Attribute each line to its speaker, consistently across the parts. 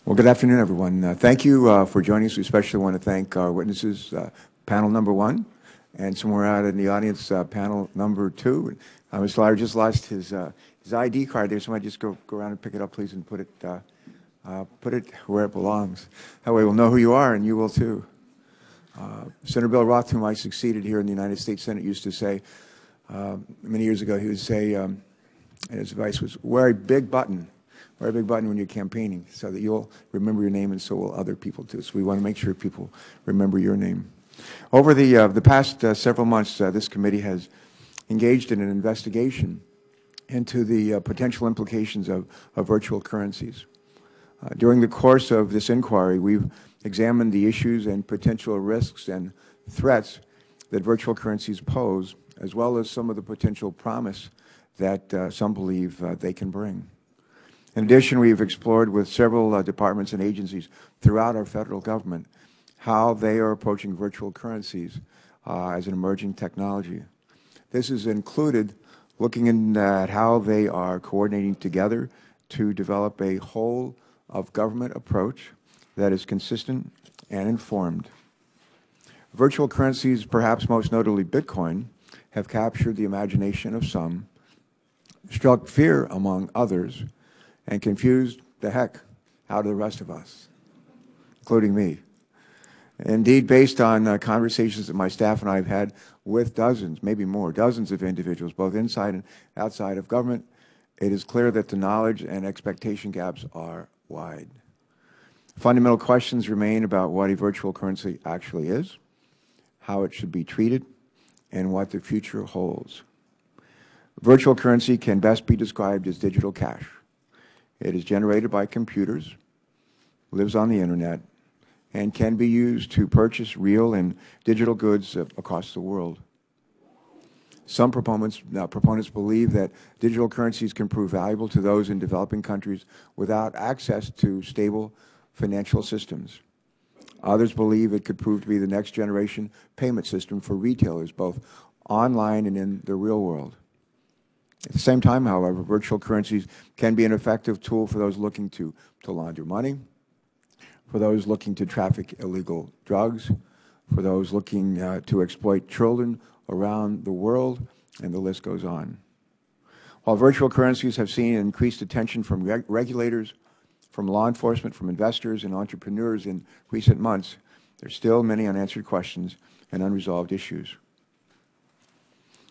Speaker 1: Well, good afternoon, everyone. Thank you for joining us. We especially want to thank our witnesses, panel number one, and somewhere out in the audience, panel number two. Mr. Lyer just lost his ID card there. Somebody just go around and pick it up, please, and put it where it belongs. That way we'll know who you are, and you will too. Senator Bill Roth, whom I succeeded here in the United States Senate, used to say, many years ago, he would say, and his advice was, wear a big button when you're campaigning so that you'll remember your name and so will other people too. So we want to make sure people remember your name. Over the past several months, this committee has engaged in an investigation into the potential implications of virtual currencies. During the course of this inquiry, we've examined the issues and potential risks and threats that virtual currencies pose, as well as some of the potential promise that some believe they can bring. In addition, we've explored with several departments and agencies throughout our federal government how they are approaching virtual currencies as an emerging technology. This has included looking at how they are coordinating together to develop a whole of government approach that is consistent and informed. Virtual currencies, perhaps most notably Bitcoin, have captured the imagination of some, struck fear among others, and confused the heck out of the rest of us, including me. Indeed, based on conversations that my staff and I have had with dozens, maybe more, dozens of individuals, both inside and outside of government, it is clear that the knowledge and expectation gaps are wide. Fundamental questions remain about what a virtual currency actually is, how it should be treated, and what the future holds. Virtual currency can best be described as digital cash. It is generated by computers, lives on the internet, and can be used to purchase real and digital goods across the world. Some proponents believe that digital currencies can prove valuable to those in developing countries without access to stable financial systems. Others believe it could prove to be the next generation payment system for retailers, both online and in the real world. At the same time, however, virtual currencies can be an effective tool for those looking to launder money, for those looking to traffic illegal drugs, for those looking to exploit children around the world, and the list goes on. While virtual currencies have seen increased attention from regulators, from law enforcement, from investors and entrepreneurs in recent months, there are still many unanswered questions and unresolved issues.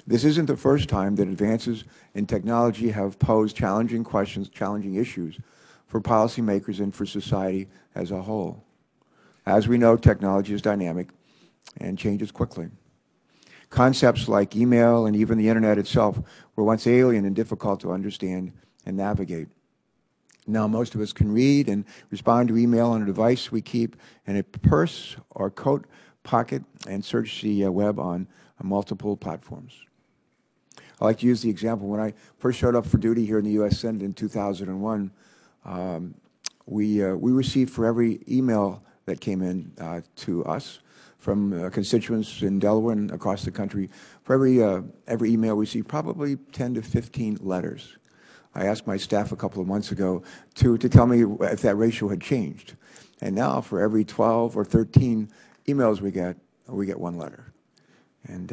Speaker 1: This isn't the first time that advances in technology have posed challenging questions, challenging issues for policymakers and for society as a whole. As we know, technology is dynamic and changes quickly. Concepts like email and even the internet itself were once alien and difficult to understand and navigate. Now most of us can read and respond to email on a device we keep in a purse or coat pocket and search the web on multiple platforms. I like to use the example, when I first showed up for duty here in the U.S. Senate in 2001, we received for every email that came in to us from constituents in Delaware and across the country, for every email we received probably 10 to 15 letters. I asked my staff a couple of months ago to tell me if that ratio had changed. And now for every 12 or 13 emails we get one letter. And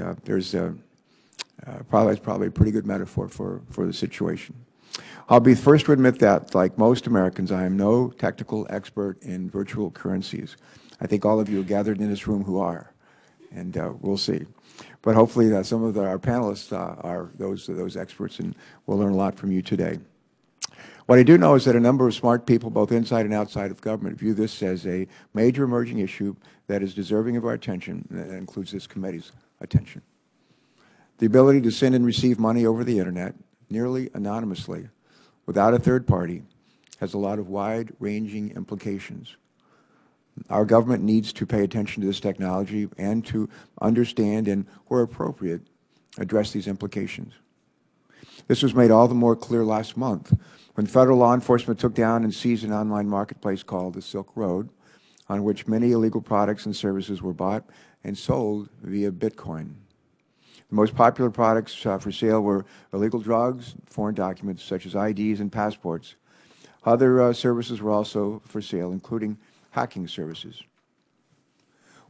Speaker 1: that's probably a pretty good metaphor for the situation. I'll be the first to admit that, like most Americans, I am no technical expert in virtual currencies. I think all of you are gathered in this room who are, and we'll see. But hopefully some of our panelists are those experts, and we'll learn a lot from you today. What I do know is that a number of smart people, both inside and outside of government, view this as a major emerging issue that is deserving of our attention, and that includes this committee's attention. The ability to send and receive money over the internet, nearly anonymously, without a third party, has a lot of wide-ranging implications. Our government needs to pay attention to this technology and to understand and, where appropriate, address these implications. This was made all the more clear last month when federal law enforcement took down and seized an online marketplace called the Silk Road, on which many illegal products and services were bought and sold via Bitcoin. The most popular products for sale were illegal drugs, foreign documents such as IDs and passports, Other services were also for sale, including hacking services.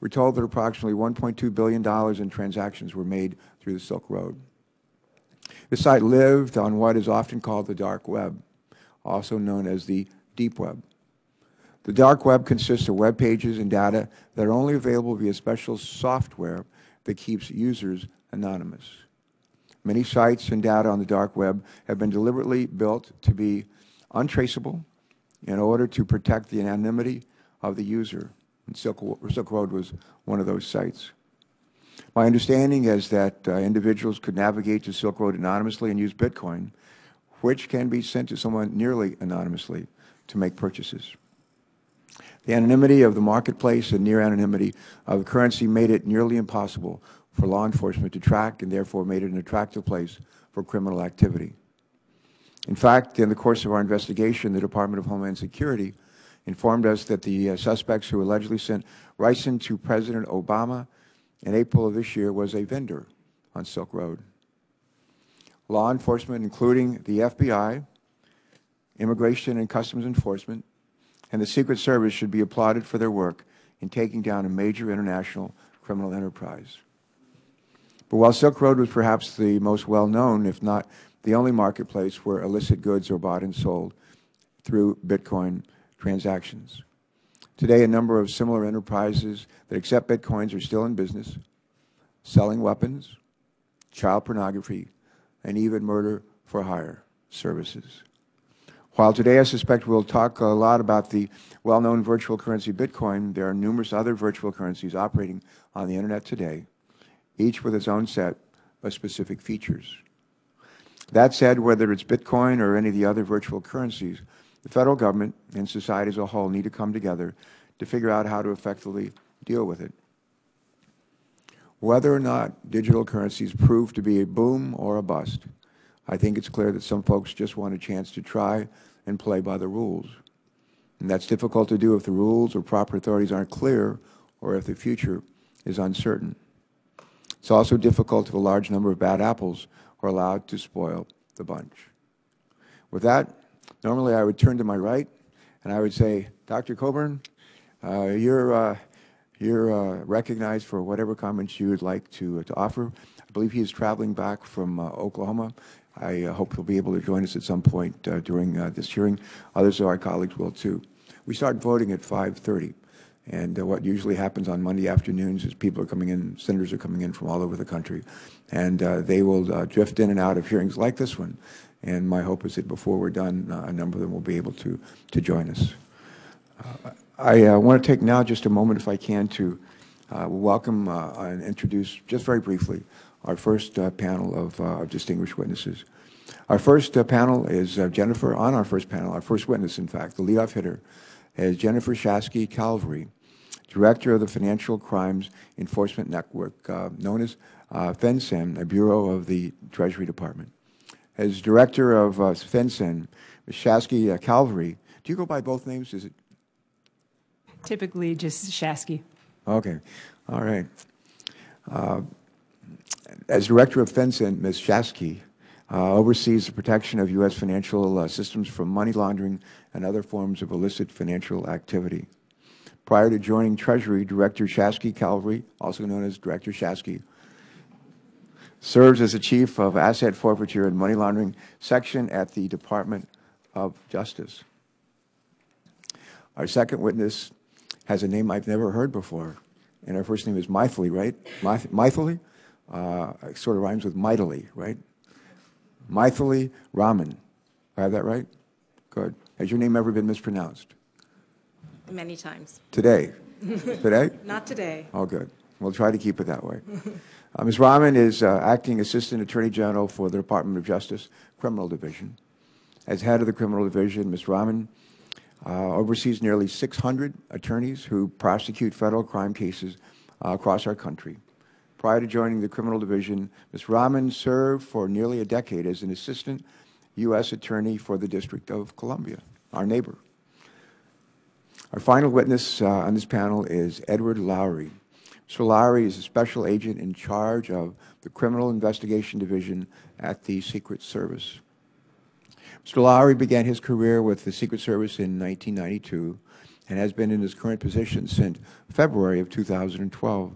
Speaker 1: We're told that approximately $1.2 billion in transactions were made through the Silk Road. The site lived on what is often called the dark web, also known as the deep web. The dark web consists of web pages and data that are only available via special software that keeps users anonymous. Many sites and data on the dark web have been deliberately built to be untraceable in order to protect the anonymity of the user. And Silk Road was one of those sites. My understanding is that individuals could navigate to Silk Road anonymously and use Bitcoin, which can be sent to someone nearly anonymously to make purchases. The anonymity of the marketplace and near anonymity of the currency made it nearly impossible for law enforcement to track, and therefore made it an attractive place for criminal activity. In fact, in the course of our investigation, the Department of Homeland Security informed us that the suspects who allegedly sent ricin to President Obama in April of this year was a vendor on Silk Road. Law enforcement, including the FBI, Immigration and Customs Enforcement, and the Secret Service, should be applauded for their work in taking down a major international criminal enterprise. But while Silk Road was perhaps the most well-known, if not the only marketplace where illicit goods are bought and sold through Bitcoin transactions, today a number of similar enterprises that accept Bitcoins are still in business, selling weapons, child pornography, and even murder for hire services. While today I suspect we'll talk a lot about the well-known virtual currency Bitcoin, there are numerous other virtual currencies operating on the Internet today, each with its own set of specific features. That said, whether it's Bitcoin or any of the other virtual currencies, the federal government and society as a whole need to come together to figure out how to effectively deal with it. Whether or not digital currencies prove to be a boom or a bust, I think it's clear that some folks just want a chance to try and play by the rules. And that's difficult to do if the rules or proper authorities aren't clear or if the future is uncertain. It's also difficult if a large number of bad apples are allowed to spoil the bunch. With that, normally I would turn to my right and I would say, Dr. Coburn, you're recognized for whatever comments you would like to offer. I believe he is traveling back from Oklahoma. I hope he'll be able to join us at some point during this hearing. Others of our colleagues will too. We start voting at 5:30. And what usually happens on Monday afternoons is people are coming in, senators are coming in from all over the country, and they will drift in and out of hearings like this one. And my hope is that before we're done, a number of them will be able to join us. I want to take now just a moment, if I can, to welcome and introduce, just very briefly, our first panel of distinguished witnesses. Our first panel is Jennifer, on our first panel, our first witness, in fact, the leadoff hitter, is Jennifer Shasky-Calvary, Director of the Financial Crimes Enforcement Network, known as FinCEN, a bureau of the Treasury Department. As Director of FinCEN, Ms. Shasky-Calvary, do you go by both names? Is it?
Speaker 2: Typically just Shasky.
Speaker 1: Okay, all right. As Director of FinCEN, Ms. Shasky oversees the protection of U.S. financial systems from money laundering and other forms of illicit financial activity. Prior to joining Treasury, Director Shasky-Calvary, also known as Director Shasky, serves as the Chief of Asset Forfeiture and Money Laundering Section at the Department of Justice. Our second witness has a name I've never heard before, and her first name is Mythily, right? Mythily? It sort of rhymes with mightily, right? Mythily Rahman. I have that right? Good. Has your name ever been mispronounced?
Speaker 3: Many times.
Speaker 1: Today? Today?
Speaker 3: Not today.
Speaker 1: Oh, good. We'll try to keep it that way. Ms. Rahman is Acting Assistant Attorney General for the Department of Justice Criminal Division. As head of the Criminal Division, Ms. Rahman oversees nearly 600 attorneys who prosecute federal crime cases across our country. Prior to joining the Criminal Division, Ms. Rahman served for nearly a decade as an Assistant U.S. Attorney for the District of Columbia, our neighbor. Our final witness on this panel is Edward Lowry. Mr. Lowry is a special agent in charge of the Criminal Investigation Division at the Secret Service. Mr. Lowry began his career with the Secret Service in 1992 and has been in his current position since February of 2012.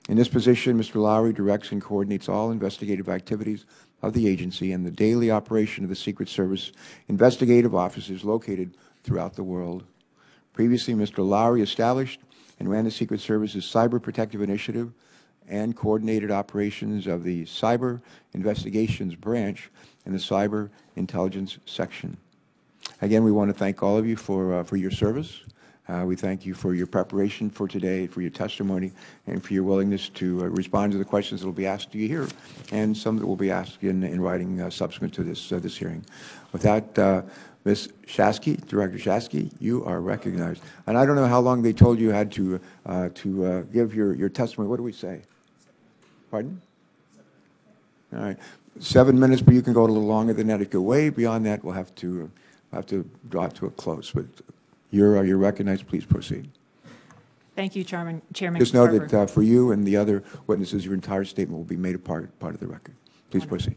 Speaker 1: In this position, Mr. Lowry directs and coordinates all investigative activities of the agency and the daily operation of the Secret Service investigative offices located throughout the world. Previously, Mr. Lowry established and ran the Secret Service's Cyber Protective Initiative and coordinated operations of the Cyber Investigations Branch and the Cyber Intelligence Section. Again, we want to thank all of you for your service. We thank you for your preparation for today, for your testimony, and for your willingness to respond to the questions that will be asked to you here, and some that will be asked in writing subsequent to this hearing. With that, Ms. Shasky, Director Shasky, you are recognized. And I don't know how long they told you had to give your testimony. What do we say? Pardon? All right, 7 minutes, but you can go a little longer than that. If you go way beyond that, we'll have to draw to a close. But you're recognized. Please proceed.
Speaker 2: Thank you, Chairman.
Speaker 1: Just know
Speaker 2: Carver.
Speaker 1: that for you and the other witnesses, your entire statement will be made a part of the record. Please
Speaker 2: Wonderful.
Speaker 1: proceed.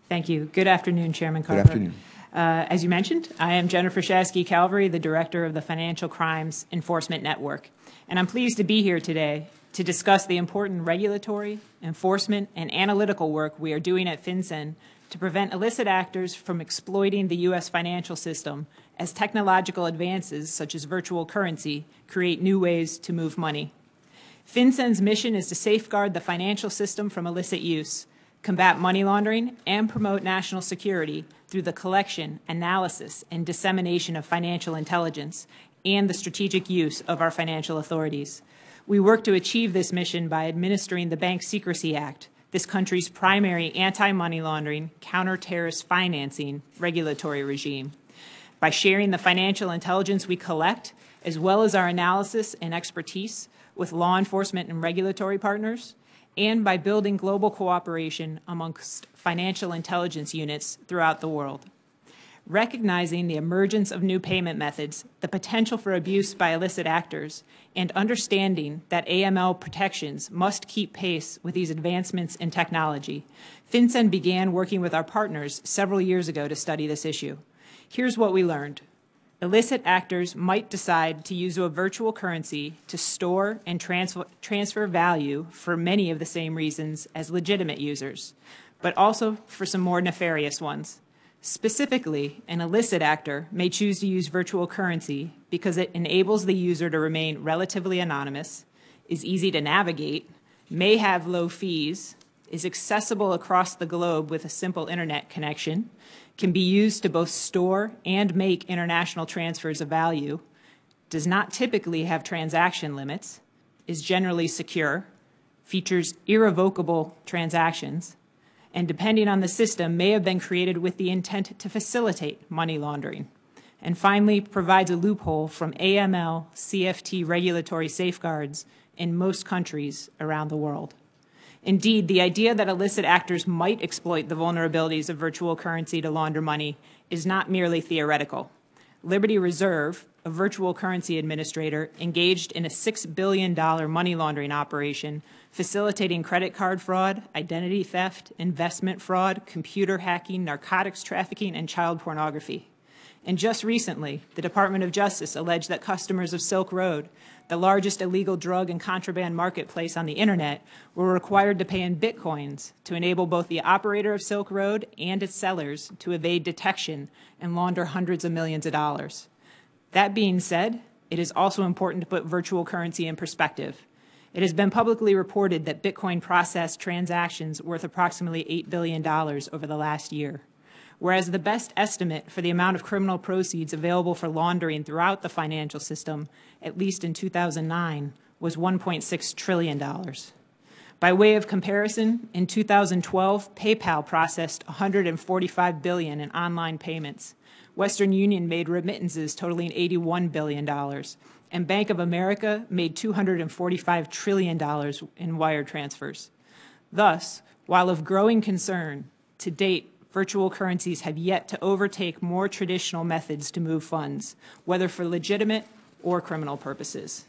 Speaker 2: Thank you. Good afternoon, Chairman Carver.
Speaker 1: Good afternoon.
Speaker 2: As you mentioned, I am Jennifer Shasky Calvary, the Director of the Financial Crimes Enforcement Network, and I'm pleased to be here today to discuss the important regulatory, enforcement, and analytical work we are doing at FinCEN to prevent illicit actors from exploiting the U.S. financial system as technological advances such as virtual currency create new ways to move money. FinCEN's mission is to safeguard the financial system from illicit use, combat money laundering, and promote national security through the collection, analysis, and dissemination of financial intelligence and the strategic use of our financial authorities. We work to achieve this mission by administering the Bank Secrecy Act, this country's primary anti-money laundering, counter-terrorist financing regulatory regime. By sharing the financial intelligence we collect, as well as our analysis and expertise with law enforcement and regulatory partners, and by building global cooperation amongst financial intelligence units throughout the world. Recognizing the emergence of new payment methods, the potential for abuse by illicit actors, and understanding that AML protections must keep pace with these advancements in technology, FinCEN began working with our partners several years ago to study this issue. Here's what we learned. Illicit actors might decide to use a virtual currency to store and transfer value for many of the same reasons as legitimate users, but also for some more nefarious ones. Specifically, an illicit actor may choose to use virtual currency because it enables the user to remain relatively anonymous, is easy to navigate, may have low fees, is accessible across the globe with a simple internet connection, can be used to both store and make international transfers of value, does not typically have transaction limits, is generally secure, features irrevocable transactions, and depending on the system, may have been created with the intent to facilitate money laundering. And finally, provides a loophole from AML, CFT regulatory safeguards in most countries around the world. Indeed, the idea that illicit actors might exploit the vulnerabilities of virtual currency to launder money is not merely theoretical. Liberty Reserve, a virtual currency administrator, engaged in a $6 billion money laundering operation, facilitating credit card fraud, identity theft, investment fraud, computer hacking, narcotics trafficking, and child pornography. And just recently, the Department of Justice alleged that customers of Silk Road, the largest illegal drug and contraband marketplace on the internet, were required to pay in bitcoins to enable both the operator of Silk Road and its sellers to evade detection and launder hundreds of millions of dollars. That being said, it is also important to put virtual currency in perspective. It has been publicly reported that Bitcoin processed transactions worth approximately $8 billion over the last year, whereas the best estimate for the amount of criminal proceeds available for laundering throughout the financial system, at least in 2009, was $1.6 trillion. By way of comparison, in 2012, PayPal processed $145 billion in online payments. Western Union made remittances totaling $81 billion, and Bank of America made $245 trillion in wire transfers. Thus, while of growing concern, to date, virtual currencies have yet to overtake more traditional methods to move funds, whether for legitimate or criminal purposes.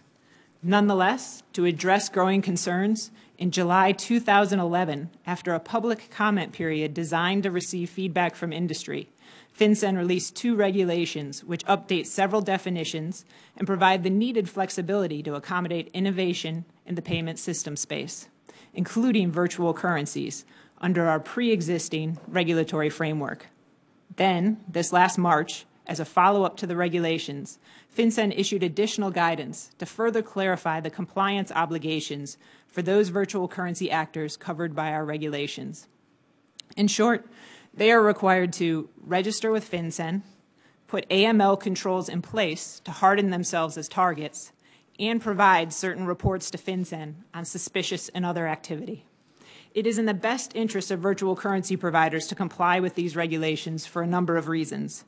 Speaker 2: Nonetheless, to address growing concerns, in July 2011, after a public comment period designed to receive feedback from industry, FinCEN released 2 regulations which update several definitions and provide the needed flexibility to accommodate innovation in the payment system space, including virtual currencies, under our pre-existing regulatory framework. Then, this last March, as a follow-up to the regulations, FinCEN issued additional guidance to further clarify the compliance obligations for those virtual currency actors covered by our regulations. In short, they are required to register with FinCEN, put AML controls in place to harden themselves as targets, and provide certain reports to FinCEN on suspicious and other activity. It is in the best interest of virtual currency providers to comply with these regulations for a number of reasons.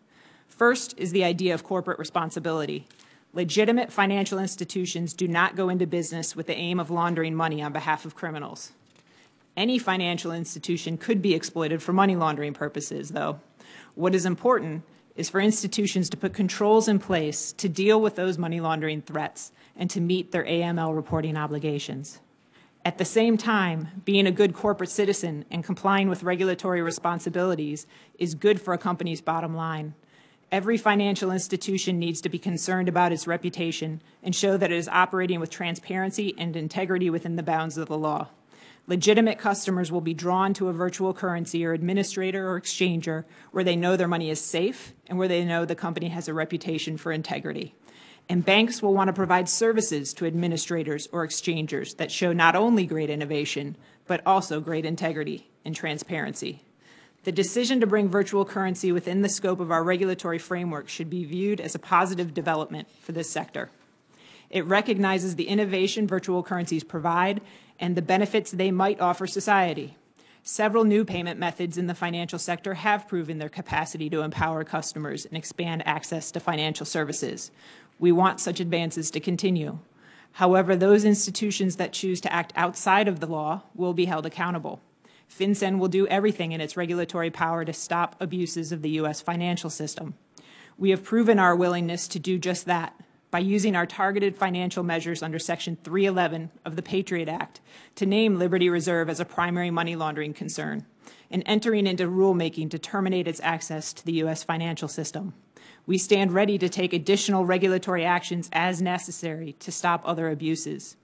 Speaker 2: First is the idea of corporate responsibility. Legitimate financial institutions do not go into business with the aim of laundering money on behalf of criminals. Any financial institution could be exploited for money laundering purposes, though. What is important is for institutions to put controls in place to deal with those money laundering threats and to meet their AML reporting obligations. At the same time, being a good corporate citizen and complying with regulatory responsibilities is good for a company's bottom line. Every financial institution needs to be concerned about its reputation and show that it is operating with transparency and integrity within the bounds of the law. Legitimate customers will be drawn to a virtual currency or administrator or exchanger where they know their money is safe and where they know the company has a reputation for integrity. And banks will want to provide services to administrators or exchangers that show not only great innovation, but also great integrity and transparency. The decision to bring virtual currency within the scope of our regulatory framework should be viewed as a positive development for this sector. It recognizes the innovation virtual currencies provide and the benefits they might offer society. Several new payment methods in the financial sector have proven their capacity to empower customers and expand access to financial services. We want such advances to continue. However, those institutions that choose to act outside of the law will be held accountable. FinCEN will do everything in its regulatory power to stop abuses of the U.S. financial system. We have proven our willingness to do just that by using our targeted financial measures under Section 311 of the Patriot Act to name Liberty Reserve as a primary money laundering concern and entering into rulemaking to terminate its access to the U.S. financial system. We stand ready to take additional regulatory actions as necessary to stop other abuses.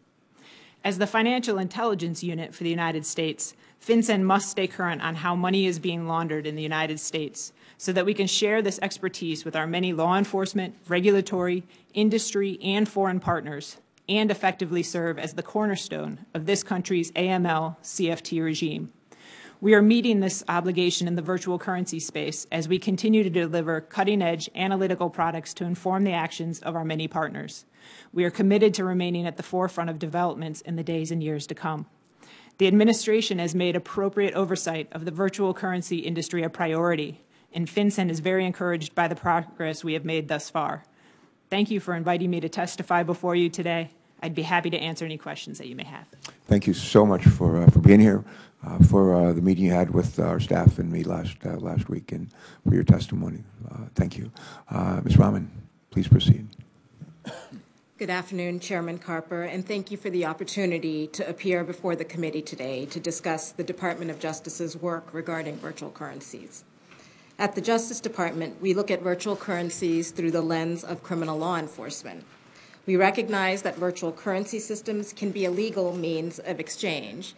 Speaker 2: As the financial intelligence unit for the United States, FinCEN must stay current on how money is being laundered in the United States so that we can share this expertise with our many law enforcement, regulatory, industry, and foreign partners, and effectively serve as the cornerstone of this country's AML CFT regime. We are meeting this obligation in the virtual currency space as we continue to deliver cutting-edge analytical products to inform the actions of our many partners. We are committed to remaining at the forefront of developments in the days and years to come. The administration has made appropriate oversight of the virtual currency industry a priority, and FinCEN is very encouraged by the progress we have made thus far. Thank you for inviting me to testify before you today. I'd be happy to answer any questions that you may have.
Speaker 1: Thank you so much for being here, for the meeting you had with our staff and me last week, and for your testimony. Thank you. Ms. Rahman, please proceed.
Speaker 3: Good afternoon, Chairman Carper, and thank you for the opportunity to appear before the committee today to discuss the Department of Justice's work regarding virtual currencies. At the Justice Department, we look at virtual currencies through the lens of criminal law enforcement. We recognize that virtual currency systems can be a legal means of exchange,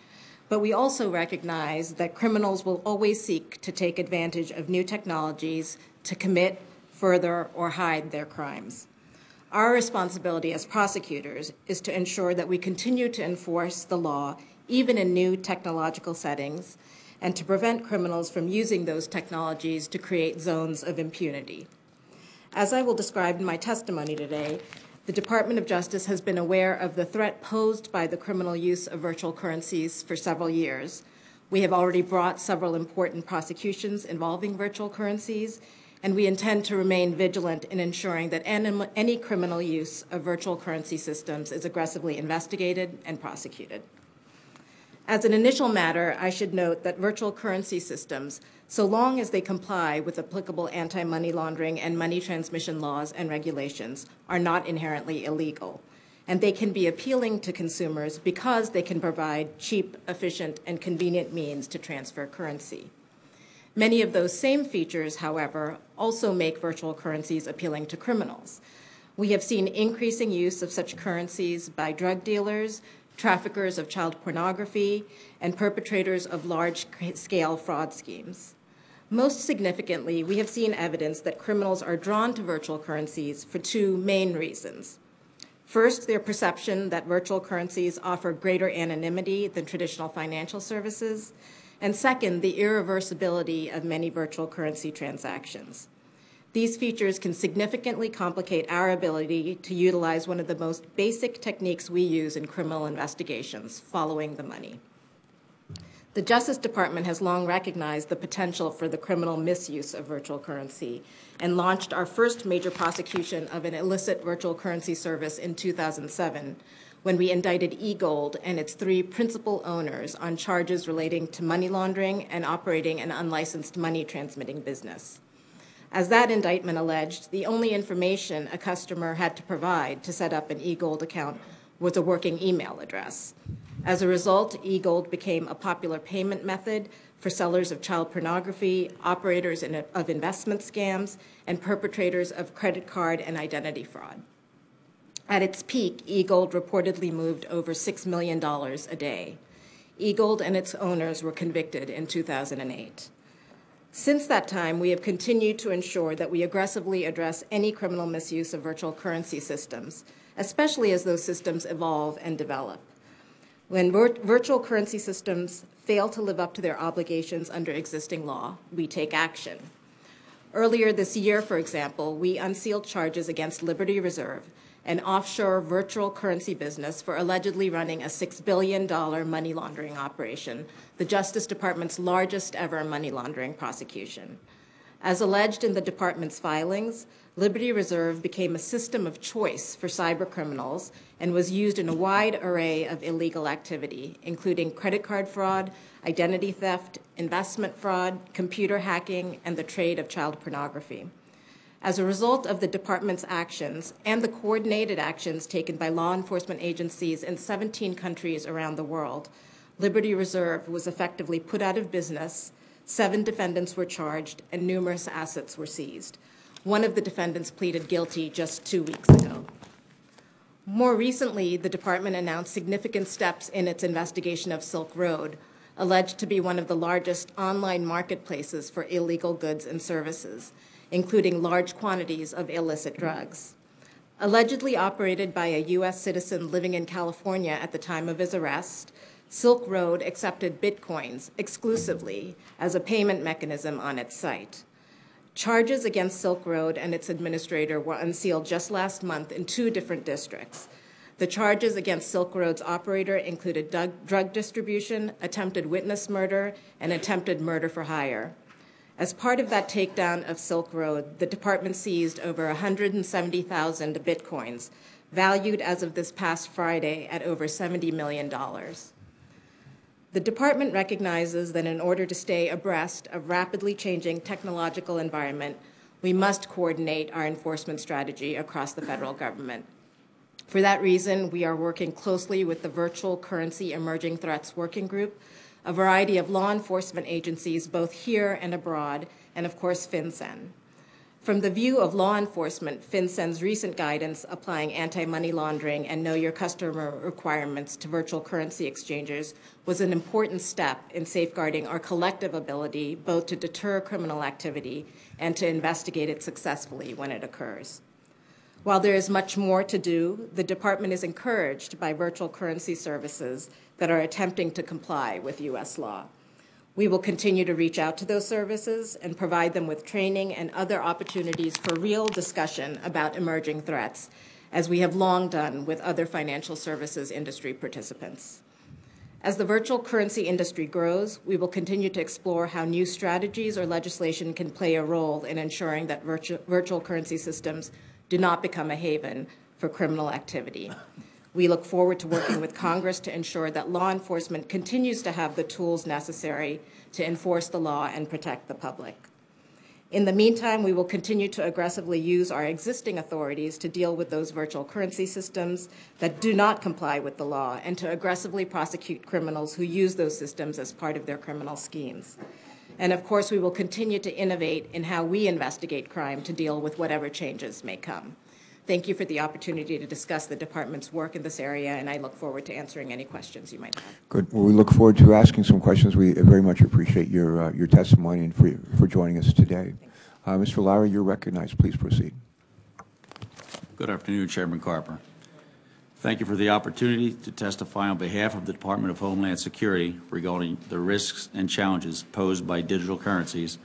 Speaker 3: but we also recognize that criminals will always seek to take advantage of new technologies to commit, further, or hide their crimes. Our responsibility as prosecutors is to ensure that we continue to enforce the law even in new technological settings and to prevent criminals from using those technologies to create zones of impunity. As I will describe in my testimony today, the Department of Justice has been aware of the threat posed by the criminal use of virtual currencies for several years. We have already brought several important prosecutions involving virtual currencies, and we intend to remain vigilant in ensuring that any criminal use of virtual currency systems is aggressively investigated and prosecuted. As an initial matter, I should note that virtual currency systems, so long as they comply with applicable anti-money laundering and money transmission laws and regulations, are not inherently illegal, and they can be appealing to consumers because they can provide cheap, efficient, and convenient means to transfer currency. Many of those same features, however, also make virtual currencies appealing to criminals. We have seen increasing use of such currencies by drug dealers, traffickers of child pornography, and perpetrators of large-scale fraud schemes. Most significantly, we have seen evidence that criminals are drawn to virtual currencies for two main reasons. First, their perception that virtual currencies offer greater anonymity than traditional financial services, and second, the irreversibility of many virtual currency transactions. These features can significantly complicate our ability to utilize one of the most basic techniques we use in criminal investigations, following the money. The Justice Department has long recognized the potential for the criminal misuse of virtual currency and launched our first major prosecution of an illicit virtual currency service in 2007, when we indicted eGold and its three principal owners on charges relating to money laundering and operating an unlicensed money transmitting business. As that indictment alleged, the only information a customer had to provide to set up an eGold account was a working email address. As a result, eGold became a popular payment method for sellers of child pornography, operators of investment scams, and perpetrators of credit card and identity fraud. At its peak, eGold reportedly moved over $6 million a day. eGold and its owners were convicted in 2008. Since that time, we have continued to ensure that we aggressively address any criminal misuse of virtual currency systems, especially as those systems evolve and develop. When virtual currency systems fail to live up to their obligations under existing law, we take action. Earlier this year, for example, we unsealed charges against Liberty Reserve, an offshore virtual currency business, for allegedly running a $6 billion money laundering operation, the Justice Department's largest ever money laundering prosecution. As alleged in the department's filings, Liberty Reserve became a system of choice for cybercriminals and was used in a wide array of illegal activity, including credit card fraud, identity theft, investment fraud, computer hacking, and the trade of child pornography. As a result of the department's actions and the coordinated actions taken by law enforcement agencies in 17 countries around the world, Liberty Reserve was effectively put out of business, 7 defendants were charged, and numerous assets were seized. One of the defendants pleaded guilty just 2 weeks ago. More recently, the department announced significant steps in its investigation of Silk Road, alleged to be one of the largest online marketplaces for illegal goods and services, including large quantities of illicit drugs. Allegedly operated by a U.S. citizen living in California at the time of his arrest, Silk Road accepted bitcoins exclusively as a payment mechanism on its site. Charges against Silk Road and its administrator were unsealed just last month in 2 different districts. The charges against Silk Road's operator included drug distribution, attempted witness murder, and attempted murder for hire. As part of that takedown of Silk Road, the department seized over 170,000 bitcoins, valued as of this past Friday at over $70 million. The department recognizes that in order to stay abreast of rapidly changing technological environment, we must coordinate our enforcement strategy across the federal government. For that reason, we are working closely with the Virtual Currency Emerging Threats Working Group, a variety of law enforcement agencies both here and abroad, and of course FinCEN. From the view of law enforcement, FinCEN's recent guidance applying anti-money laundering and know your customer requirements to virtual currency exchanges was an important step in safeguarding our collective ability both to deter criminal activity and to investigate it successfully when it occurs. While there is much more to do, the department is encouraged by virtual currency services that are attempting to comply with U.S. law. We will continue to reach out to those services and provide them with training and other opportunities for real discussion about emerging threats, as we have long done with other financial services industry participants. As the virtual currency industry grows, we will continue to explore how new strategies or legislation can play a role in ensuring that virtual currency systems do not become a haven for criminal activity. We look forward to working with Congress to ensure that law enforcement continues to have the tools necessary to enforce the law and protect the public. In the meantime, we will continue to aggressively use our existing authorities to deal with those virtual currency systems that do not comply with the law and to aggressively prosecute criminals who use those systems as part of their criminal schemes. And of course, we will continue to innovate in how we investigate crime to deal with whatever changes may come. Thank you for the opportunity to discuss the department's work in this area, and I look forward to answering any questions you might have.
Speaker 1: Good. Well, we look forward to asking some questions. We very much appreciate your testimony and for joining us today. Mr. Lowry, you're recognized. Please proceed.
Speaker 4: Good afternoon, Chairman Carper. Thank you for the opportunity to testify on behalf of the Department of Homeland Security regarding the risks and challenges posed by digital currencies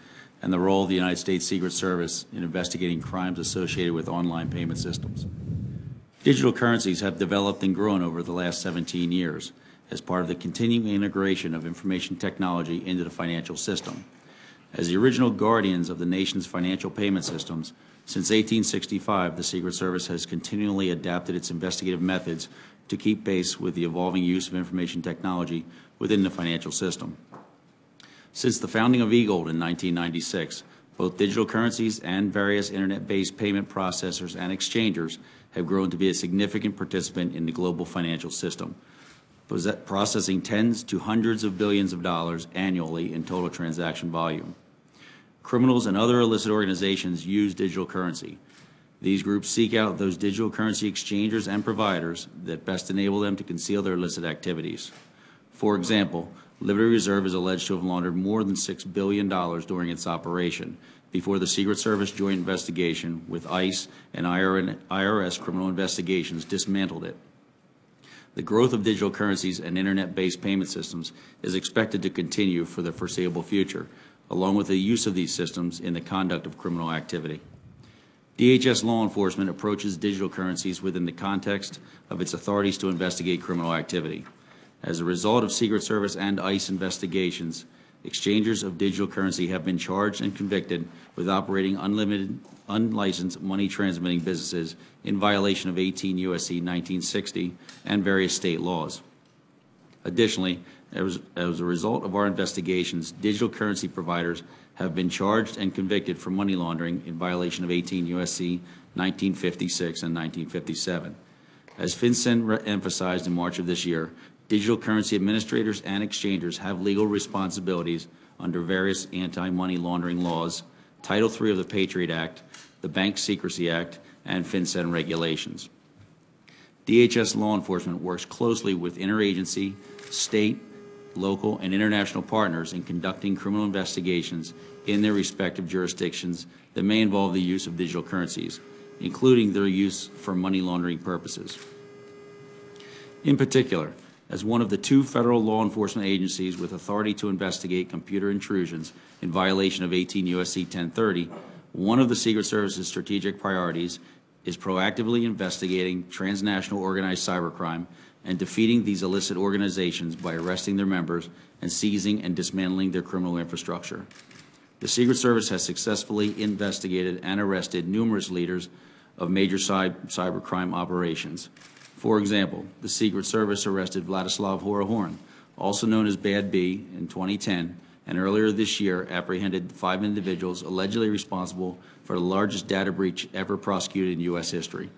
Speaker 4: and the role of the United States Secret Service in investigating crimes associated with online payment systems. Digital currencies have developed and grown over the last 17 years as part of the continuing integration of information technology into the financial system. As the original guardians of the nation's financial payment systems, since 1865, the Secret Service has continually adapted its investigative methods to keep pace with the evolving use of information technology within the financial system. Since the founding of eGold in 1996, both digital currencies and various internet-based payment processors and exchangers have grown to be a significant participant in the global financial system, processing tens to hundreds of billions of dollars annually in total transaction volume. Criminals and other illicit organizations use digital currency. These groups seek out those digital currency exchangers and providers that best enable them to conceal their illicit activities. For example, Liberty Reserve is alleged to have laundered more than $6 billion during its operation before the Secret Service joint investigation with ICE and IRS criminal investigations dismantled it. The growth of digital currencies and internet-based payment systems is expected to continue for the foreseeable future, along with the use of these systems in the conduct of criminal activity. DHS law enforcement approaches digital currencies within the context of its authorities to investigate criminal activity. As a result of Secret Service and ICE investigations, exchangers of digital currency have been charged and convicted with operating unlicensed money transmitting businesses in violation of 18 U.S.C. 1960 and various state laws. Additionally, as a result of our investigations, digital currency providers have been charged and convicted for money laundering in violation of 18 U.S.C. 1956 and 1957. As FinCEN emphasized in March of this year, digital currency administrators and exchangers have legal responsibilities under various anti-money laundering laws, Title III of the Patriot Act, the Bank Secrecy Act, and FinCEN regulations. DHS law enforcement works closely with interagency, state, local, and international partners in conducting criminal investigations in their respective jurisdictions that may involve the use of digital currencies, including their use for money laundering purposes. In particular, as one of the two federal law enforcement agencies with authority to investigate computer intrusions in violation of 18 U.S.C. 1030, one of the Secret Service's strategic priorities is proactively investigating transnational organized cybercrime and defeating these illicit organizations by arresting their members and seizing and dismantling their criminal infrastructure. The Secret Service has successfully investigated and arrested numerous leaders of major cybercrime operations. For example, the Secret Service arrested Vladislav Horahorn, also known as Bad B, in 2010, and earlier this year apprehended 5 individuals allegedly responsible for the largest data breach ever prosecuted in U.S. history.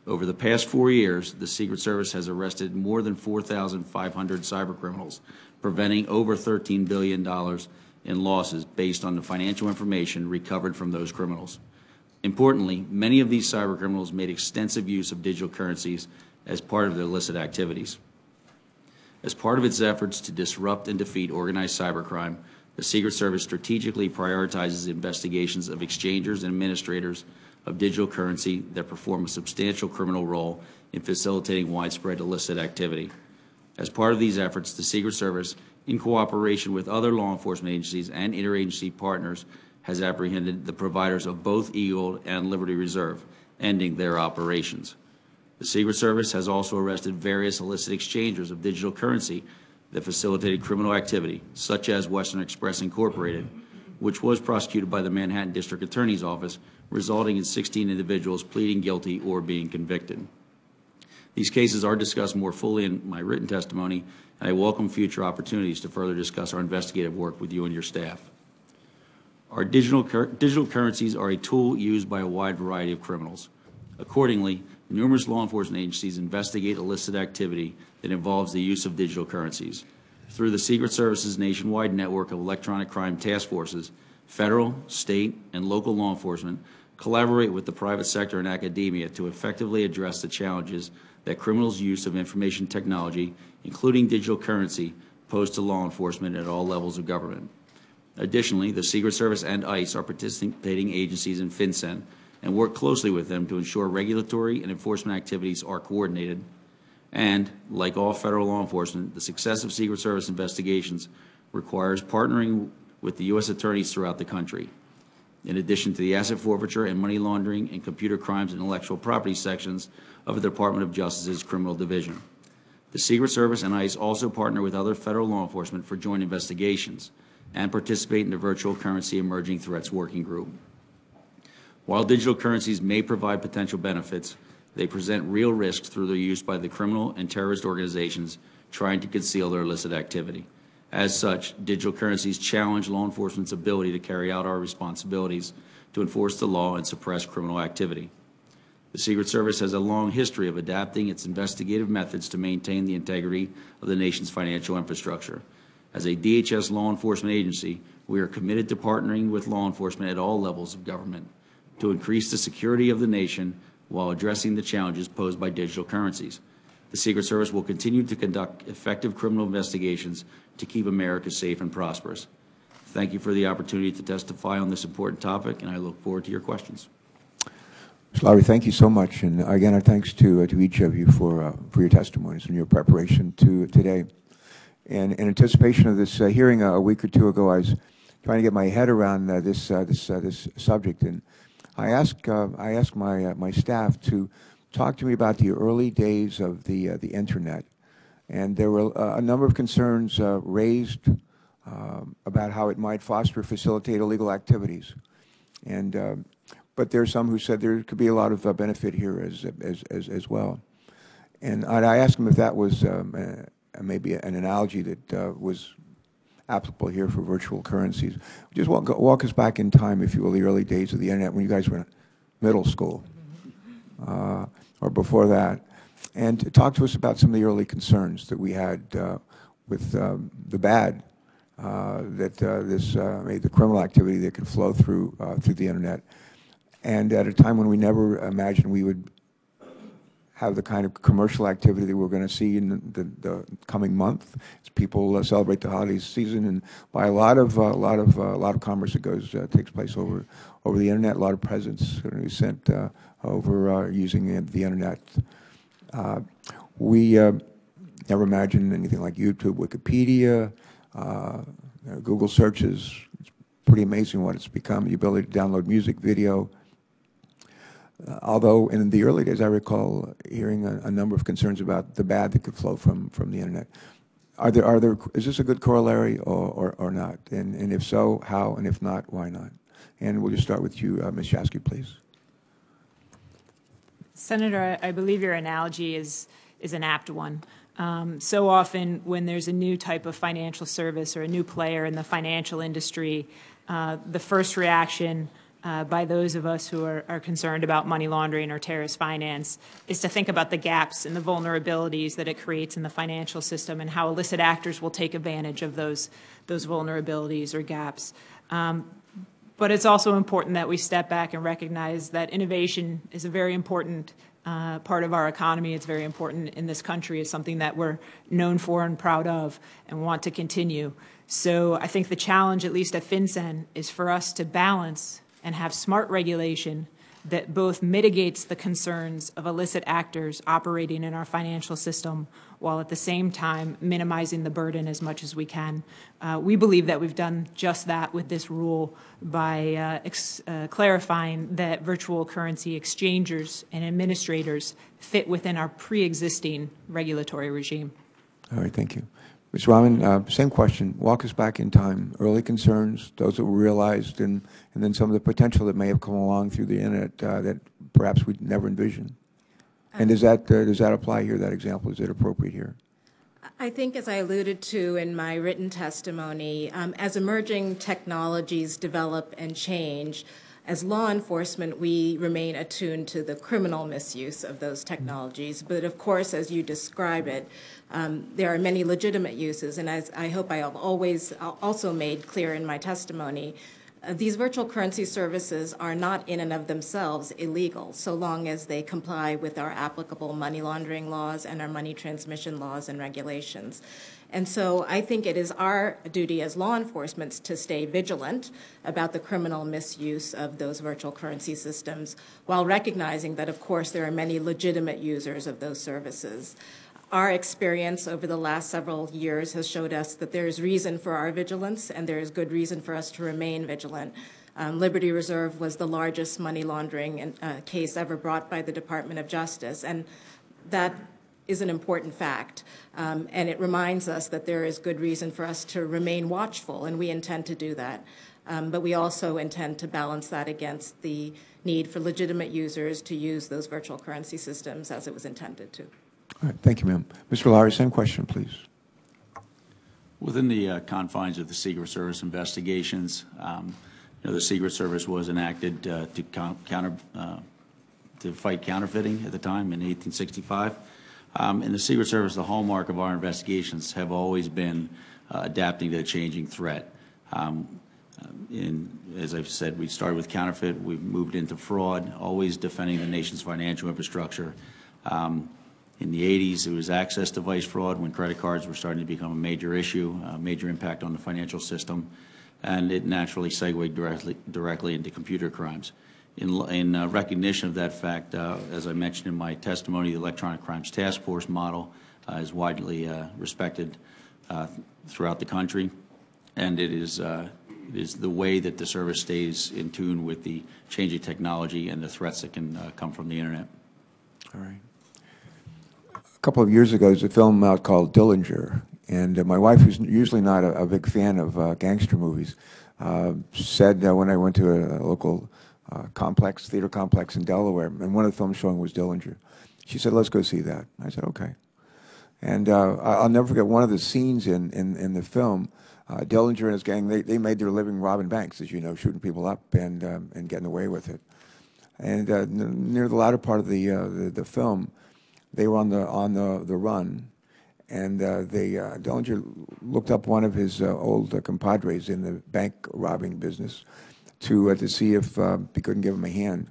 Speaker 4: Over the past 4 years, the Secret Service has arrested more than 4,500 cybercriminals, preventing over $13 billion in losses based on the financial information recovered from those criminals. Importantly, many of these cybercriminals made extensive use of digital currencies as part of their illicit activities. As part of its efforts to disrupt and defeat organized cybercrime, the Secret Service strategically prioritizes investigations of exchangers and administrators of digital currency that perform a substantial criminal role in facilitating widespread illicit activity. As part of these efforts, the Secret Service, in cooperation with other law enforcement agencies and interagency partners, has apprehended the providers of both eGold and Liberty Reserve, ending their operations. The Secret Service has also arrested various illicit exchangers of digital currency that facilitated criminal activity, such as Western Express Incorporated, which was prosecuted by the Manhattan District Attorney's Office, resulting in 16 individuals pleading guilty or being convicted. These cases are discussed more fully in my written testimony, and I welcome future opportunities to further discuss our investigative work with you and your staff. Our digital currencies are a tool used by a wide variety of criminals. Accordingly, numerous law enforcement agencies investigate illicit activity that involves the use of digital currencies. Through the Secret Service's nationwide network of electronic crime task forces, federal, state, and local law enforcement collaborate with the private sector and academia to effectively address the challenges that criminals' use of information technology, including digital currency, pose to law enforcement at all levels of government. Additionally, the Secret Service and ICE are participating agencies in FinCEN and work closely with them to ensure regulatory and enforcement activities are coordinated. And, like all federal law enforcement, the success of Secret Service investigations requires partnering with the U.S. attorneys throughout the country. In addition to the asset forfeiture and money laundering and computer crimes and intellectual property sections of the Department of Justice's Criminal Division. The Secret Service and ICE also partner with other federal law enforcement for joint investigations and participate in the Virtual Currency Emerging Threats Working Group. While digital currencies may provide potential benefits, they present real risks through their use by the criminal and terrorist organizations trying to conceal their illicit activity. As such, digital currencies challenge law enforcement's ability to carry out our responsibilities to enforce the law and suppress criminal activity. The Secret Service has a long history of adapting its investigative methods to maintain the integrity of the nation's financial infrastructure. As a DHS law enforcement agency, we are committed to partnering with law enforcement at all levels of government to increase the security of the nation while addressing the challenges posed by digital currencies. The Secret Service will continue to conduct effective criminal investigations to keep America safe and prosperous. Thank you for the opportunity to testify on this important topic, and I look forward to your questions.
Speaker 1: Mr. Lowry, thank you so much. And again, our thanks to each of you for your testimonies and your preparation today. And in anticipation of this hearing a week or two ago, I was trying to get my head around this subject, and I asked my staff to talk to me about the early days of the internet, and there were a number of concerns raised about how it might foster or facilitate illegal activities, and but there are some who said there could be a lot of benefit here as well. And I asked them if that was maybe an analogy that was applicable here for virtual currencies. Just walk us back in time, if you will, the early days of the internet when you guys were in middle school or before that, and talk to us about some of the early concerns that we had with the bad that made the criminal activity that could flow through the internet, and at a time when we never imagined we would have the kind of commercial activity that we're going to see in the coming month as people celebrate the holiday season, and by a lot of commerce that takes place over the internet. A lot of presents are going to be sent over using the internet. We never imagined anything like YouTube, Wikipedia, Google searches. It's pretty amazing what it's become. The ability to download music, video. Although in the early days, I recall hearing a number of concerns about the bad that could flow from the internet. Is this a good corollary or not? And if so, how? And if not, why not? And we'll just start with you, Ms. Shasky, please.
Speaker 2: Senator, I believe your analogy is an apt one. So often when there's a new type of financial service or a new player in the financial industry, the first reaction by those of us who are concerned about money laundering or terrorist finance is to think about the gaps and the vulnerabilities that it creates in the financial system and how illicit actors will take advantage of those vulnerabilities or gaps. But it's also important that we step back and recognize that innovation is a very important part of our economy. It's very important in this country. It's something that we're known for and proud of and want to continue. So I think the challenge, at least at FinCEN, is for us to balance and have smart regulation that both mitigates the concerns of illicit actors operating in our financial system while at the same time minimizing the burden as much as we can. We believe that we've done just that with this rule by clarifying that virtual currency exchangers and administrators fit within our pre-existing regulatory regime.
Speaker 1: All right, thank you. Ms. Rahman, same question. Walk us back in time. Early concerns, those that were realized, and then some of the potential that may have come along through the internet that perhaps we'd never envisioned. And does that apply here, that example? Is it appropriate here?
Speaker 3: I think, as I alluded to in my written testimony, as emerging technologies develop and change, As law enforcement, we remain attuned to the criminal misuse of those technologies. But of course, as you describe it, there are many legitimate uses. And as I hope I have always also made clear in my testimony, these virtual currency services are not in and of themselves illegal, so long as they comply with our applicable money laundering laws and our money transmission laws and regulations. And so I think it is our duty as law enforcement to stay vigilant about the criminal misuse of those virtual currency systems, while recognizing that, of course, there are many legitimate users of those services. Our experience over the last several years has showed us that there is reason for our vigilance, and there is good reason for us to remain vigilant. Liberty Reserve was the largest money laundering case ever brought by the Department of Justice, and that is an important fact. And it reminds us that there is good reason for us to remain watchful, and we intend to do that. But we also intend to balance that against the need for legitimate users to use those virtual currency systems as it was intended to.
Speaker 1: All right, thank you, ma'am. Mr. Lowry, same question, please.
Speaker 4: Within the confines of the Secret Service investigations, the Secret Service was enacted to fight counterfeiting at the time in 1865. In the Secret Service, the hallmark of our investigations have always been adapting to a changing threat. As I've said, we started with counterfeit, we've moved into fraud, always defending the nation's financial infrastructure. In the 80s, it was access device fraud when credit cards were starting to become a major issue, a major impact on the financial system, and it naturally segued directly into computer crimes. In recognition of that fact, as I mentioned in my testimony, the Electronic Crimes Task Force model is widely respected throughout the country, and it is the way that the service stays in tune with the changing technology and the threats that can come from the internet.
Speaker 1: All right. A couple of years ago, there's a film out called Dillinger, and my wife, who's usually not a big fan of gangster movies, said when I went to a local theater complex in Delaware, and one of the films showing was Dillinger. She said, "Let's go see that." I said, "Okay." And I'll never forget one of the scenes in the film. Dillinger and his gang, they made their living robbing banks, as you know, shooting people up and getting away with it. And near the latter part of the film, they were on the run, and Dillinger looked up one of his old compadres in the bank robbing business to see if he couldn't give him a hand.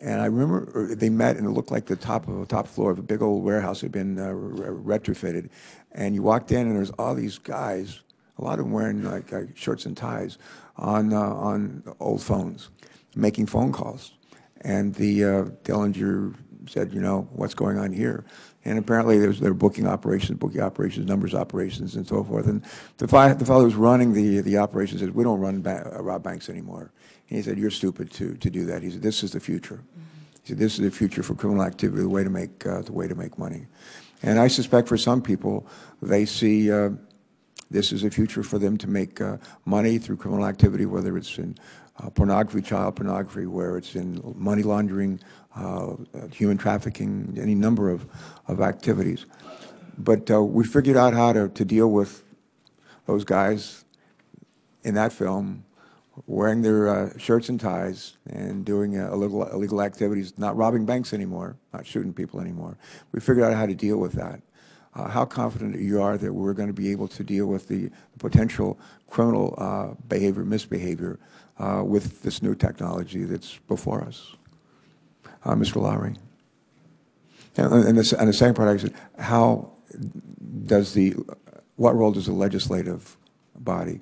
Speaker 1: And I remember they met, and it looked like the top floor of a big old warehouse had been retrofitted. And you walked in, and there's all these guys, a lot of them wearing like shirts and ties, on old phones, making phone calls. And the Dillinger said, what's going on here? And apparently they're booking operations, numbers operations, and so forth. And the fellow who's running the operation says, "We don't rob banks anymore." And he said, "You're stupid to do that." He said, "This is the future." Mm-hmm. He said, "This is the future for criminal activity, the way to make money." And I suspect for some people, they see this is a future for them to make money through criminal activity, whether it's in pornography, child pornography, where it's in money laundering, human trafficking, any number of activities. But we figured out how to deal with those guys in that film wearing their shirts and ties and doing illegal activities, not robbing banks anymore, not shooting people anymore. We figured out how to deal with that. How confident you are that we're going to be able to deal with the potential criminal misbehavior with this new technology that's before us? Mr. Lowry. And the second part, I said, what role does the legislative body,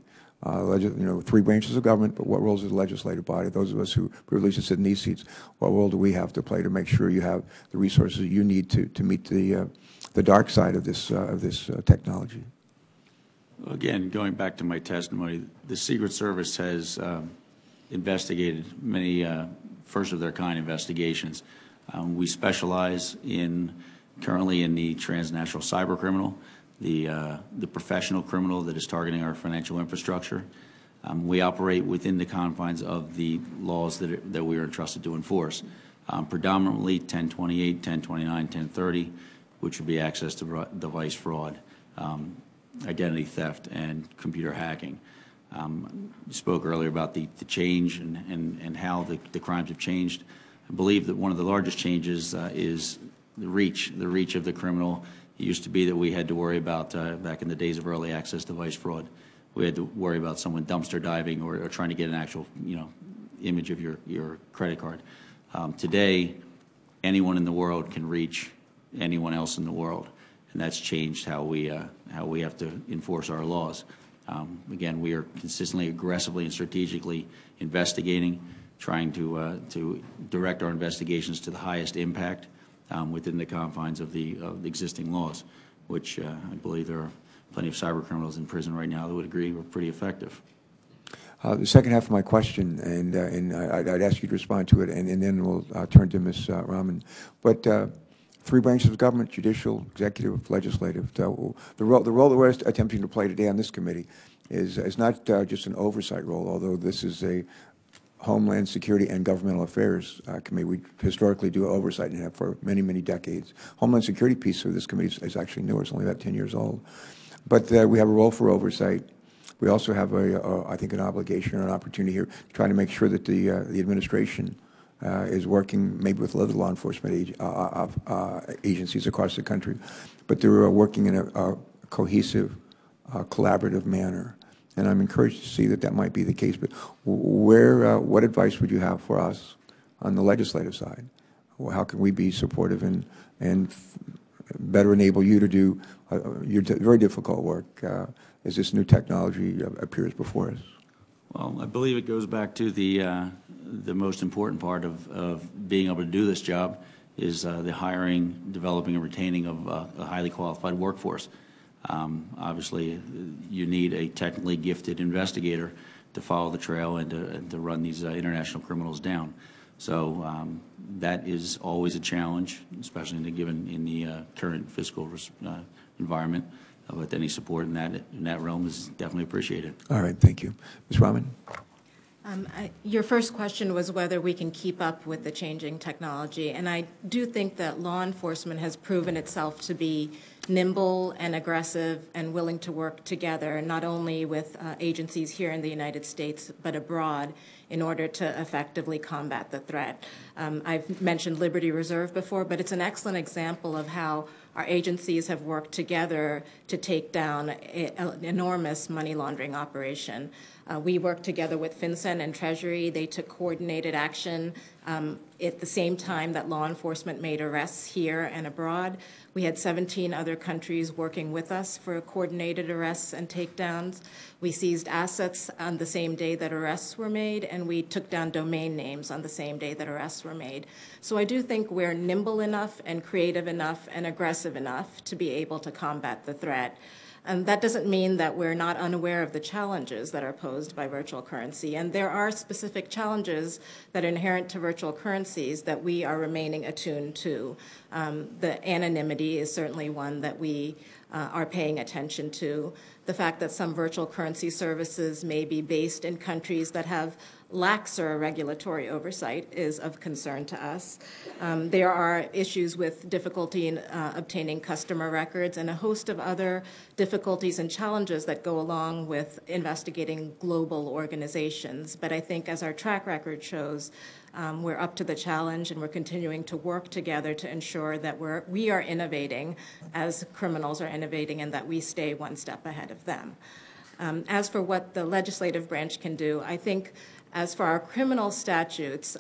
Speaker 1: three branches of government, but what role does the legislative body, those of us who privileged to sit in these seats, what role do we have to play to make sure you have the resources you need to meet the dark side of this technology?
Speaker 4: Again, going back to my testimony, the Secret Service has investigated many first-of-their-kind investigations. We specialize currently in the transnational cyber criminal, the professional criminal that is targeting our financial infrastructure. We operate within the confines of the laws that we are entrusted to enforce, predominantly 1028, 1029, 1030, which would be access to device fraud, identity theft, and computer hacking. You spoke earlier about the change and how the crimes have changed. I believe that one of the largest changes is the reach of the criminal. It used to be that we had to worry about, back in the days of early access device fraud, we had to worry about someone dumpster diving or trying to get an actual, image of your credit card. Today, anyone in the world can reach anyone else in the world, and that's changed how we have to enforce our laws. Again, we are consistently, aggressively, and strategically investigating, trying to direct our investigations to the highest impact within the confines of the existing laws, which I believe there are plenty of cyber criminals in prison right now that would agree were pretty effective.
Speaker 1: The second half of my question, and I'd ask you to respond to it, and then we'll turn to Ms. Rahman. But three branches of government: judicial, executive, legislative. The role that we're attempting to play today on this committee is not just an oversight role, although this is a Homeland Security and Governmental Affairs Committee. We historically do oversight and have for many, many decades. Homeland Security piece of this committee is actually newer. It's only about 10 years old. But we have a role for oversight. We also have, I think, an obligation or an opportunity here to try to make sure that the administration is working maybe with other law enforcement agencies across the country, but they're working in a cohesive, collaborative manner. And I'm encouraged to see that that might be the case. But what advice would you have for us on the legislative side? How can we be supportive and better enable you to do your very difficult work as this new technology appears before us?
Speaker 4: Well, I believe it goes back to the most important part of being able to do this job is the hiring, developing, and retaining of a highly qualified workforce. Obviously, you need a technically gifted investigator to follow the trail and to run these international criminals down. So that is always a challenge, especially in the current fiscal environment. But any support in that realm is definitely appreciated.
Speaker 1: All right, thank you. Ms. Rahman?
Speaker 3: Your first question was whether we can keep up with the changing technology, and I do think that law enforcement has proven itself to be nimble and aggressive and willing to work together, not only with agencies here in the United States, but abroad in order to effectively combat the threat. I've mentioned Liberty Reserve before, but it's an excellent example of how our agencies have worked together to take down an enormous money laundering operation. We worked together with FinCEN and Treasury. They took coordinated action at the same time that law enforcement made arrests here and abroad. We had 17 other countries working with us for coordinated arrests and takedowns. We seized assets on the same day that arrests were made, and we took down domain names on the same day that arrests were made. So I do think we're nimble enough and creative enough and aggressive enough to be able to combat the threat. And that doesn't mean that we're not unaware of the challenges that are posed by virtual currency. And there are specific challenges that are inherent to virtual currencies that we are remaining attuned to. The anonymity is certainly one that we are paying attention to. The fact that some virtual currency services may be based in countries that have laxer regulatory oversight is of concern to us. There are issues with difficulty in obtaining customer records and a host of other difficulties and challenges that go along with investigating global organizations. But I think as our track record shows, we're up to the challenge, and we're continuing to work together to ensure that we are innovating as criminals are innovating and that we stay one step ahead of them. As for what the legislative branch can do, I think as for our criminal statutes,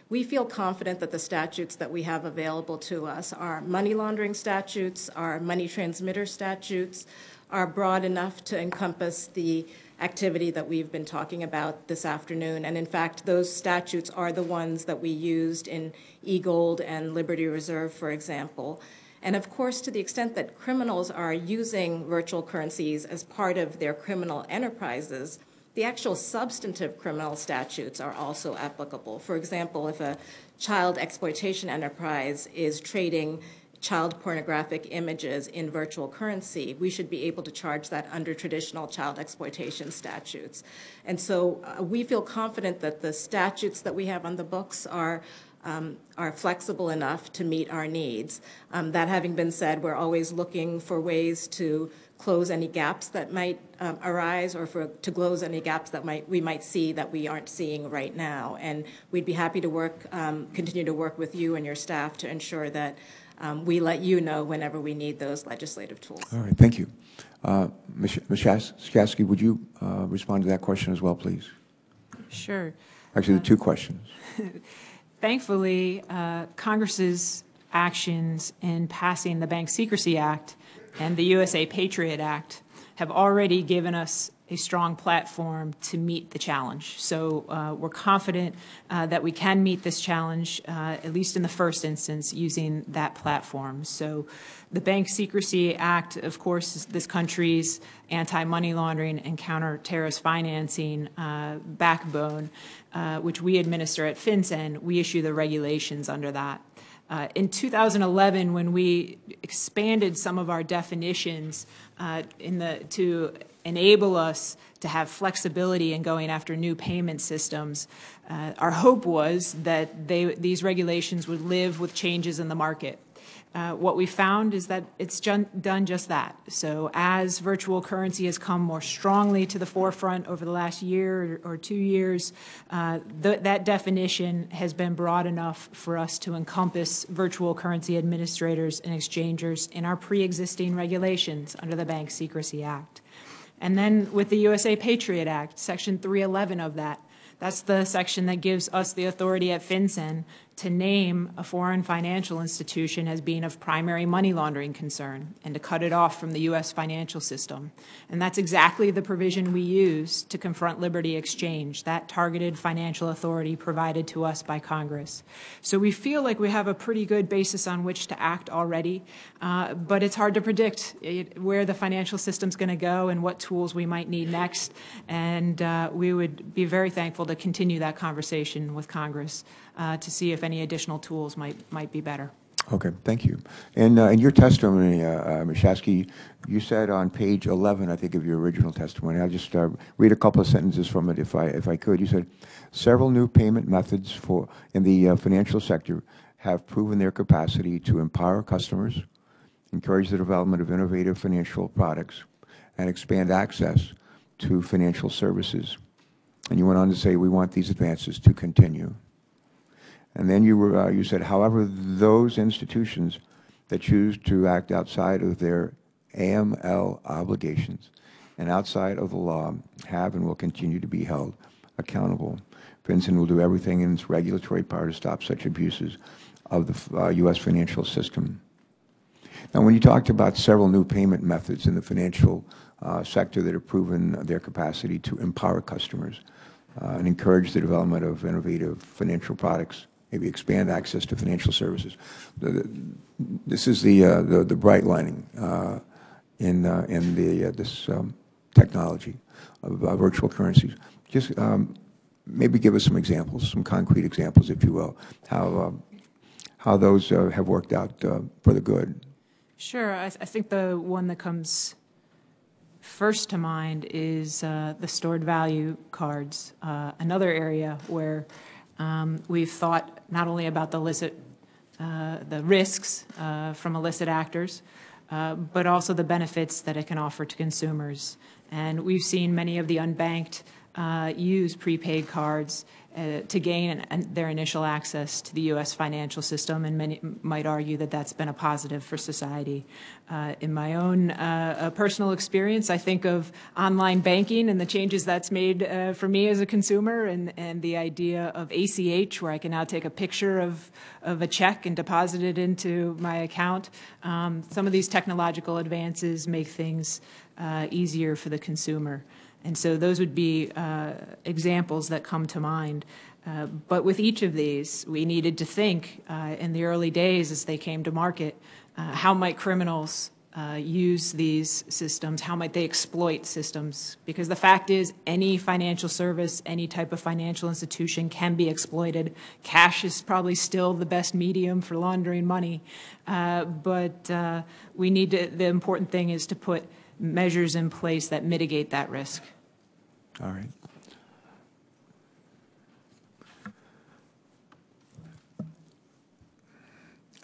Speaker 3: we feel confident that the statutes that we have available to us, our money laundering statutes, our money transmitter statutes, are broad enough to encompass the activity that we've been talking about this afternoon. And in fact, those statutes are the ones that we used in eGold and Liberty Reserve, for example. And of course, to the extent that criminals are using virtual currencies as part of their criminal enterprises, the actual substantive criminal statutes are also applicable. For example, if a child exploitation enterprise is trading child pornographic images in virtual currency, we should be able to charge that under traditional child exploitation statutes. And so we feel confident that the statutes that we have on the books are flexible enough to meet our needs. That having been said, we're always looking for ways to close any gaps that might arise, or to close any gaps that we might see that we aren't seeing right now. And we'd be happy to continue to work with you and your staff to ensure that we let you know whenever we need those legislative tools.
Speaker 1: All right, thank you. Ms. Shasky, would you respond to that question as well, please?
Speaker 2: Sure.
Speaker 1: Actually, the two questions.
Speaker 2: Thankfully, Congress's actions in passing the Bank Secrecy Act and the USA Patriot Act have already given us a strong platform to meet the challenge. So we're confident that we can meet this challenge, at least in the first instance, using that platform. So the Bank Secrecy Act, of course, is this country's anti-money laundering and counter-terrorist financing backbone, which we administer at FinCEN. We issue the regulations under that. In 2011, when we expanded some of our definitions to enable us to have flexibility in going after new payment systems, our hope was that these regulations would live with changes in the market. What we found is that it's done just that. So as virtual currency has come more strongly to the forefront over the last year or 2 years, that definition has been broad enough for us to encompass virtual currency administrators and exchangers in our pre-existing regulations under the Bank Secrecy Act. And then with the USA Patriot Act, Section 311 of that's the section that gives us the authority at FinCEN to name a foreign financial institution as being of primary money laundering concern and to cut it off from the U.S. financial system. And that's exactly the provision we use to confront Liberty Exchange, that targeted financial authority provided to us by Congress. So we feel like we have a pretty good basis on which to act already, but it's hard to predict where the financial system's going to go and what tools we might need next. And we would be very thankful to continue that conversation with Congress to see if any additional tools might be better.
Speaker 1: Okay, thank you. And in your testimony, Ms. Shasky, you said on page 11, I think, of your original testimony, I'll just read a couple of sentences from it if I could. You said, several new payment methods in the financial sector have proven their capacity to empower customers, encourage the development of innovative financial products, and expand access to financial services. And you went on to say, we want these advances to continue. And then you said, however, those institutions that choose to act outside of their AML obligations and outside of the law have and will continue to be held accountable. FinCEN will do everything in its regulatory power to stop such abuses of the U.S. financial system. Now, when you talked about several new payment methods in the financial sector that have proven their capacity to empower customers and encourage the development of innovative financial products, maybe expand access to financial services. This is the bright lining in this technology of virtual currencies. Just maybe give us some examples, some concrete examples, if you will, how those have worked out for the good.
Speaker 2: Sure. I think the one that comes first to mind is the stored value cards, another area where we've thought not only about the risks from illicit actors, but also the benefits that it can offer to consumers. And we've seen many of the unbanked use prepaid cards to gain their initial access to the U.S. financial system, and many might argue that that's been a positive for society. In my own personal experience, I think of online banking and the changes that's made for me as a consumer, and the idea of ACH, where I can now take a picture of a check and deposit it into my account. Some of these technological advances make things easier for the consumer. And so those would be examples that come to mind. But with each of these, we needed to think in the early days as they came to market, how might criminals use these systems? How might they exploit systems? Because the fact is, any financial service, any type of financial institution can be exploited. Cash is probably still the best medium for laundering money. But we need to, the important thing is to put measures in place that mitigate that risk.
Speaker 1: All right.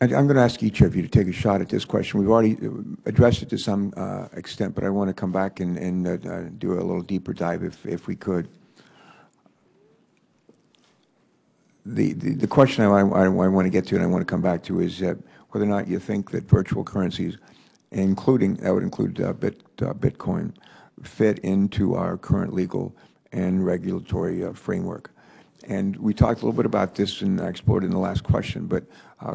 Speaker 1: I'm going to ask each of you to take a shot at this question. We've already addressed it to some extent, but I want to come back and do a little deeper dive if we could. The question I want to get to and I want to come back to is whether or not you think that virtual currencies, that would include Bitcoin, fit into our current legal and regulatory framework. And we talked a little bit about this and I explored in the last question, but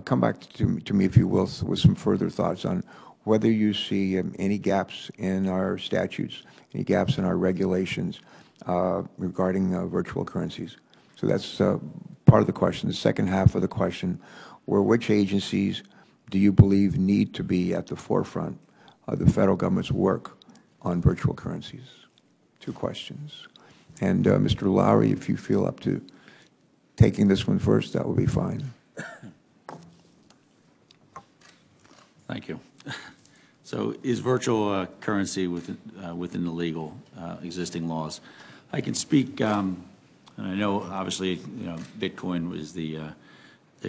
Speaker 1: come back to me, if you will, with some further thoughts on whether you see any gaps in our statutes, any gaps in our regulations regarding virtual currencies. So that's part of the question. The second half of the question were which agencies do you believe need to be at the forefront of the federal government's work on virtual currencies? Two questions. And Mr. Lowry, if you feel up to taking this one first, that will be fine.
Speaker 4: Thank you. So is virtual currency within the legal existing laws? I can speak, and I know obviously Bitcoin is the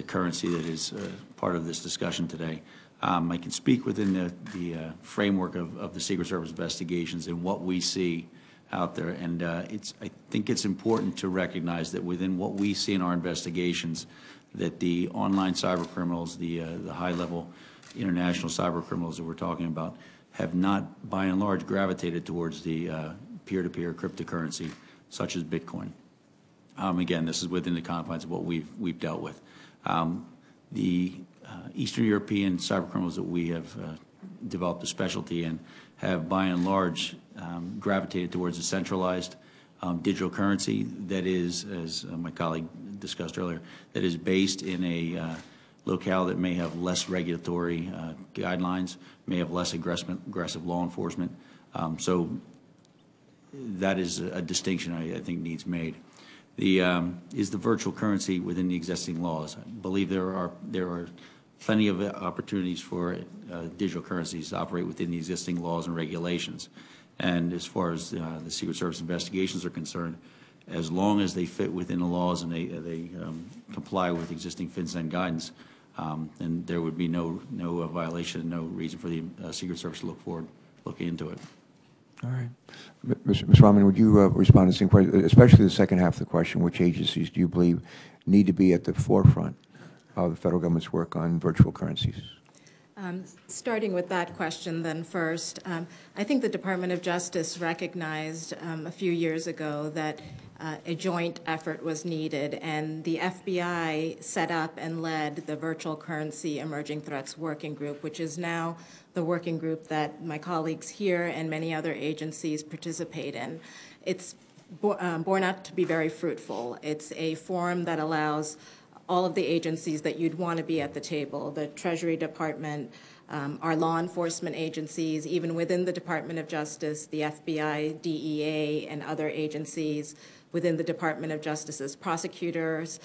Speaker 4: currency that is part of this discussion today. I can speak within the framework of the Secret Service investigations and what we see out there, and I think it's important to recognize that within what we see in our investigations, that the online cyber criminals, the high-level international cyber criminals that we're talking about, have not, by and large, gravitated towards the peer-to-peer cryptocurrency, such as Bitcoin. Again, this is within the confines of what we've dealt with. The Eastern European cyber criminals that we have developed a specialty in have, by and large, gravitated towards a centralized digital currency that is, as my colleague discussed earlier, that is based in a locale that may have less regulatory guidelines, may have less aggressive law enforcement. So that is a distinction I think needs made. Is the virtual currency within the existing laws? I believe there are plenty of opportunities for digital currencies to operate within the existing laws and regulations. And as far as the Secret Service investigations are concerned, as long as they fit within the laws and they comply with existing FinCEN guidance, then there would be no violation, no reason for the Secret Service to look into it.
Speaker 1: All right. Ms. Rahman, would you respond to the same question, especially the second half of the question, which agencies do you believe need to be at the forefront of the federal government's work on virtual currencies?
Speaker 3: Starting with that question then first, I think the Department of Justice recognized a few years ago that a joint effort was needed, and the FBI set up and led the Virtual Currency Emerging Threats Working Group, which is now the working group that my colleagues here and many other agencies participate in. It's borne out to be very fruitful. It's a forum that allows all of the agencies that you'd want to be at the table, the Treasury Department, our law enforcement agencies, even within the Department of Justice, the FBI, DEA, and other agencies within the Department of Justice's prosecutors.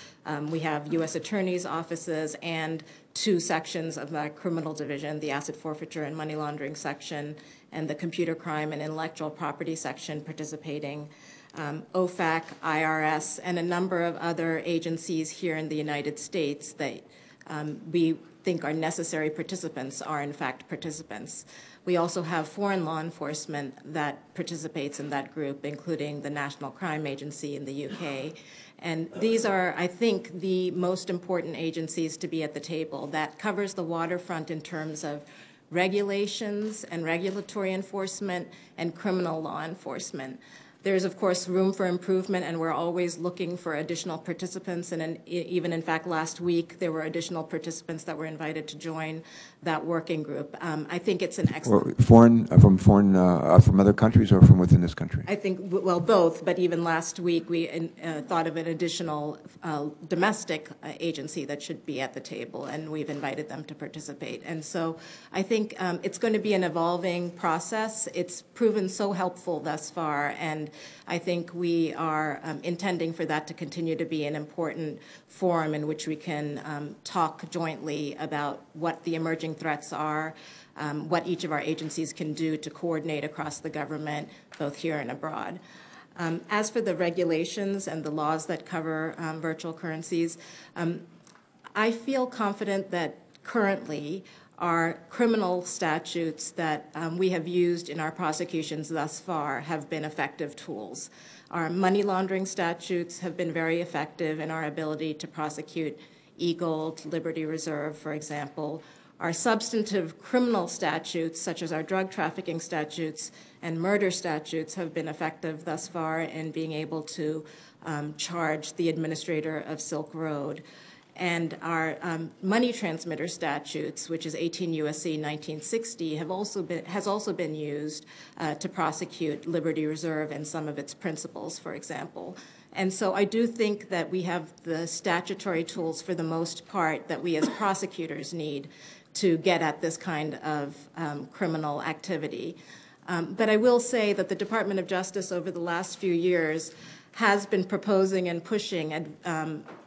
Speaker 3: We have U.S. attorneys' offices and two sections of the criminal division, the asset forfeiture and money laundering section, and the computer crime and intellectual property section participating. OFAC, IRS, and a number of other agencies here in the United States that we think are necessary participants are in fact participants. We also have foreign law enforcement that participates in that group, including the National Crime Agency in the UK. And these are, I think, the most important agencies to be at the table. That covers the waterfront in terms of regulations and regulatory enforcement and criminal law enforcement. There's, of course, room for improvement, and we're always looking for additional participants. And even, in fact, last week, there were additional participants that were invited to join that working group. I think it's an excellent...
Speaker 1: From other countries or from within this country?
Speaker 3: I think, well, both, but even last week, we thought of an additional domestic agency that should be at the table, and we've invited them to participate. And so I think it's going to be an evolving process. It's proven so helpful thus far, and I think we are intending for that to continue to be an important forum in which we can talk jointly about what the emerging threats are, what each of our agencies can do to coordinate across the government, both here and abroad. As for the regulations and the laws that cover virtual currencies, I feel confident that currently are criminal statutes that we have used in our prosecutions thus far have been effective tools. Our money laundering statutes have been very effective in our ability to prosecute e-gold, Liberty Reserve, for example. Our substantive criminal statutes, such as our drug trafficking statutes and murder statutes, have been effective thus far in being able to charge the administrator of Silk Road. And our money transmitter statutes, which is 18 U.S.C. 1960, has also been used to prosecute Liberty Reserve and some of its principals, for example. And so I do think that we have the statutory tools, for the most part, that we as prosecutors need to get at this kind of criminal activity. But I will say that the Department of Justice over the last few years has been proposing and pushing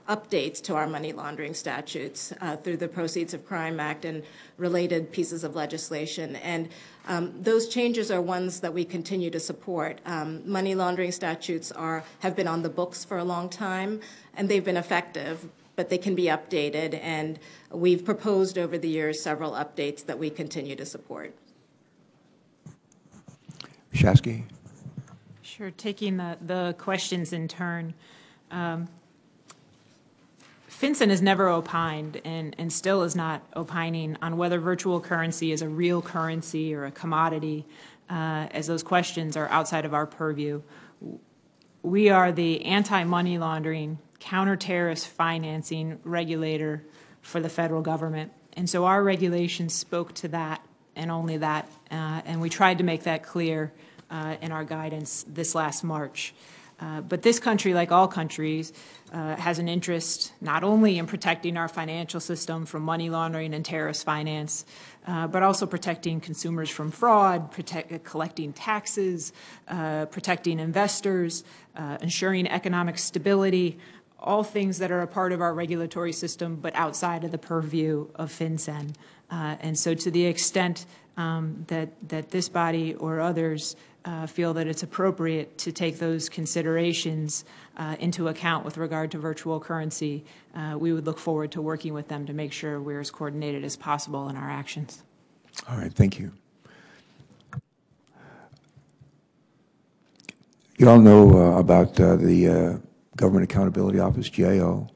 Speaker 3: updates to our money laundering statutes through the Proceeds of Crime Act and related pieces of legislation. And those changes are ones that we continue to support. Money laundering statutes have been on the books for a long time, and they've been effective, but they can be updated. And we've proposed over the years several updates that we continue to support.
Speaker 1: Shasky?
Speaker 2: Sure, taking the questions in turn. FinCEN has never opined and still is not opining on whether virtual currency is a real currency or a commodity, as those questions are outside of our purview. We are the anti-money laundering, counter-terrorist financing regulator for the federal government. And so our regulations spoke to that and only that, and we tried to make that clear in our guidance this last March. But this country, like all countries, has an interest not only in protecting our financial system from money laundering and terrorist finance, but also protecting consumers from fraud, collecting taxes, protecting investors, ensuring economic stability, all things that are a part of our regulatory system but outside of the purview of FinCEN. And so to the extent that this body or others feel that it's appropriate to take those considerations into account with regard to virtual currency, we would look forward to working with them to make sure we're as coordinated as possible in our actions.
Speaker 1: All right, thank you. You all know about the Government Accountability Office, GAO,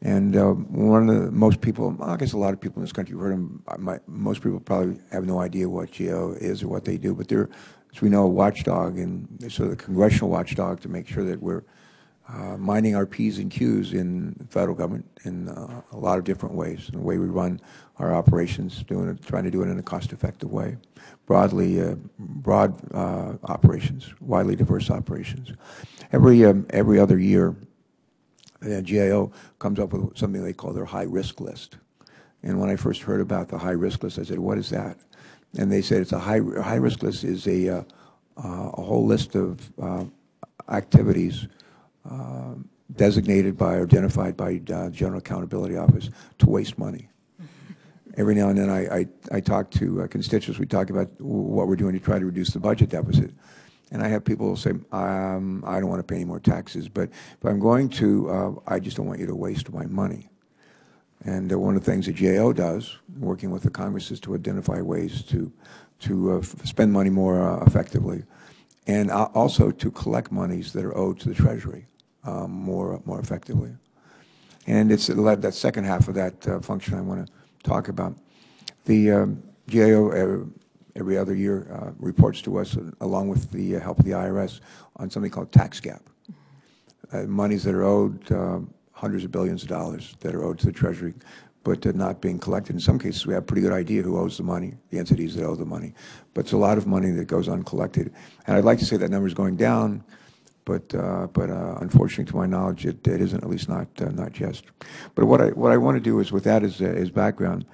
Speaker 1: and one of the most people, I guess a lot of people in this country have heard them. Most people probably have no idea what GAO is or what they do, but they're, as we know, a watchdog, and they're sort of the congressional watchdog to make sure that we're minding our P's and Q's in the federal government in a lot of different ways. And the way we run our operations, trying to do it in a cost-effective way, broad operations, widely diverse operations. Every other year, GAO comes up with something they call their high-risk list. And when I first heard about the high-risk list, I said, what is that? And they said it's a high-risk list is a whole list of activities designated by or identified by General Accountability Office to waste money. Every now and then I talk to constituents. We talk about what we're doing to try to reduce the budget deficit. And I have people say, I don't want to pay any more taxes, but if I'm going to, I just don't want you to waste my money. And one of the things that GAO does, working with the Congress, is to identify ways to spend money more effectively, and also to collect monies that are owed to the Treasury more effectively. And it's that second half of that function I want to talk about. The GAO every other year reports to us, along with the help of the IRS, on something called tax gap. Monies that are owed, hundreds of billions of dollars that are owed to the Treasury, but not being collected. In some cases, we have a pretty good idea who owes the money, the entities that owe the money. But it's a lot of money that goes uncollected. And I'd like to say that number is going down, but unfortunately, to my knowledge, it isn't, at least not just. But what I want to do is, with that as background,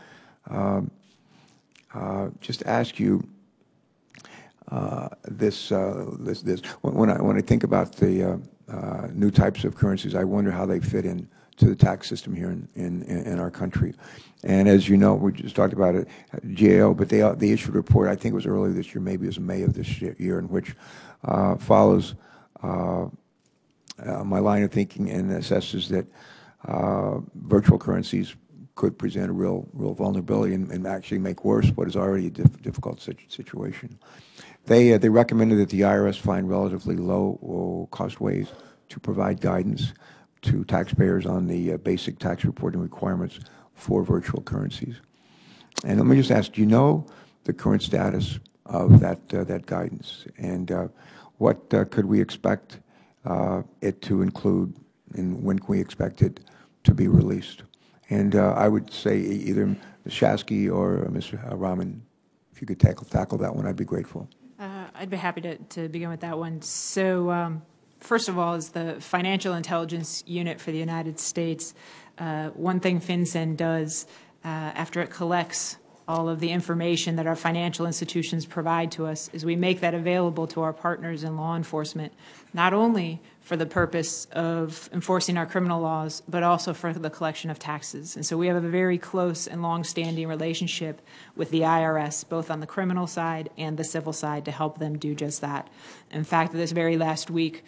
Speaker 1: just ask you this. When I think about the new types of currencies, I wonder how they fit in to the tax system here in our country. And as you know, we just talked about it, GAO, but they issued a report, I think it was earlier this year, maybe it was May of this year, in which follows my line of thinking and assesses that virtual currencies could present a real vulnerability and actually make worse what is already a difficult situation. They recommended that the IRS find relatively low-cost ways to provide guidance to taxpayers on the basic tax reporting requirements for virtual currencies. And let me just ask, do you know the current status of that guidance, and what could we expect it to include, and when can we expect it to be released? And I would say either Ms. Shasky or Mr. Rahman, if you could tackle that one, I'd be grateful.
Speaker 2: I'd be happy to begin with that one. So first of all, as the Financial Intelligence Unit for the United States, one thing FinCEN does after it collects all of the information that our financial institutions provide to us is we make that available to our partners in law enforcement, not only for the purpose of enforcing our criminal laws, but also for the collection of taxes. And so we have a very close and long-standing relationship with the IRS, both on the criminal side and the civil side, to help them do just that. In fact, this very last week,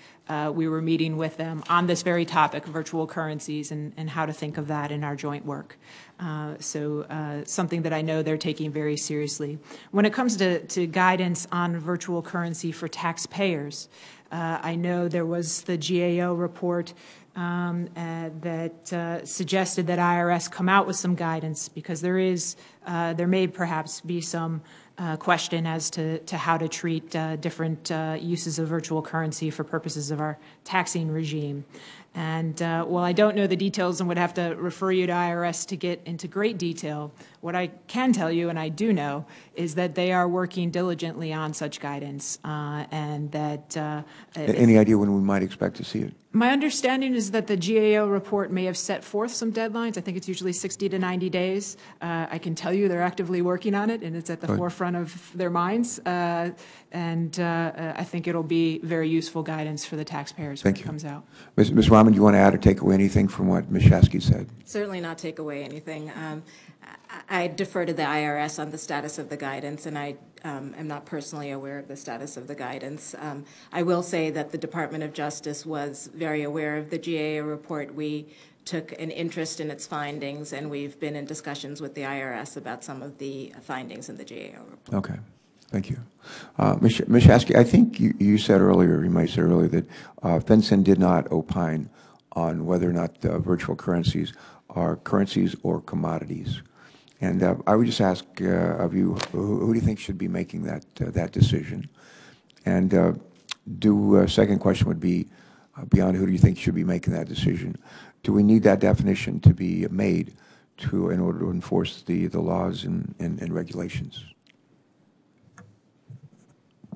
Speaker 2: we were meeting with them on this very topic, virtual currencies, and how to think of that in our joint work. Something that I know they're taking very seriously. When it comes to guidance on virtual currency for taxpayers, I know there was the GAO report that suggested that IRS come out with some guidance, because there may perhaps be some question as to how to treat different uses of virtual currency for purposes of our taxing regime. And while I don't know the details and would have to refer you to IRS to get into great detail, what I can tell you, and I do know, is that they are working diligently on such guidance, and that...
Speaker 1: Any idea when we might expect to see it?
Speaker 2: My understanding is that the GAO report may have set forth some deadlines. I think it's usually 60 to 90 days. I can tell you they're actively working on it, and it's at the forefront of their minds. I think it'll be very useful guidance for the taxpayers when it comes out.
Speaker 1: Ms. Rahman, do you want to add or take away anything from what Ms. Shasky said?
Speaker 3: Certainly not take away anything. I defer to the IRS on the status of the guidance, and I am not personally aware of the status of the guidance. I will say that the Department of Justice was very aware of the GAO report. We took an interest in its findings, and we've been in discussions with the IRS about some of the findings in the GAO report.
Speaker 1: Okay. Thank you. Ms. Shasky, I think you said earlier, you might have said earlier, that FinCEN did not opine on whether or not virtual currencies are currencies or commodities. And I would just ask of you, who do you think should be making that decision? And second question would be, beyond who do you think should be making that decision, do we need that definition to be made in order to enforce the laws and regulations?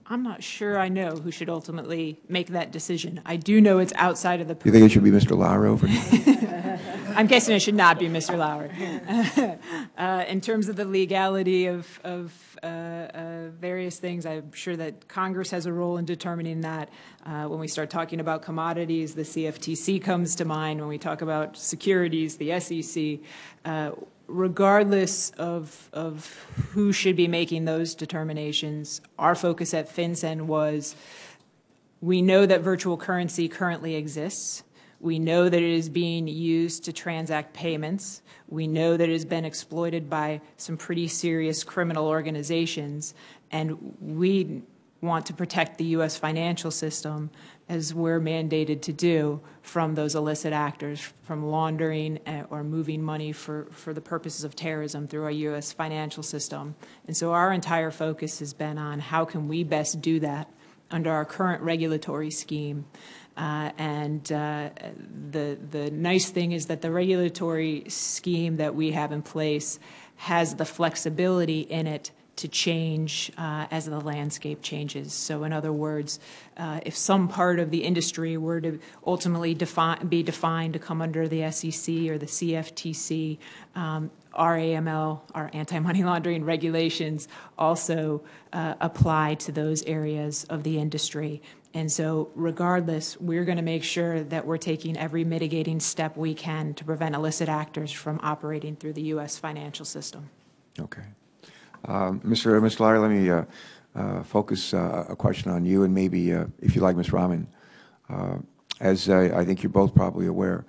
Speaker 2: I'm not sure I know who should ultimately make that decision. I do know it's outside of the...
Speaker 1: Do you think it should be Mr. Lauer over?
Speaker 2: I'm guessing it should not be Mr. Lauer. In terms of the legality of various things, I'm sure that Congress has a role in determining that. When we start talking about commodities, the CFTC comes to mind. When we talk about securities, the SEC. Regardless of who should be making those determinations, our focus at FinCEN was, we know that virtual currency currently exists. We know that it is being used to transact payments. We know that it has been exploited by some pretty serious criminal organizations, and we want to protect the U.S. financial system, as we're mandated to do, from those illicit actors, from laundering or moving money for the purposes of terrorism through our U.S. financial system. And so our entire focus has been on how can we best do that under our current regulatory scheme. The nice thing is that the regulatory scheme that we have in place has the flexibility in it to change as the landscape changes. So in other words, if some part of the industry were to ultimately be defined to come under the SEC or the CFTC, our AML, our anti-money laundering regulations, also apply to those areas of the industry. And so regardless, we're going to make sure that we're taking every mitigating step we can to prevent illicit actors from operating through the U.S. financial system.
Speaker 1: Okay. Mr. Lauer, let me focus a question on you, and maybe, if you like, Ms. Rahman. As I think you're both probably aware,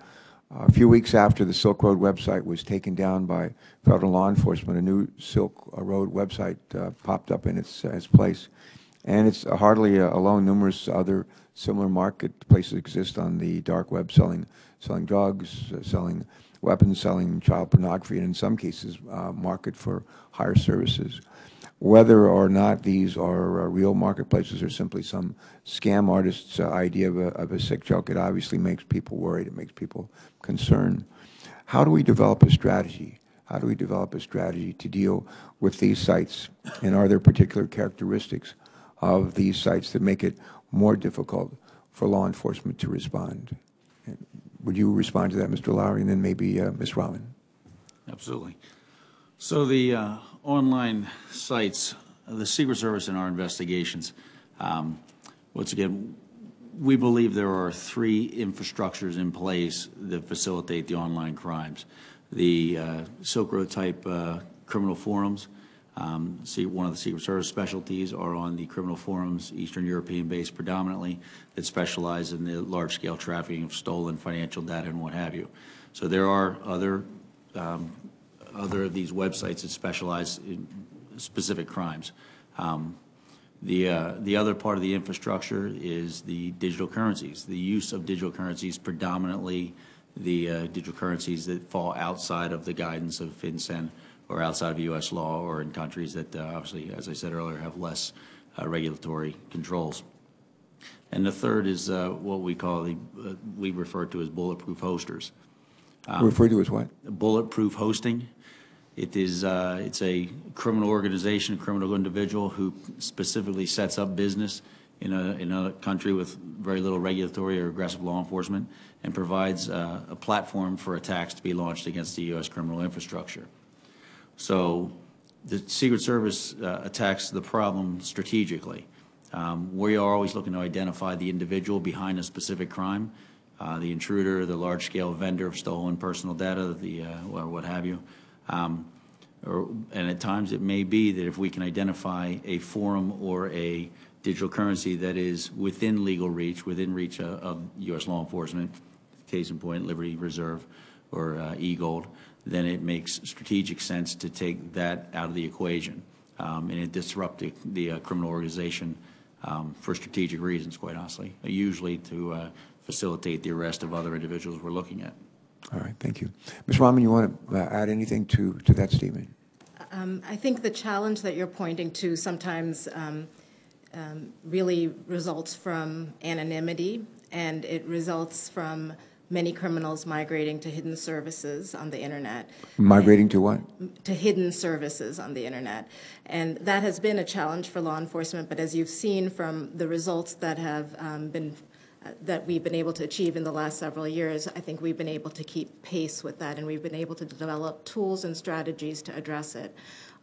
Speaker 1: A few weeks after the Silk Road website was taken down by federal law enforcement, a new Silk Road website popped up in its place. And it's hardly alone. Numerous other similar marketplaces exist on the dark web, selling drugs, selling weapons, selling child pornography, and in some cases, market for higher services. Whether or not these are real marketplaces or simply some scam artist's idea of a sick joke, it obviously makes people worried. It makes people concerned. How do we develop a strategy? How do we develop a strategy to deal with these sites? And are there particular characteristics of these sites that make it more difficult for law enforcement to respond? And would you respond to that, Mr. Lowry, and then maybe Ms. Rahman?
Speaker 4: Absolutely. So the online sites, the Secret Service in our investigations, once again, we believe there are three infrastructures in place that facilitate the online crimes. The Silk Road type criminal forums. One of the Secret Service specialties are on the criminal forums, Eastern European based predominantly, that specialize in the large-scale trafficking of stolen financial data and what have you. So there are other of these websites that specialize in specific crimes. The other part of the infrastructure is the digital currencies. The use of digital currencies, predominantly the digital currencies that fall outside of the guidance of FinCEN or outside of U.S. law, or in countries that obviously, as I said earlier, have less regulatory controls. And the third is what we call we refer to as bulletproof hosters.
Speaker 1: Referred to as what?
Speaker 4: Bulletproof hosting. It's a criminal organization, a criminal individual who specifically sets up business in a country with very little regulatory or aggressive law enforcement and provides a platform for attacks to be launched against the U.S. criminal infrastructure. So the Secret Service attacks the problem strategically. We are always looking to identify the individual behind a specific crime, the intruder, the large-scale vendor of stolen personal data, or what have you. And at times it may be that if we can identify a forum or a digital currency that is within legal reach, within reach of U.S. law enforcement, case in point, Liberty Reserve or e-gold, then it makes strategic sense to take that out of the equation and it disrupt the criminal organization for strategic reasons, quite honestly, usually to facilitate the arrest of other individuals we're looking at.
Speaker 1: All right, thank you. Ms. Rahman, you want to add anything to that statement?
Speaker 3: I think the challenge that you're pointing to sometimes really results from anonymity, and it results from many criminals migrating to hidden services on the internet.
Speaker 1: Migrating to what?
Speaker 3: To hidden services on the internet. And that has been a challenge for law enforcement, but as you've seen from the results that have that we've been able to achieve in the last several years, I think we've been able to keep pace with that, and we've been able to develop tools and strategies to address it.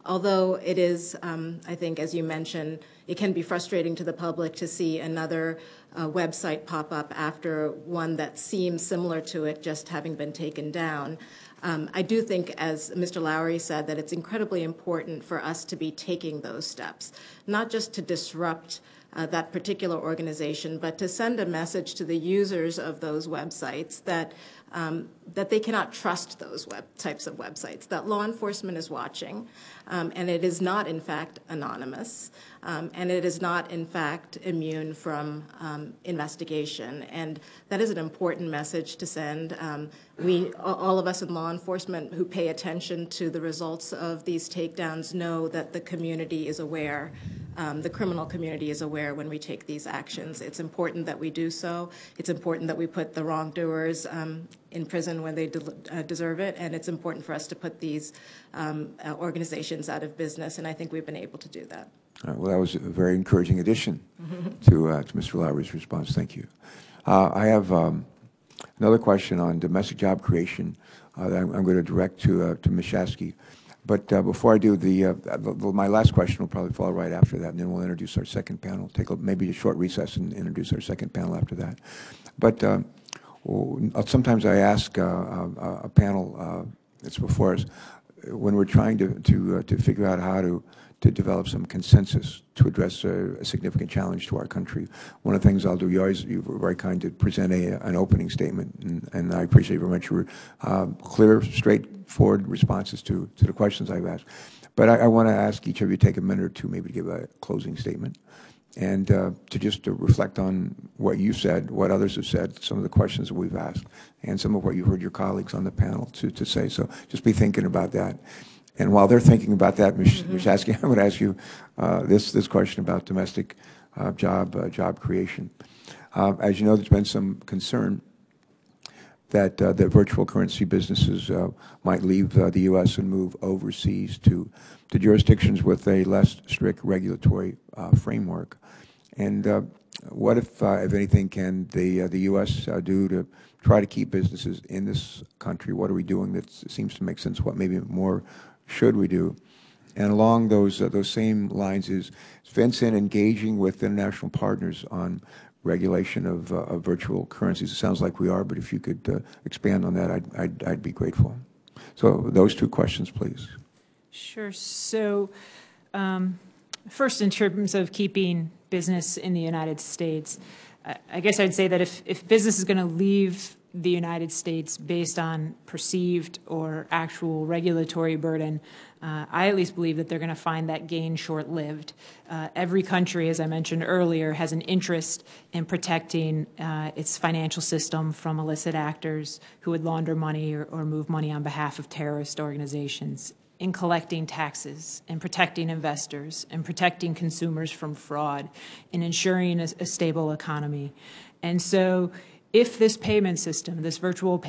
Speaker 3: Although it is, I think, as you mentioned, it can be frustrating to the public to see another website pop up after one that seems similar to it just having been taken down. I do think, as Mr. Lowry said, that it's incredibly important for us to be taking those steps, not just to disrupt that particular organization, but to send a message to the users of those websites that that they cannot trust those types of websites, that law enforcement is watching, and it is not, in fact, anonymous, and it is not, in fact, immune from investigation. And that is an important message to send. All of us in law enforcement who pay attention to the results of these takedowns know that the community is aware. The criminal community is aware when we take these actions. It's important that we do so. It's important that we put the wrongdoers in prison when they deserve it, and it's important for us to put these organizations out of business, and I think we've been able to do that.
Speaker 1: Well, that was a very encouraging addition to Mr. Lowry's response. Thank you. I have another question on domestic job creation that I'm going to direct to Ms. Shasky. But before I do, my last question will probably fall right after that, and then we'll introduce our second panel. Take maybe a short recess and introduce our second panel after that. But sometimes I ask a panel that's before us, when we're trying to figure out how to to develop some consensus to address a significant challenge to our country. One of the things I'll do, you were very kind to present an opening statement, and I appreciate very much your clear, straightforward responses to the questions I've asked. But I want to ask each of you to take a minute or two maybe to give a closing statement and to reflect on what you said, what others have said, some of the questions that we've asked, and some of what you heard your colleagues on the panel to say. So just be thinking about that. And while they're thinking about that, Ms. Shasky, I'm going to ask you this question about domestic job creation. As you know, there's been some concern that virtual currency businesses might leave the U.S. and move overseas to jurisdictions with a less strict regulatory framework. And what, if anything, can the U.S. Do to try to keep businesses in this country? What are we doing that seems to make sense? What maybe more should we do? And along those same lines, is FinCEN engaging with international partners on regulation of virtual currencies? It sounds like we are, but if you could expand on that, I'd be grateful. So those two questions, please.
Speaker 2: Sure. So first, in terms of keeping business in the United States, I guess I'd say that if business is going to leave the United States based on perceived or actual regulatory burden, I at least believe that they're going to find that gain short-lived. Every country, as I mentioned earlier, has an interest in protecting its financial system from illicit actors who would launder money or move money on behalf of terrorist organizations, in collecting taxes, and protecting investors, and protecting consumers from fraud, and ensuring a stable economy. And so if this payment system, this virtual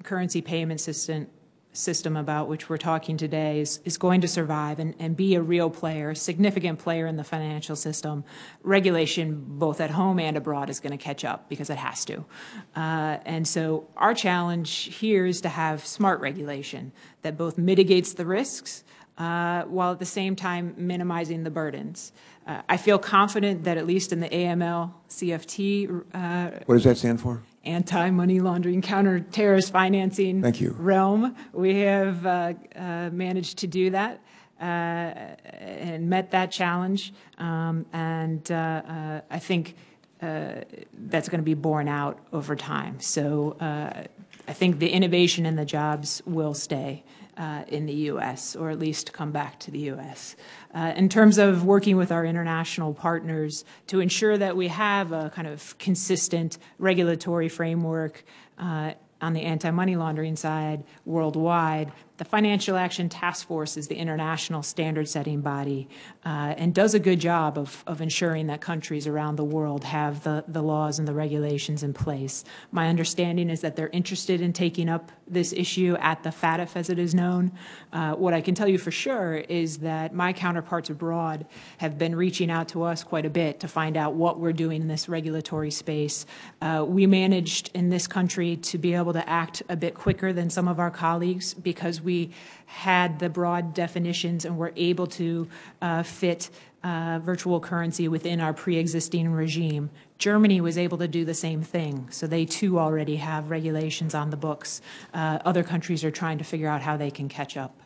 Speaker 2: currency payment system about which we're talking today is going to survive and be a real player, a significant player in the financial system, regulation both at home and abroad is going to catch up because it has to. And so our challenge here is to have smart regulation that both mitigates the risks while at the same time minimizing the burdens. I feel confident that at least in the AML CFT
Speaker 1: what does that stand for?
Speaker 2: Anti-money laundering, counter-terrorist financing realm, we have managed to do that and met that challenge. I think that's going to be borne out over time. So I think the innovation and the jobs will stay in the U.S., or at least come back to the U.S. In terms of working with our international partners to ensure that we have a kind of consistent regulatory framework on the anti-money laundering side worldwide, the Financial Action Task Force is the international standard-setting body and does a good job of ensuring that countries around the world have the laws and the regulations in place. My understanding is that they're interested in taking up this issue at the FATF, as it is known. What I can tell you for sure is that my counterparts abroad have been reaching out to us quite a bit to find out what we're doing in this regulatory space. We managed in this country to be able to act a bit quicker than some of our colleagues because we had the broad definitions and were able to fit virtual currency within our pre-existing regime. Germany was able to do the same thing, so they too already have regulations on the books. Other countries are trying to figure out how they can catch up.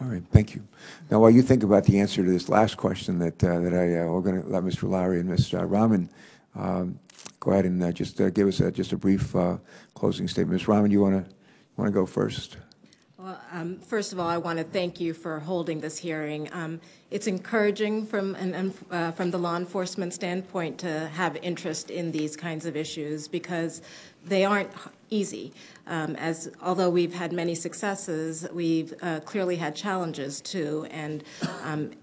Speaker 1: All right, thank you. Now, while you think about the answer to this last question we're going to let Mr. Lowry and Ms. Rahman go ahead and just give us just a brief closing statement. Ms. Rahman, you want to go first?
Speaker 3: Well, first of all, I want to thank you for holding this hearing. It's encouraging from the law enforcement standpoint to have interest in these kinds of issues because they aren't easy. Although we've had many successes, we've clearly had challenges too, and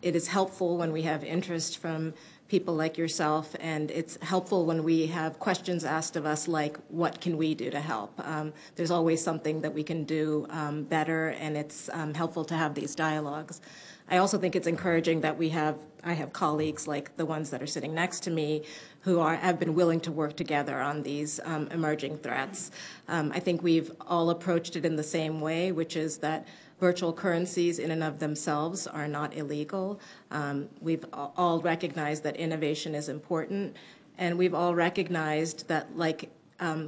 Speaker 3: it is helpful when we have interest from people like yourself, and it's helpful when we have questions asked of us like, what can we do to help? There's always something that we can do better, and it's helpful to have these dialogues. I also think it's encouraging that I have colleagues like the ones that are sitting next to me who have been willing to work together on these emerging threats. I think we've all approached it in the same way, which is that virtual currencies in and of themselves are not illegal. We've all recognized that innovation is important, and we've all recognized that, like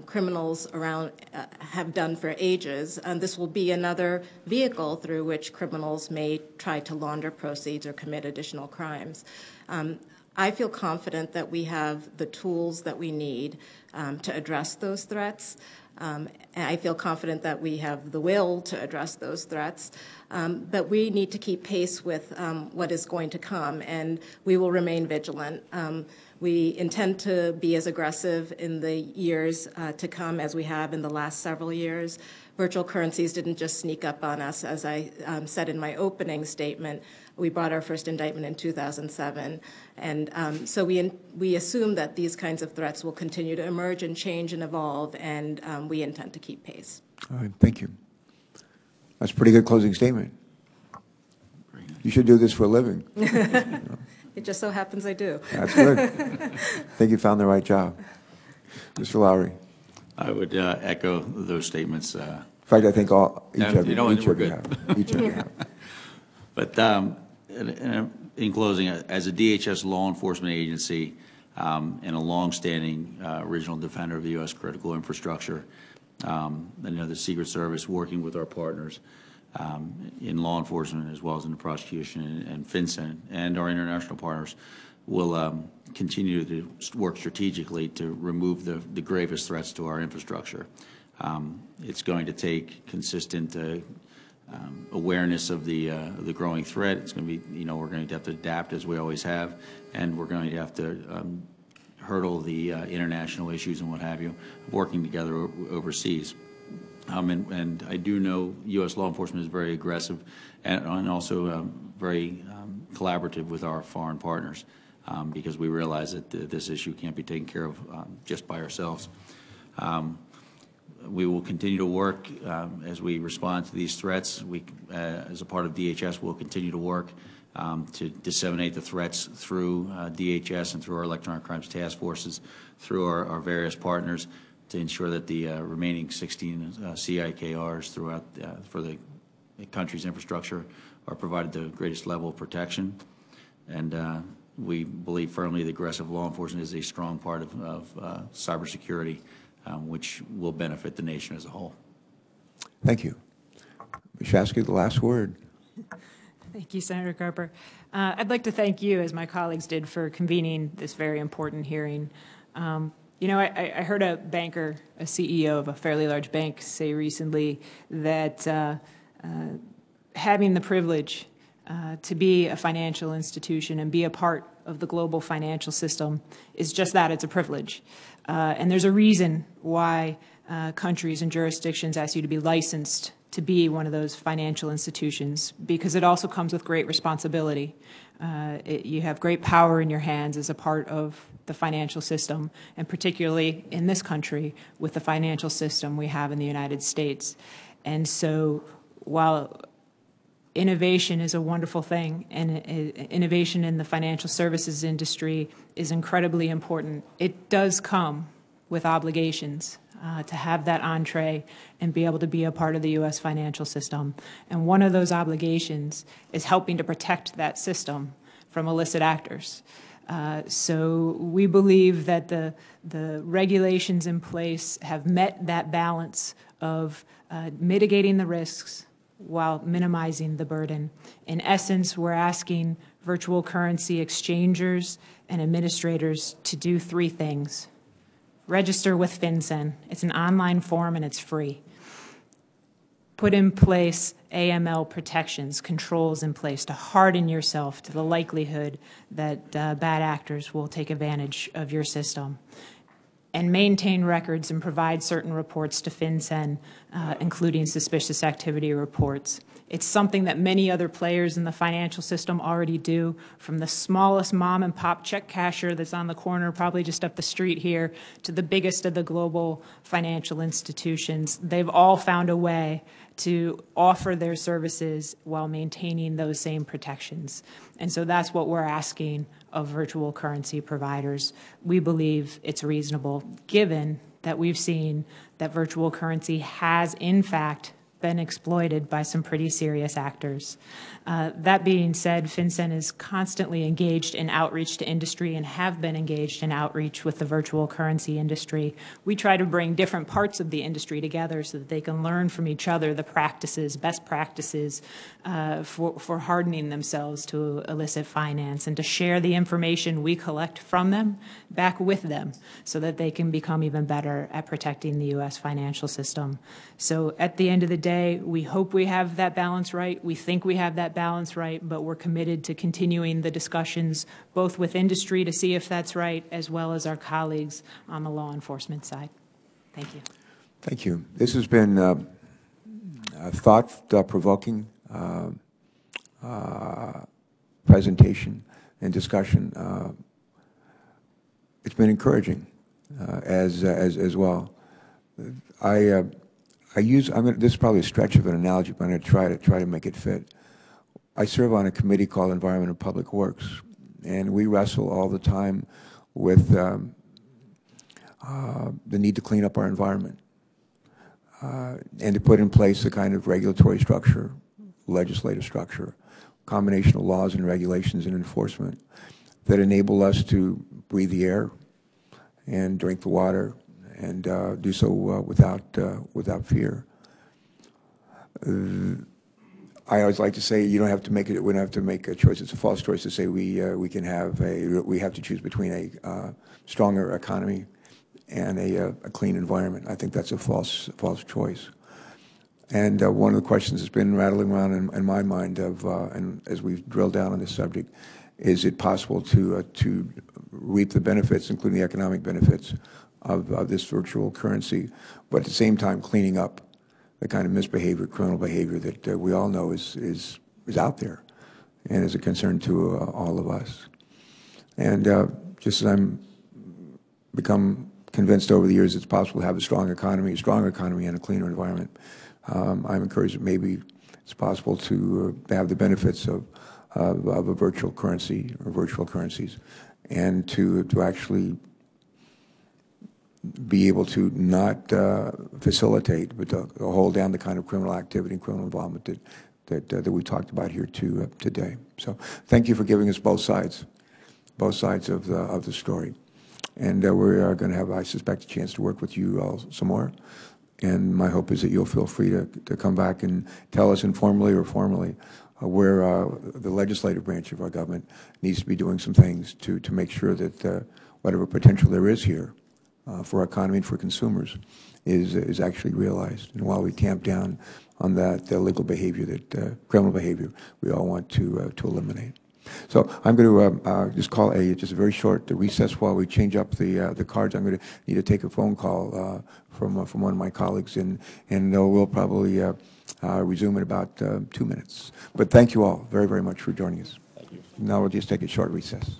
Speaker 3: criminals around have done for ages. This will be another vehicle through which criminals may try to launder proceeds or commit additional crimes. I feel confident that we have the tools that we need to address those threats. And I feel confident that we have the will to address those threats. But we need to keep pace with what is going to come, and we will remain vigilant. We intend to be as aggressive in the years to come as we have in the last several years. Virtual currencies didn't just sneak up on us. As I said in my opening statement, we brought our first indictment in 2007. And so we assume that these kinds of threats will continue to emerge and change and evolve, and we intend to keep pace.
Speaker 1: All right, thank you. That's a pretty good closing statement. You should do this for a living.
Speaker 3: It just so happens I do.
Speaker 1: That's good. I think you found the right job. Mr. Lowry.
Speaker 4: I would echo those statements.
Speaker 1: In fact, I think each of you
Speaker 4: have.
Speaker 1: Each of you have.
Speaker 4: But in closing, as a DHS law enforcement agency and a longstanding regional defender of the U.S. critical infrastructure, the Secret Service working with our partners in law enforcement as well as in the prosecution and FinCEN and our international partners will continue to work strategically to remove the gravest threats to our infrastructure. It's going to take consistent awareness of the growing threat. It's going to be, we're going to have to adapt as we always have, and we're going to have to hurdle the international issues and what have you, working together overseas. And I do know U.S. law enforcement is very aggressive and also very collaborative with our foreign partners because we realize that this issue can't be taken care of just by ourselves. We will continue to work as we respond to these threats. We, as a part of DHS, will continue to work to disseminate the threats through DHS and through our electronic crimes task forces, through our various partners, to ensure that the remaining 16 CIKRs throughout for the country's infrastructure are provided the greatest level of protection. And we believe firmly that aggressive law enforcement is a strong part of cybersecurity, which will benefit the nation as a whole.
Speaker 1: Thank you. Ms. Shasky, the last word.
Speaker 2: Thank you, Senator Carper. I'd like to thank you, as my colleagues did, for convening this very important hearing. I heard a banker, a CEO of a fairly large bank, say recently that having the privilege to be a financial institution and be a part of the global financial system is just that, it's a privilege. And there's a reason why countries and jurisdictions ask you to be licensed to be one of those financial institutions, because it also comes with great responsibility. You have great power in your hands as a part of the financial system, and particularly in this country with the financial system we have in the United States. And so while innovation is a wonderful thing, and innovation in the financial services industry is incredibly important, it does come with obligations to have that entree and be able to be a part of the U.S. financial system. And one of those obligations is helping to protect that system from illicit actors. So we believe that the regulations in place have met that balance of mitigating the risks while minimizing the burden. In essence, we're asking virtual currency exchangers and administrators to do three things. Register with FinCEN. It's an online form and it's free. Put in place AML protections, controls in place to harden yourself to the likelihood that bad actors will take advantage of your system. And maintain records and provide certain reports to FinCEN, including suspicious activity reports. It's something that many other players in the financial system already do, from the smallest mom and pop check casher that's on the corner, probably just up the street here, to the biggest of the global financial institutions. They've all found a way to offer their services while maintaining those same protections. And so that's what we're asking of virtual currency providers. We believe it's reasonable, given that we've seen that virtual currency has, in fact, been exploited by some pretty serious actors. That being said, FinCEN is constantly engaged in outreach to industry and have been engaged in outreach with the virtual currency industry. We try to bring different parts of the industry together so that they can learn from each other the practices, best practices for hardening themselves to illicit finance, and to share the information we collect from them back with them so that they can become even better at protecting the U.S. financial system. So at the end of the day, we hope we have that balance right. We think we have that balance right, but we're committed to continuing the discussions both with industry to see if that's right, as well as our colleagues on the law enforcement side. Thank you.
Speaker 1: Thank you. This has been a thought-provoking presentation and discussion. It's been encouraging as well. This is probably a stretch of an analogy, but I'm going to try to make it fit. I serve on a committee called Environment and Public Works, and we wrestle all the time with the need to clean up our environment and to put in place the kind of regulatory structure, legislative structure, combination of laws and regulations and enforcement that enable us to breathe the air and drink the water and do so without fear. I always like to say we don't have to make a choice. It's a false choice to say we have to choose between a stronger economy and a clean environment. I think that's a false choice. And one of the questions that's been rattling around in my mind and as we've drilled down on this subject, is it possible to reap the benefits, including the economic benefits of this virtual currency, but at the same time cleaning up the kind of misbehavior, criminal behavior that we all know is out there and is a concern to all of us. And just as I'm become convinced over the years it's possible to have a stronger economy and a cleaner environment, I'm encouraged that maybe it's possible to have the benefits of a virtual currency or virtual currencies, and to actually be able to not facilitate, but to hold down the kind of criminal activity and criminal involvement that we talked about here today. So thank you for giving us both sides of the story. And we're going to have, I suspect, a chance to work with you all some more. And my hope is that you'll feel free to come back and tell us informally or formally where the legislative branch of our government needs to be doing some things to make sure that whatever potential there is here for our economy and for consumers is actually realized. And while we tamp down on that illegal behavior, that criminal behavior, we all want to eliminate. So I'm going to just call just a very short recess while we change up the cards. I'm going to need to take a phone call from one of my colleagues, and we'll probably resume in about 2 minutes. But thank you all very, very much for joining us. Thank you. Now we'll just take a short recess.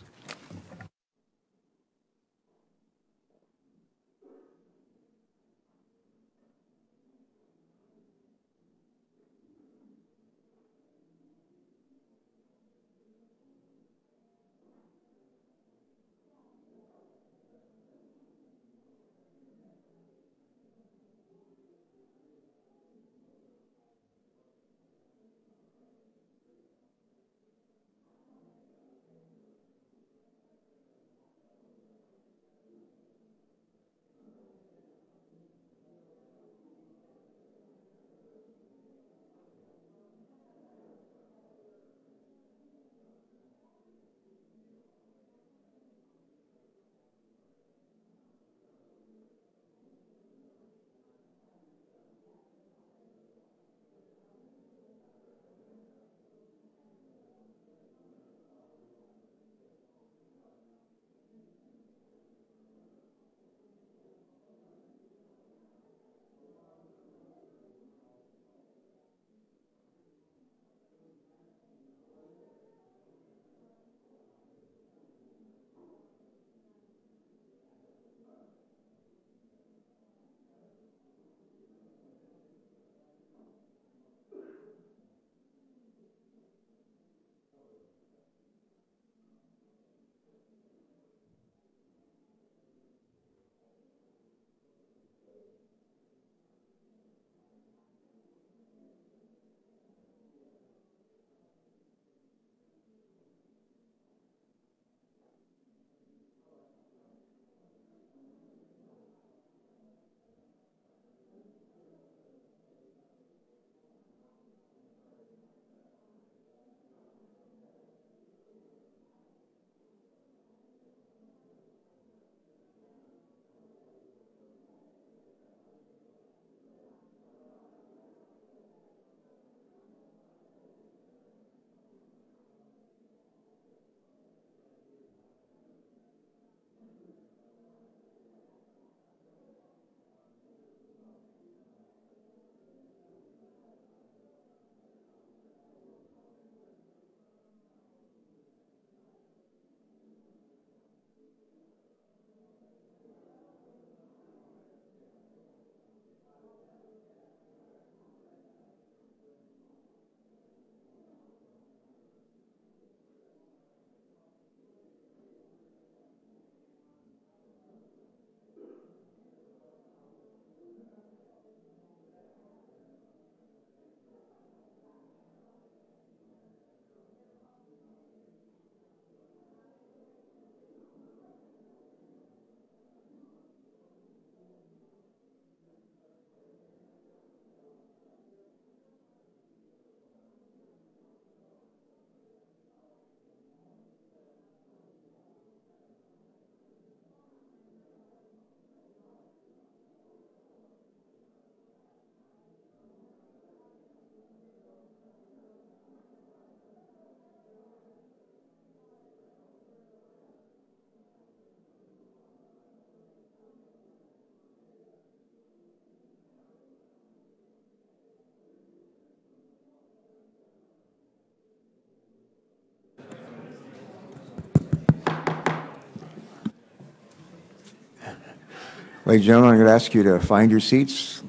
Speaker 1: Ladies and gentlemen, I'm going to ask you to find your seats.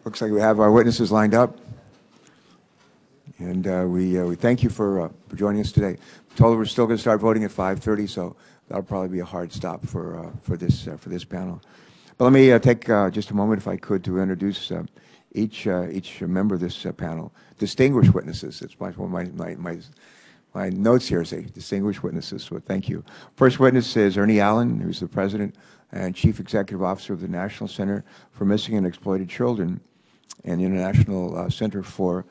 Speaker 1: Looks like we have our witnesses lined up. And we thank you for joining us today. I'm told we're still going to start voting at 5:30, so that'll probably be a hard stop for this panel. But let me take just a moment, if I could, to introduce each member of this panel. Distinguished witnesses. It's my notes here say distinguished witnesses, so thank you. First witness is Ernie Allen, who's the President and Chief Executive Officer of the National Center for Missing and Exploited Children and the International Center for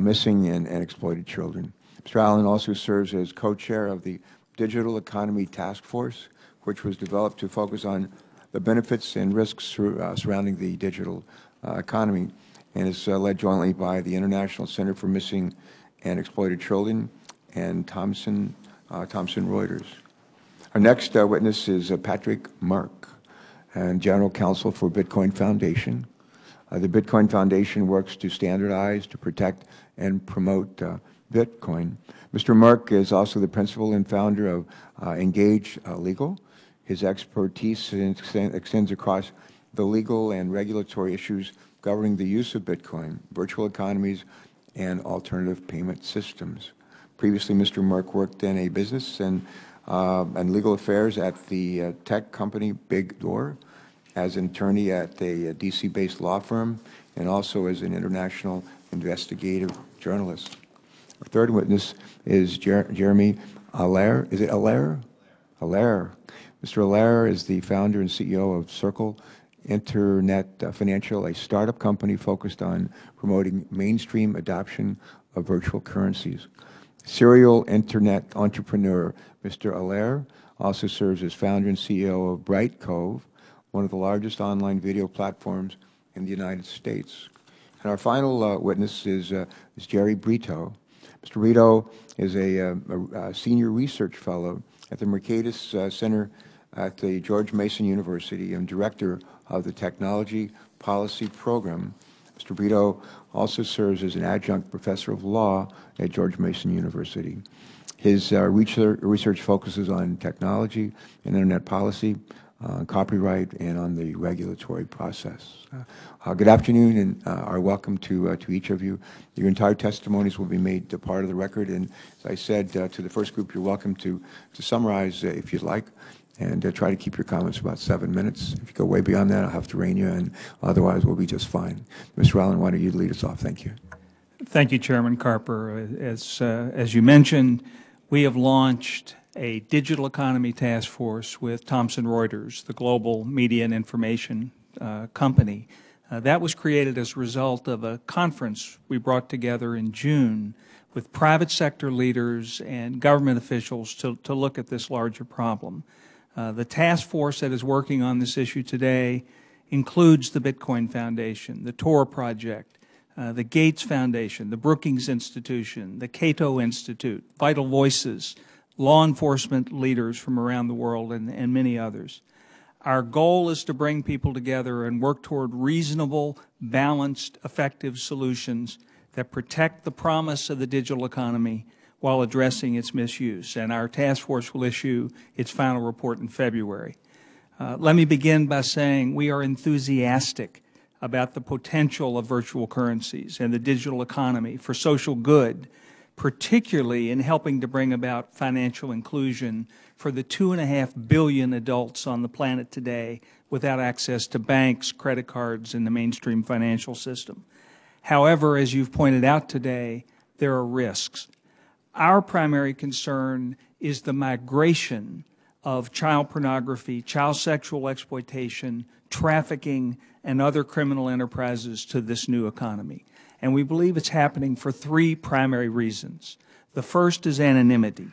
Speaker 1: Missing and Exploited Children. Mr. Allen also serves as co-chair of the Digital Economy Task Force, which was developed to focus on the benefits and risks surrounding the digital economy, and is led jointly by the International Center for Missing and Exploited Children and Thomson Reuters. Our next witness is Patrick Mark, and General Counsel for Bitcoin Foundation. The Bitcoin Foundation works to standardize, to protect, and promote Bitcoin. Mr. Mark is also the principal and founder of Engage Legal. His expertise extends across the legal and regulatory issues governing the use of Bitcoin, virtual economies, and alternative payment systems. Previously, Mr. Mark worked in a business and legal affairs at the tech company Big Door, as an attorney at a DC-based law firm, and also as an international investigative journalist. Our third witness is Jeremy Allaire. Is it Allaire? Allaire. Mr. Allaire is the founder and CEO of Circle Internet Financial, a startup company focused on promoting mainstream adoption of virtual currencies. Serial internet entrepreneur Mr. Allaire also serves as founder and CEO of Bright Cove, one of the largest online video platforms in the United States. And our final witness is Jerry Brito. Mr. Brito is a senior research fellow at the Mercatus Center at the George Mason University and director of the Technology Policy Program. Mr. Brito also serves as an adjunct professor of law at George Mason University. His research focuses on technology and internet policy, copyright, and on the regulatory process. Good afternoon, and our welcome to each of you. Your entire testimonies will be made part of the record, and as I said to the first group, you're welcome to summarize if you'd like, and try to keep your comments about 7 minutes. If you go way beyond that, I'll have to rein you in. Otherwise, we'll be just fine. Mr. Allen, why don't you lead us off? Thank you.
Speaker 5: Thank you, Chairman Carper. As you mentioned, we have launched a digital economy task force with Thomson Reuters, the global media and information company. That was created as a result of a conference we brought together in June with private sector leaders and government officials to look at this larger problem. The task force that is working on this issue today includes the Bitcoin Foundation, the Tor Project, the Gates Foundation, the Brookings Institution, the Cato Institute, Vital Voices, law enforcement leaders from around the world, and many others. Our goal is to bring people together and work toward reasonable, balanced, effective solutions that protect the promise of the digital economy while addressing its misuse. And our task force will issue its final report in February. Let me begin by saying we are enthusiastic about the potential of virtual currencies and the digital economy for social good, particularly in helping to bring about financial inclusion for the 2.5 billion adults on the planet today without access to banks, credit cards, and the mainstream financial system. However, as you've pointed out today, there are risks. Our primary concern is the migration of child pornography, child sexual exploitation, trafficking, and other criminal enterprises to this new economy. And we believe it's happening for 3 primary reasons. The first is anonymity.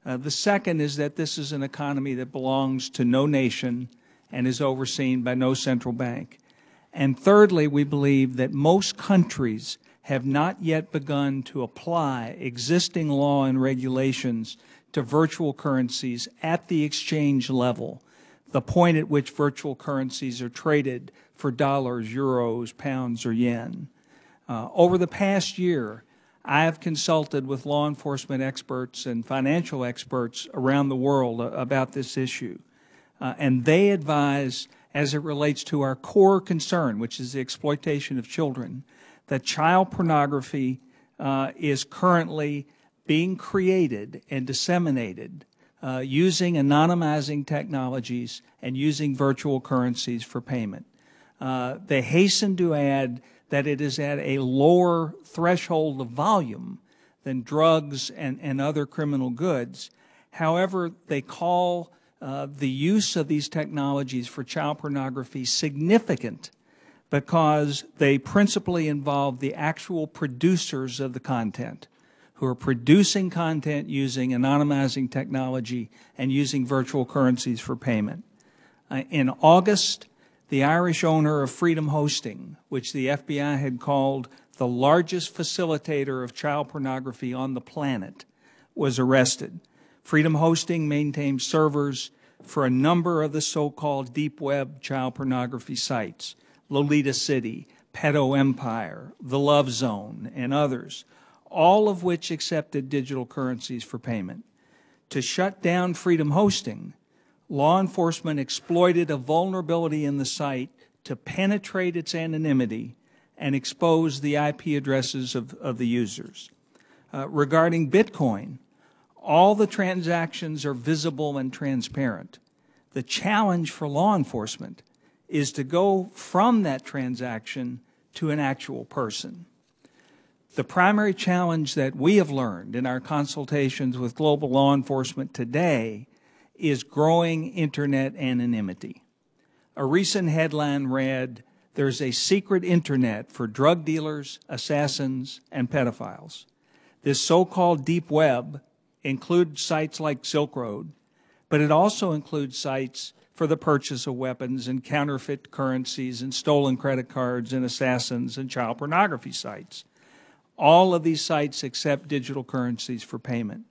Speaker 5: The second is that this is an economy that belongs to no nation and is overseen by no central bank. And thirdly, we believe that most countries have not yet begun to apply existing law and regulations to virtual currencies at the exchange level, the point at which virtual currencies are traded for dollars, euros, pounds, or yen. Over the past year, I have consulted with law enforcement experts and financial experts around the world about this issue, and they advise as it relates to our core concern, which is the exploitation of children, that child pornography is currently being created and disseminated using anonymizing technologies and using virtual currencies for payment. They hasten to add that it is at a lower threshold of volume than drugs and other criminal goods. However, they call the use of these technologies for child pornography significant because they principally involve the actual producers of the content, who are producing content using anonymizing technology and using virtual currencies for payment. In August, the Irish owner of Freedom Hosting, which the FBI had called the largest facilitator of child pornography on the planet, was arrested. Freedom Hosting maintains servers for a number of the so-called deep web child pornography sites, Lolita City, Pedo Empire, The Love Zone, and others, all of which accepted digital currencies for payment. To shut down Freedom Hosting, law enforcement exploited a vulnerability in the site to penetrate its anonymity and expose the IP addresses of the users. Regarding Bitcoin, all the transactions are visible and transparent. The challenge for law enforcement is to go from that transaction to an actual person. The primary challenge that we have learned in our consultations with global law enforcement today is growing internet anonymity. A recent headline read, "There's a secret internet for drug dealers, assassins, and pedophiles." This so-called deep web includes sites like Silk Road, but it also includes sites for the purchase of weapons and counterfeit currencies and stolen credit cards and assassins and child pornography sites. All of these sites accept digital currencies for payment.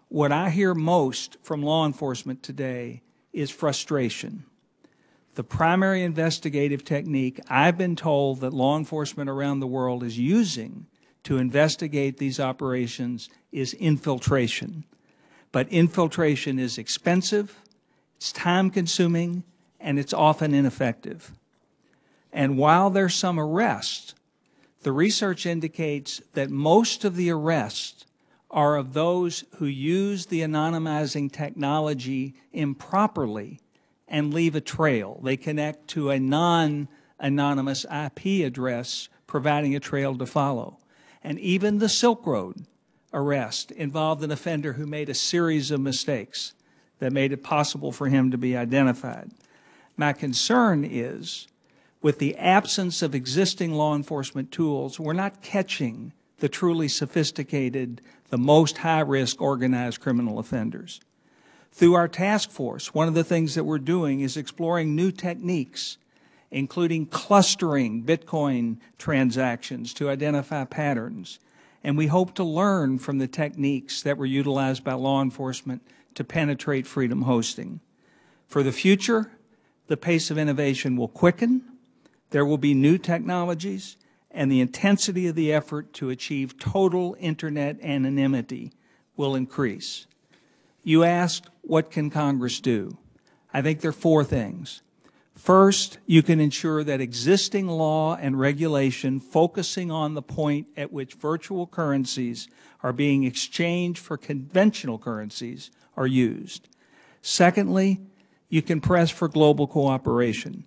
Speaker 5: What I hear most from law enforcement today is frustration. The primary investigative technique I've been told that law enforcement around the world is using to investigate these operations is infiltration. But infiltration is expensive, it's time-consuming, and it's often ineffective. And while there's some arrests, the research indicates that most of the arrests are of those who use the anonymizing technology improperly and leave a trail. They connect to a non-anonymous IP address, providing a trail to follow. And even the Silk Road arrest involved an offender who made a series of mistakes that made it possible for him to be identified. My concern is, with the absence of existing law enforcement tools, we're not catching the truly sophisticated, the most high-risk organized criminal offenders. Through our task force, one of the things that we're doing is exploring new techniques, including clustering Bitcoin transactions to identify patterns. And we hope to learn from the techniques that were utilized by law enforcement to penetrate Freedom Hosting. For the future, the pace of innovation will quicken, there will be new technologies, and the intensity of the effort to achieve total internet anonymity will increase. You asked, what can Congress do? I think there are four things. First, you can ensure that existing law and regulation focusing on the point at which virtual currencies are being exchanged for conventional currencies are used. Secondly, you can press for global cooperation.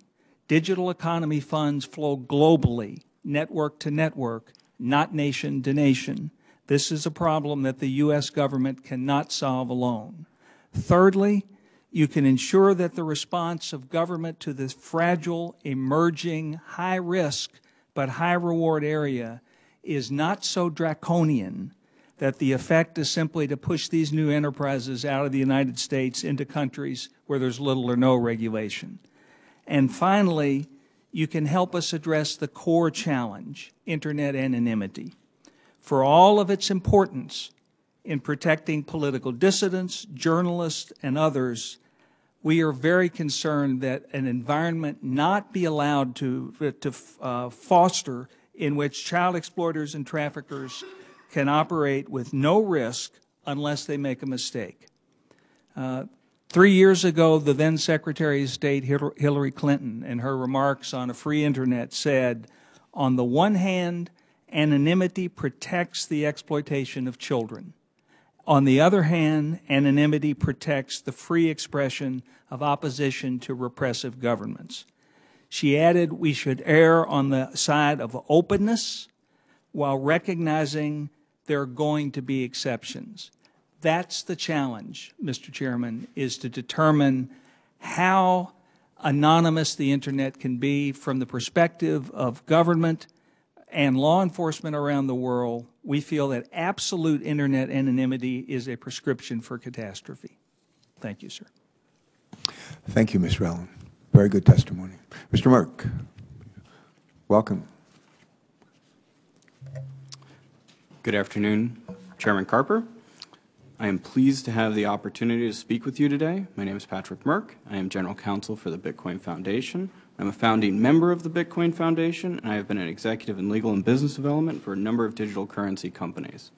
Speaker 5: Digital economy funds flow globally, network to network, not nation to nation. This is a problem that the U.S. government cannot solve alone. Thirdly, you can ensure that the response of government to this fragile, emerging, high-risk but high-reward area is not so draconian that the effect is simply to push these new enterprises out of the United States into countries where there's little or no regulation. And finally, you can help us address the core challenge, internet anonymity. For all of its importance in protecting political dissidents, journalists, and others, we are very concerned that an environment not be allowed to foster in which child exploiters and traffickers can operate with no risk unless they make a mistake. 3 years ago, the then Secretary of State, Hillary Clinton, in her remarks on a free internet said, on the one hand, anonymity protects the exploitation of children. On the other hand, anonymity protects the free expression of opposition to repressive governments. She added, we should err on the side of openness while recognizing there are going to be exceptions. That's the challenge, Mr. Chairman, is to determine how anonymous the internet can be from the perspective of government and law enforcement around the world. We feel that absolute internet anonymity is a prescription for catastrophe. Thank you, sir.
Speaker 1: Thank you, Ms. Rowland. Very good testimony. Mr. Merck, welcome.
Speaker 6: Good afternoon, Chairman Carper. I am pleased to have the opportunity to speak with you today. My name is Patrick Merck. I am General Counsel for the Bitcoin Foundation. I'm a founding member of the Bitcoin Foundation, and I have been an executive in legal and business development for a number of digital currency companies.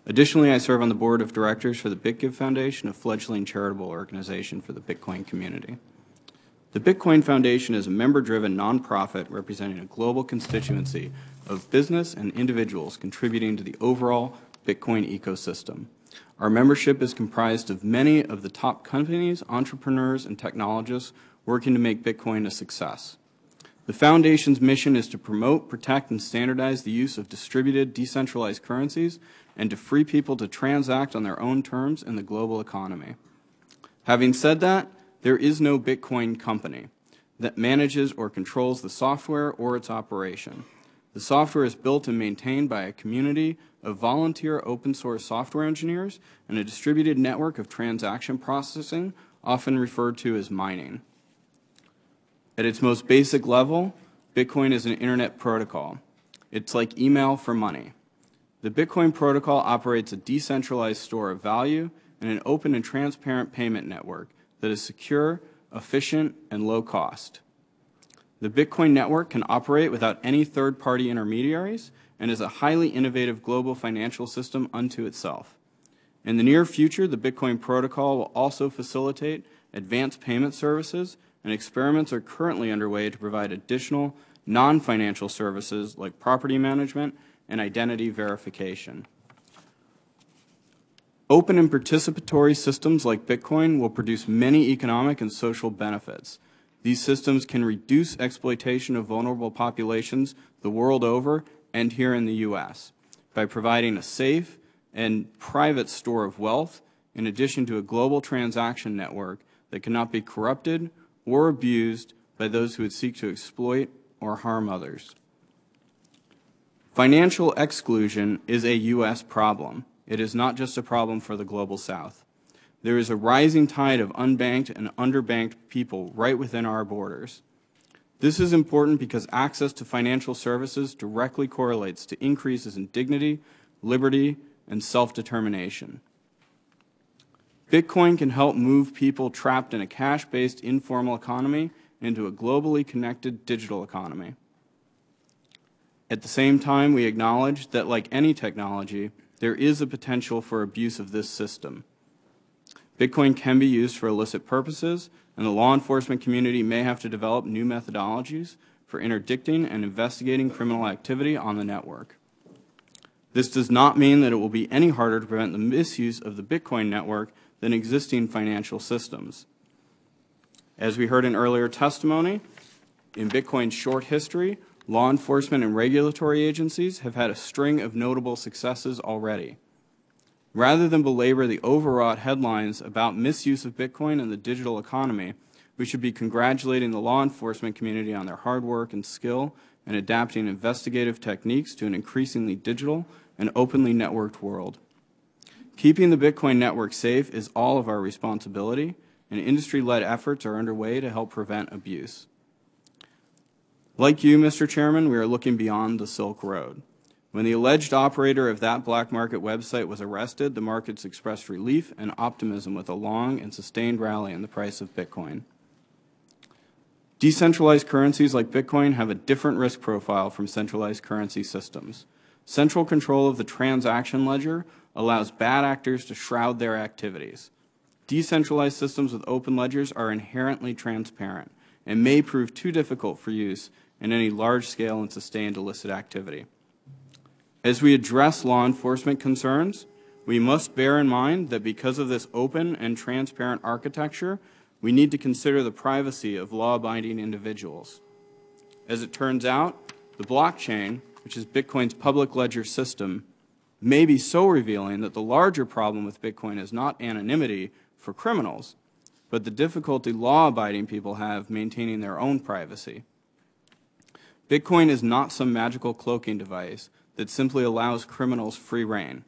Speaker 6: Additionally, I serve on the board of directors for the BitGive Foundation, a fledgling charitable organization for the Bitcoin community. The Bitcoin Foundation is a member-driven nonprofit representing a global constituency of business and individuals contributing to the overall Bitcoin ecosystem. Our membership is comprised of many of the top companies, entrepreneurs, and technologists working to make Bitcoin a success. The Foundation's mission is to promote, protect, and standardize the use of distributed, decentralized currencies and to free people to transact on their own terms in the global economy. Having said that, there is no Bitcoin company that manages or controls the software or its operation. The software is built and maintained by a community of volunteer open-source software engineers and a distributed network of transaction processing, often referred to as mining. At its most basic level, Bitcoin is an internet protocol. It's like email for money. The Bitcoin protocol operates a decentralized store of value and an open and transparent payment network that is secure, efficient, and low cost. The Bitcoin network can operate without any third-party intermediaries and is a highly innovative global financial system unto itself. In the near future, the Bitcoin protocol will also facilitate advanced payment services, and experiments are currently underway to provide additional non-financial services like property management and identity verification. Open and participatory systems like Bitcoin will produce many economic and social benefits. These systems can reduce exploitation of vulnerable populations the world over and here in the U.S. by providing a safe and private store of wealth in addition to a global transaction network that cannot be corrupted or abused by those who would seek to exploit or harm others. Financial exclusion is a U.S. problem. It is not just a problem for the Global South. There is a rising tide of unbanked and underbanked people right within our borders. This is important because access to financial services directly correlates to increases in dignity, liberty, and self-determination. Bitcoin can help move people trapped in a cash-based informal economy into a globally connected digital economy. At the same time, we acknowledge that, like any technology, there is a potential for abuse of this system. Bitcoin can be used for illicit purposes, and the law enforcement community may have to develop new methodologies for interdicting and investigating criminal activity on the network. This does not mean that it will be any harder to prevent the misuse of the Bitcoin network than existing financial systems. As we heard in earlier testimony, in Bitcoin's short history, law enforcement and regulatory agencies have had a string of notable successes already. Rather than belabor the overwrought headlines about misuse of Bitcoin in the digital economy, we should be congratulating the law enforcement community on their hard work and skill in adapting investigative techniques to an increasingly digital and openly networked world. Keeping the Bitcoin network safe is all of our responsibility, and industry-led efforts are underway to help prevent abuse. Like you, Mr. Chairman, we are looking beyond the Silk Road. When the alleged operator of that black market website was arrested, the markets expressed relief and optimism with a long and sustained rally in the price of Bitcoin. Decentralized currencies like Bitcoin have a different risk profile from centralized currency systems. Central control of the transaction ledger allows bad actors to shroud their activities. Decentralized systems with open ledgers are inherently transparent and may prove too difficult for use in any large-scale and sustained illicit activity. As we address law enforcement concerns, we must bear in mind that because of this open and transparent architecture, we need to consider the privacy of law-abiding individuals. As it turns out, the blockchain, which is Bitcoin's public ledger system, may be so revealing that the larger problem with Bitcoin is not anonymity for criminals, but the difficulty law-abiding people have maintaining their own privacy. Bitcoin is not some magical cloaking device that simply allows criminals free rein,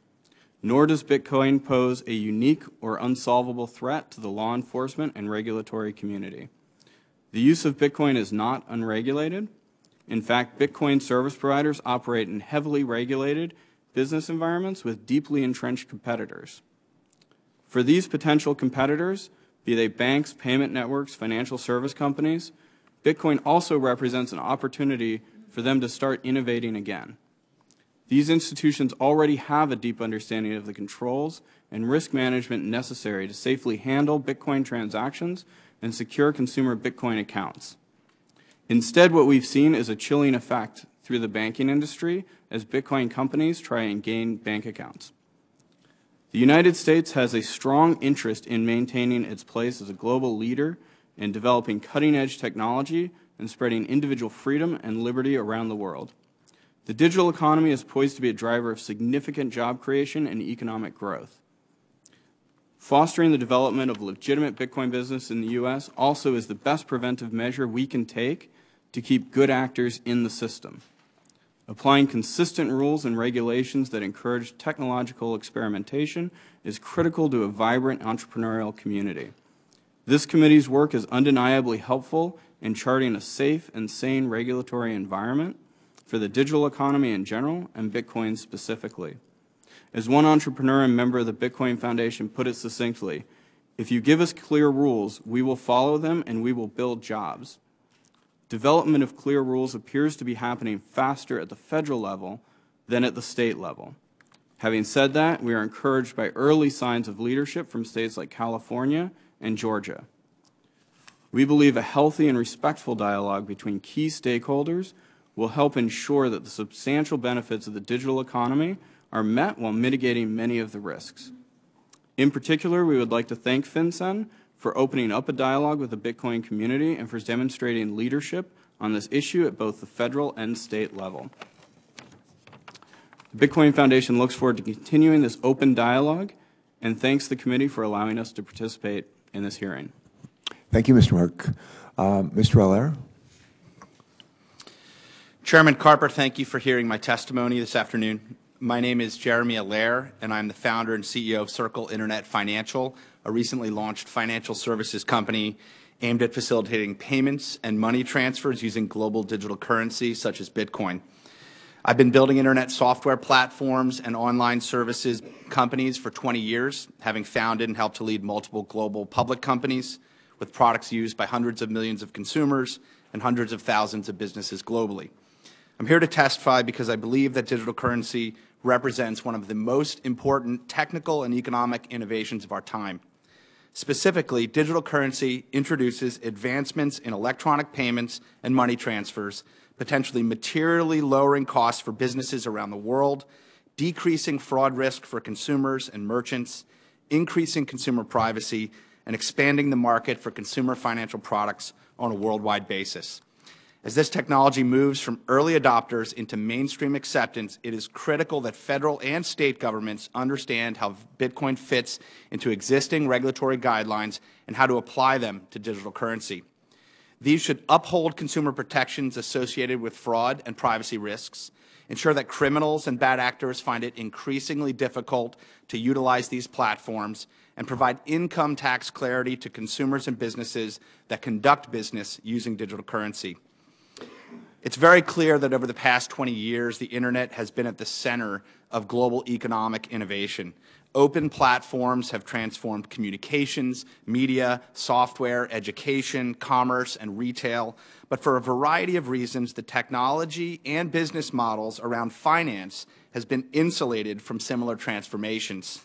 Speaker 6: nor does Bitcoin pose a unique or unsolvable threat to the law enforcement and regulatory community. The use of Bitcoin is not unregulated. In fact, Bitcoin service providers operate in heavily regulated business environments with deeply entrenched competitors. For these potential competitors, be they banks, payment networks, financial service companies, Bitcoin also represents an opportunity for them to start innovating again. These institutions already have a deep understanding of the controls and risk management necessary to safely handle Bitcoin transactions and secure consumer Bitcoin accounts. Instead, what we've seen is a chilling effect through the banking industry as Bitcoin companies try and gain bank accounts. The United States has a strong interest in maintaining its place as a global leader in developing cutting-edge technology and spreading individual freedom and liberty around the world. The digital economy is poised to be a driver of significant job creation and economic growth. Fostering the development of legitimate Bitcoin business in the U.S. also is the best preventive measure we can take to keep good actors in the system. Applying consistent rules and regulations that encourage technological experimentation is critical to a vibrant entrepreneurial community. This committee's work is undeniably helpful in charting a safe and sane regulatory environment for the digital economy in general and Bitcoin specifically. As one entrepreneur and member of the Bitcoin Foundation put it succinctly, if you give us clear rules, we will follow them and we will build jobs. Development of clear rules appears to be happening faster at the federal level than at the state level. Having said that, we are encouraged by early signs of leadership from states like California and Georgia. We believe a healthy and respectful dialogue between key stakeholders will help ensure that the substantial benefits of the digital economy are met while mitigating many of the risks. In particular, we would like to thank FinCEN for opening up a dialogue with the Bitcoin community and for demonstrating leadership on this issue at both the federal and state level. The Bitcoin Foundation looks forward to continuing this open dialogue and thanks the committee for allowing us to participate in this hearing.
Speaker 1: Thank you, Mr. Merck. Mr. Allaire?
Speaker 7: Chairman Carper, thank you for hearing my testimony this afternoon. My name is Jeremy Allaire, and I'm the founder and CEO of Circle Internet Financial, a recently launched financial services company aimed at facilitating payments and money transfers using global digital currency such as Bitcoin. I've been building internet software platforms and online services companies for 20 years, having founded and helped to lead multiple global public companies with products used by hundreds of millions of consumers and hundreds of thousands of businesses globally. I'm here to testify because I believe that digital currency represents one of the most important technical and economic innovations of our time. Specifically, digital currency introduces advancements in electronic payments and money transfers, potentially materially lowering costs for businesses around the world, decreasing fraud risk for consumers and merchants, increasing consumer privacy, and expanding the market for consumer financial products on a worldwide basis. As this technology moves from early adopters into mainstream acceptance, it is critical that federal and state governments understand how Bitcoin fits into existing regulatory guidelines and how to apply them to digital currency. These should uphold consumer protections associated with fraud and privacy risks, ensure that criminals and bad actors find it increasingly difficult to utilize these platforms, and provide income tax clarity to consumers and businesses that conduct business using digital currency. It's very clear that over the past 20 years, the Internet has been at the center of global economic innovation. Open platforms have transformed communications, media, software, education, commerce, and retail. But for a variety of reasons, the technology and business models around finance has been insulated from similar transformations.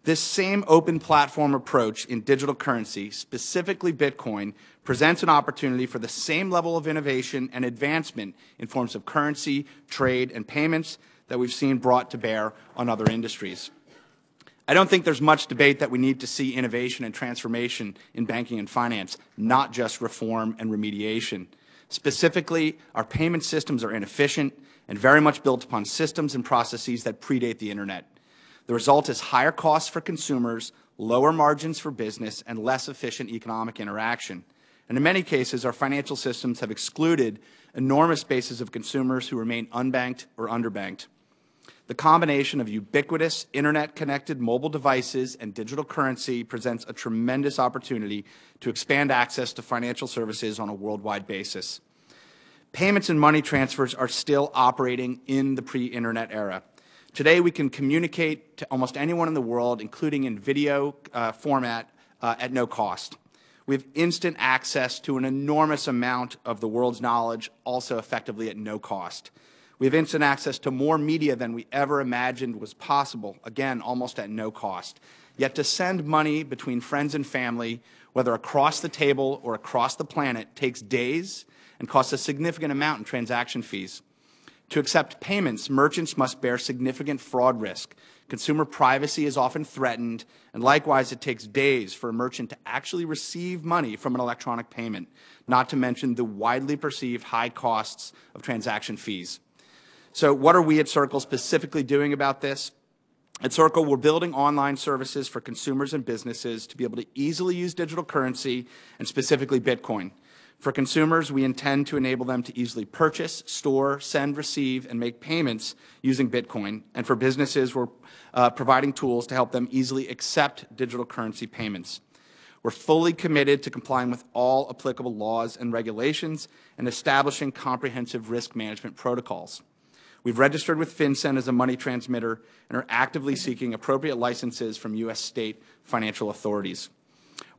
Speaker 7: This same open platform approach in digital currency, specifically Bitcoin, presents an opportunity for the same level of innovation and advancement in forms of currency, trade, and payments that we've seen brought to bear on other industries. I don't think there's much debate that we need to see innovation and transformation in banking and finance, not just reform and remediation. Specifically, our payment systems are inefficient and very much built upon systems and processes that predate the Internet. The result is higher costs for consumers, lower margins for business, and less efficient economic interaction. And in many cases, our financial systems have excluded enormous bases of consumers who remain unbanked or underbanked. The combination of ubiquitous, Internet-connected mobile devices and digital currency presents a tremendous opportunity to expand access to financial services on a worldwide basis. Payments and money transfers are still operating in the pre-Internet era. Today, we can communicate to almost anyone in the world, including in video format, at no cost. We have instant access to an enormous amount of the world's knowledge, also effectively at no cost. We have instant access to more media than we ever imagined was possible, again, almost at no cost. Yet to send money between friends and family, whether across the table or across the planet, takes days and costs a significant amount in transaction fees. To accept payments, merchants must bear significant fraud risk. Consumer privacy is often threatened, and likewise it takes days for a merchant to actually receive money from an electronic payment, not to mention the widely perceived high costs of transaction fees. So what are we at Circle specifically doing about this? At Circle, we're building online services for consumers and businesses to be able to easily use digital currency, and specifically Bitcoin. For consumers, we intend to enable them to easily purchase, store, send, receive, and make payments using Bitcoin. And for businesses, we're providing tools to help them easily accept digital currency payments. We're fully committed to complying with all applicable laws and regulations and establishing comprehensive risk management protocols. We've registered with FinCEN as a money transmitter and are actively seeking appropriate licenses from U.S. state financial authorities.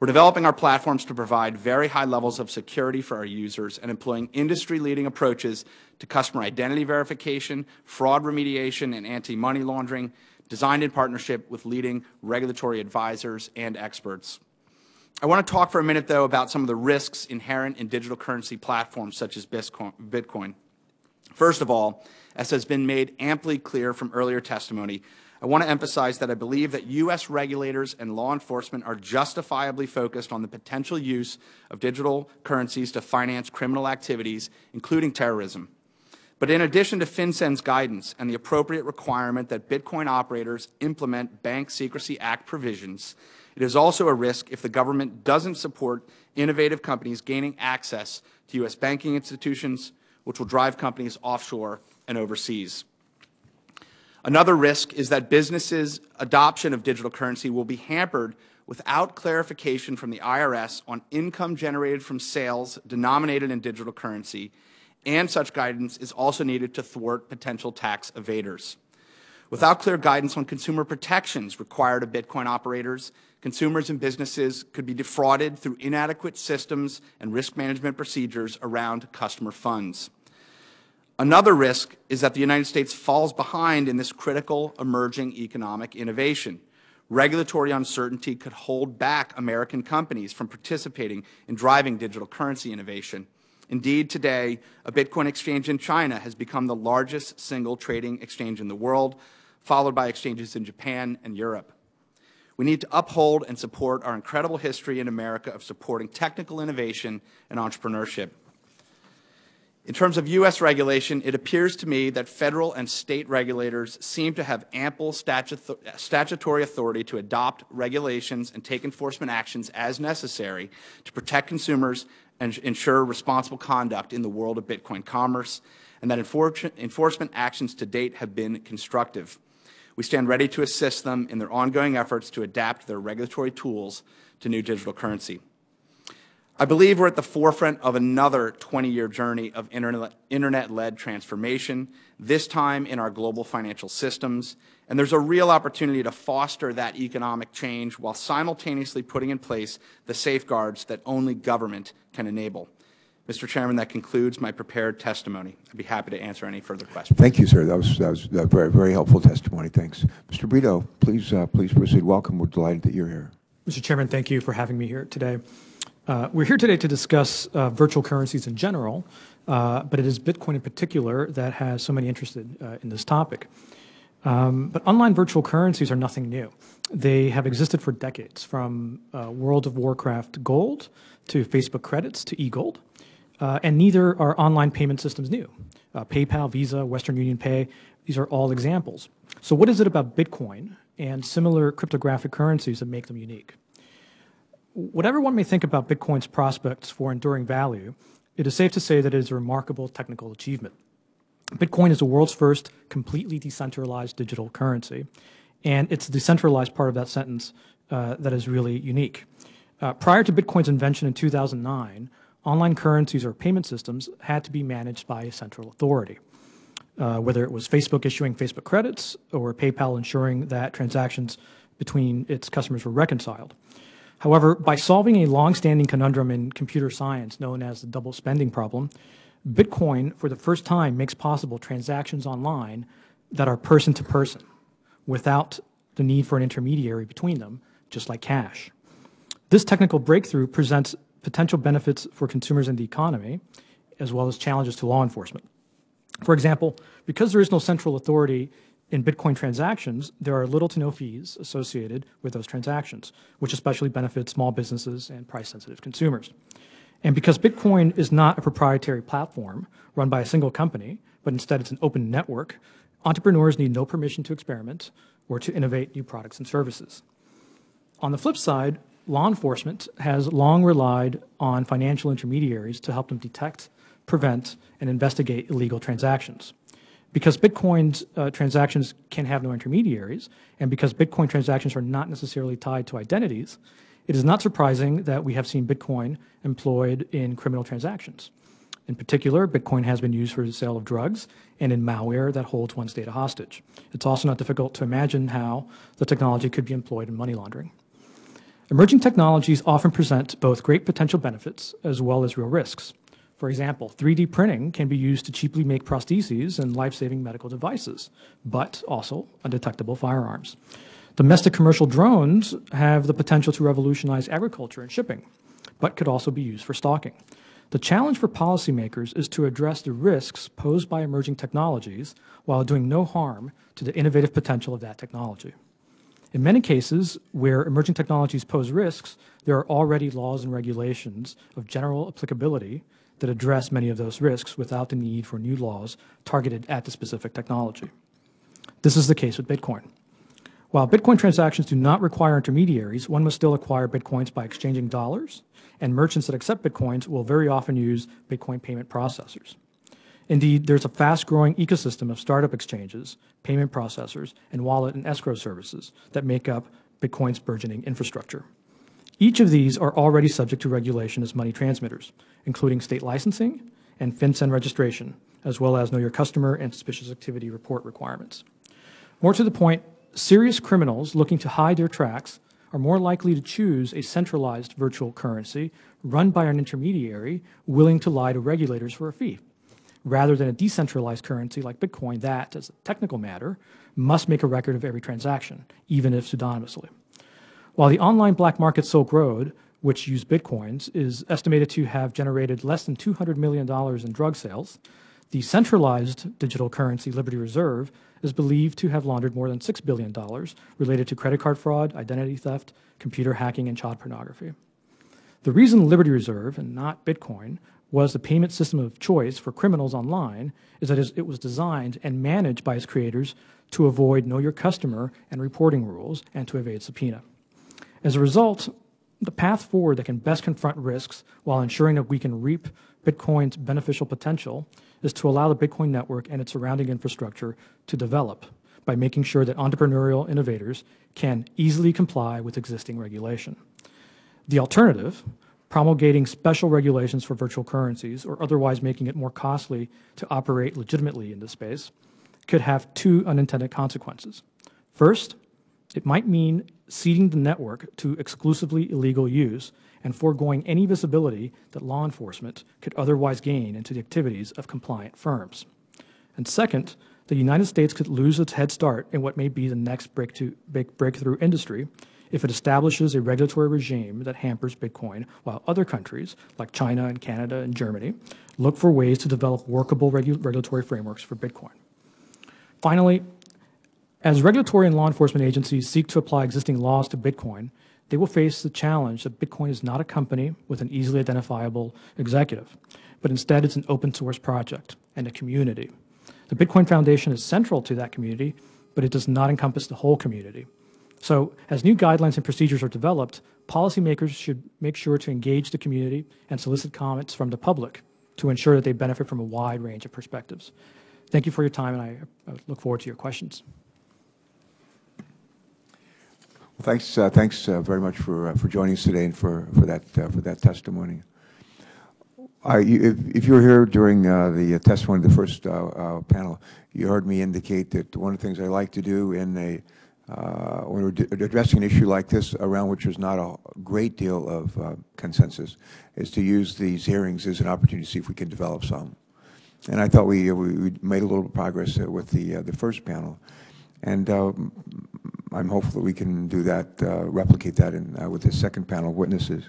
Speaker 7: We're developing our platforms to provide very high levels of security for our users and employing industry-leading approaches to customer identity verification, fraud remediation, and anti-money laundering, designed in partnership with leading regulatory advisors and experts. I want to talk for a minute, though, about some of the risks inherent in digital currency platforms such as Bitcoin. First of all, as has been made amply clear from earlier testimony, I want to emphasize that I believe that U.S. regulators and law enforcement are justifiably focused on the potential use of digital currencies to finance criminal activities, including terrorism. But in addition to FinCEN's guidance and the appropriate requirement that Bitcoin operators implement Bank Secrecy Act provisions, it is also a risk if the government doesn't support innovative companies gaining access to U.S. banking institutions, which will drive companies offshore and overseas. Another risk is that businesses' adoption of digital currency will be hampered without clarification from the IRS on income generated from sales denominated in digital currency, and such guidance is also needed to thwart potential tax evaders. Without clear guidance on consumer protections required of Bitcoin operators, consumers and businesses could be defrauded through inadequate systems and risk management procedures around customer funds. Another risk is that the United States falls behind in this critical emerging economic innovation. Regulatory uncertainty could hold back American companies from participating in driving digital currency innovation. Indeed, today, a Bitcoin exchange in China has become the largest single trading exchange in the world, followed by exchanges in Japan and Europe. We need to uphold and support our incredible history in America of supporting technical innovation and entrepreneurship. In terms of U.S. regulation, it appears to me that federal and state regulators seem to have ample statutory authority to adopt regulations and take enforcement actions as necessary to protect consumers and ensure responsible conduct in the world of Bitcoin commerce, and that enforcement actions to date have been constructive. We stand ready to assist them in their ongoing efforts to adapt their regulatory tools to new digital currency. I believe we're at the forefront of another 20-year journey of internet-led transformation, this time in our global financial systems, and there's a real opportunity to foster that economic change while simultaneously putting in place the safeguards that only government can enable. Mr. Chairman, that concludes my prepared testimony. I'd be happy to answer any further questions.
Speaker 1: Thank you, sir. That was a very, very helpful testimony. Thanks. Mr. Brito, please proceed. Welcome. We're delighted that you're here.
Speaker 8: Mr. Chairman, thank you for having me here today. We're here today to discuss virtual currencies in general, but it is Bitcoin in particular that has so many interested in this topic. But online virtual currencies are nothing new. They have existed for decades, from World of Warcraft Gold to Facebook credits to e-gold, and neither are online payment systems new. PayPal, Visa, Western Union Pay, these are all examples. So what is it about Bitcoin and similar cryptographic currencies that make them unique? Whatever one may think about Bitcoin's prospects for enduring value, it is safe to say that it is a remarkable technical achievement. Bitcoin is the world's first completely decentralized digital currency, and it's the decentralized part of that sentence that is really unique. Prior to Bitcoin's invention in 2009, online currencies or payment systems had to be managed by a central authority, whether it was Facebook issuing Facebook credits or PayPal ensuring that transactions between its customers were reconciled. However, by solving a long-standing conundrum in computer science known as the double spending problem, Bitcoin, for the first time, makes possible transactions online that are person-to-person without the need for an intermediary between them, just like cash. This technical breakthrough presents potential benefits for consumers and the economy, as well as challenges to law enforcement. For example, because there is no central authority in Bitcoin transactions, there are little to no fees associated with those transactions, which especially benefits small businesses and price-sensitive consumers. And because Bitcoin is not a proprietary platform run by a single company, but instead it's an open network, entrepreneurs need no permission to experiment or to innovate new products and services. On the flip side, law enforcement has long relied on financial intermediaries to help them detect, prevent, and investigate illegal transactions. Because Bitcoin's transactions can have no intermediaries, and because Bitcoin transactions are not necessarily tied to identities, it is not surprising that we have seen Bitcoin employed in criminal transactions. In particular, Bitcoin has been used for the sale of drugs and in malware that holds one's data hostage. It's also not difficult to imagine how the technology could be employed in money laundering. Emerging technologies often present both great potential benefits as well as real risks. For example, 3D printing can be used to cheaply make prostheses and life-saving medical devices, but also undetectable firearms. Domestic commercial drones have the potential to revolutionize agriculture and shipping, but could also be used for stalking. The challenge for policymakers is to address the risks posed by emerging technologies while doing no harm to the innovative potential of that technology. In many cases where emerging technologies pose risks, there are already laws and regulations of general applicability that address many of those risks without the need for new laws targeted at the specific technology. This is the case with Bitcoin. While Bitcoin transactions do not require intermediaries, one must still acquire Bitcoins by exchanging dollars, and merchants that accept Bitcoins will very often use Bitcoin payment processors. Indeed, there's a fast-growing ecosystem of startup exchanges, payment processors, and wallet and escrow services that make up Bitcoin's burgeoning infrastructure. Each of these are already subject to regulation as money transmitters, including state licensing and FinCEN registration, as well as Know Your Customer and Suspicious Activity Report requirements. More to the point, serious criminals looking to hide their tracks are more likely to choose a centralized virtual currency run by an intermediary willing to lie to regulators for a fee, rather than a decentralized currency like Bitcoin that, as a technical matter, must make a record of every transaction, even if pseudonymously. While the online black market Silk Road, which used Bitcoins, is estimated to have generated less than $200 million in drug sales, the centralized digital currency Liberty Reserve is believed to have laundered more than $6 billion related to credit card fraud, identity theft, computer hacking, and child pornography. The reason Liberty Reserve, and not Bitcoin, was the payment system of choice for criminals online is that it was designed and managed by its creators to avoid Know Your Customer and reporting rules and to evade subpoena. As a result, the path forward that can best confront risks while ensuring that we can reap Bitcoin's beneficial potential is to allow the Bitcoin network and its surrounding infrastructure to develop by making sure that entrepreneurial innovators can easily comply with existing regulation. The alternative, promulgating special regulations for virtual currencies or otherwise making it more costly to operate legitimately in this space, could have two unintended consequences. First, It might mean ceding the network to exclusively illegal use and foregoing any visibility that law enforcement could otherwise gain into the activities of compliant firms. And second, the United States could lose its head start in what may be the next breakthrough industry if it establishes a regulatory regime that hampers Bitcoin, while other countries, like China and Canada and Germany, look for ways to develop workable regulatory frameworks for Bitcoin. Finally, as regulatory and law enforcement agencies seek to apply existing laws to Bitcoin, they will face the challenge that Bitcoin is not a company with an easily identifiable executive, but instead it's an open source project and a community. The Bitcoin Foundation is central to that community, but it does not encompass the whole community. So as new guidelines and procedures are developed, policymakers should make sure to engage the community and solicit comments from the public to ensure that they benefit from a wide range of perspectives. Thank you for your time, and I look forward to your questions.
Speaker 1: Well, thanks very much for joining us today and for that testimony. If you were here during the testimony of the first panel, you heard me indicate that one of the things I like to do when we're addressing an issue like this, around which there's not a great deal of consensus, is to use these hearings as an opportunity to see if we can develop some. And I thought we made a little progress with the first panel, and I'm hopeful that we can do that, replicate that with the second panel of witnesses.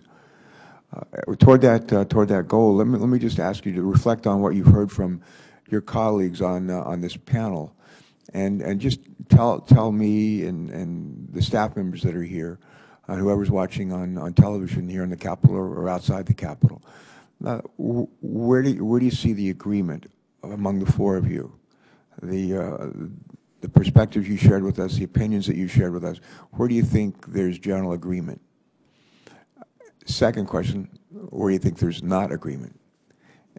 Speaker 1: Toward that goal, let me just ask you to reflect on what you've heard from your colleagues on this panel, and just tell me and the staff members that are here, whoever's watching on television here in the Capitol or outside the Capitol, where do you see the agreement among the four of you? The perspectives you shared with us, the opinions that you shared with us, where do you think there's general agreement? Second question, where do you think there's not agreement?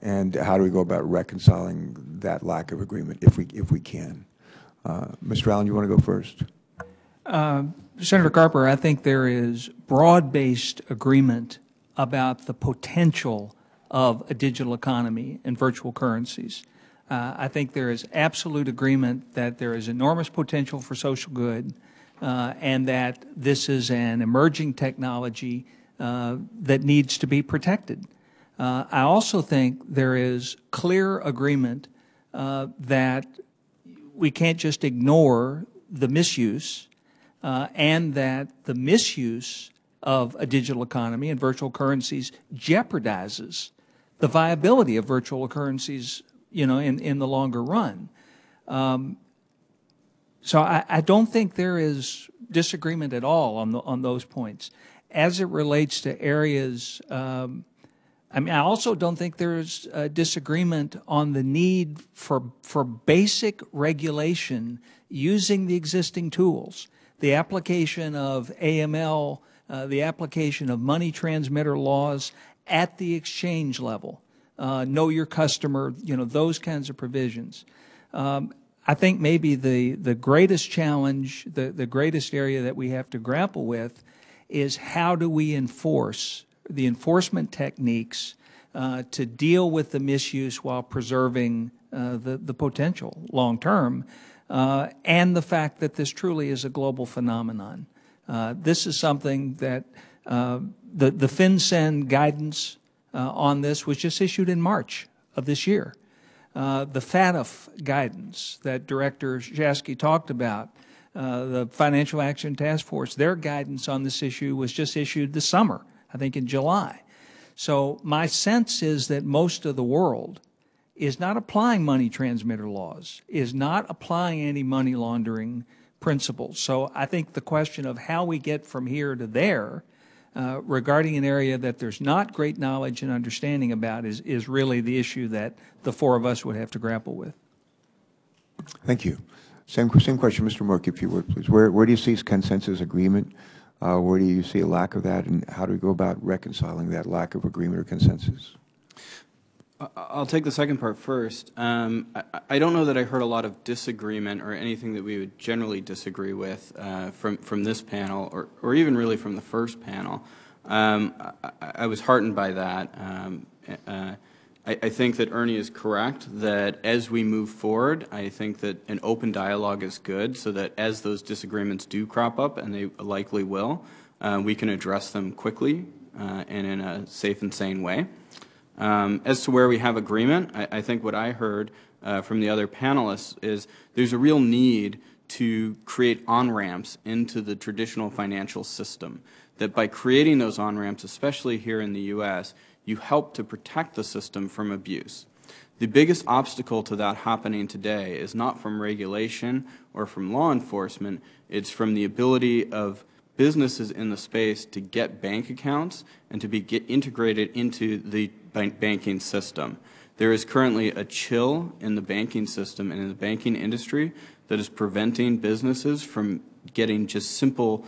Speaker 1: And how do we go about reconciling that lack of agreement, if we can? Mr. Allen, you want to go first?
Speaker 5: Senator Carper, I think there is broad-based agreement about the potential of a digital economy and virtual currencies. I think there is absolute agreement that there is enormous potential for social good, and that this is an emerging technology that needs to be protected. I also think there is clear agreement that we can't just ignore the misuse, and that the misuse of a digital economy and virtual currencies jeopardizes the viability of virtual currencies, in the longer run. So I don't think there is disagreement at all on those points. As it relates to areas, I also don't think there's a disagreement on the need for basic regulation using the existing tools, the application of AML, the application of money transmitter laws at the exchange level. Know your customer, those kinds of provisions. I think maybe the greatest challenge, the greatest area that we have to grapple with is how do we enforce the enforcement techniques to deal with the misuse while preserving the potential long term, and the fact that this truly is a global phenomenon. This is something that the FinCEN guidance on this was just issued in March of this year. The FATF guidance that Director Shasky talked about, the Financial Action Task Force, their guidance on this issue was just issued this summer, I think in July. So my sense is that most of the world is not applying money transmitter laws, is not applying anti-money laundering principles. So I think the question of how we get from here to there regarding an area that there's not great knowledge and understanding about is really the issue that the four of us would have to grapple with.
Speaker 1: Thank you. Same question, Mr. Merck, if you would, please. Where do you see consensus agreement? Where do you see a lack of that, and how do we go about reconciling that lack of agreement or consensus?
Speaker 6: I'll take the second part first. I don't know that I heard a lot of disagreement or anything that we would generally disagree with from this panel, or even really from the first panel. I was heartened by that. I think that Ernie is correct, that as we move forward, I think that an open dialogue is good, so that as those disagreements do crop up, and they likely will, we can address them quickly and in a safe and sane way. As to where we have agreement, I think what I heard from the other panelists is there's a real need to create on-ramps into the traditional financial system, that by creating those on-ramps, especially here in the U.S., you help to protect the system from abuse. The biggest obstacle to that happening today is not from regulation or from law enforcement, it's from the ability of businesses in the space to get bank accounts and to get integrated into the banking system. There is currently a chill in the banking system and in the banking industry that is preventing businesses from getting just simple,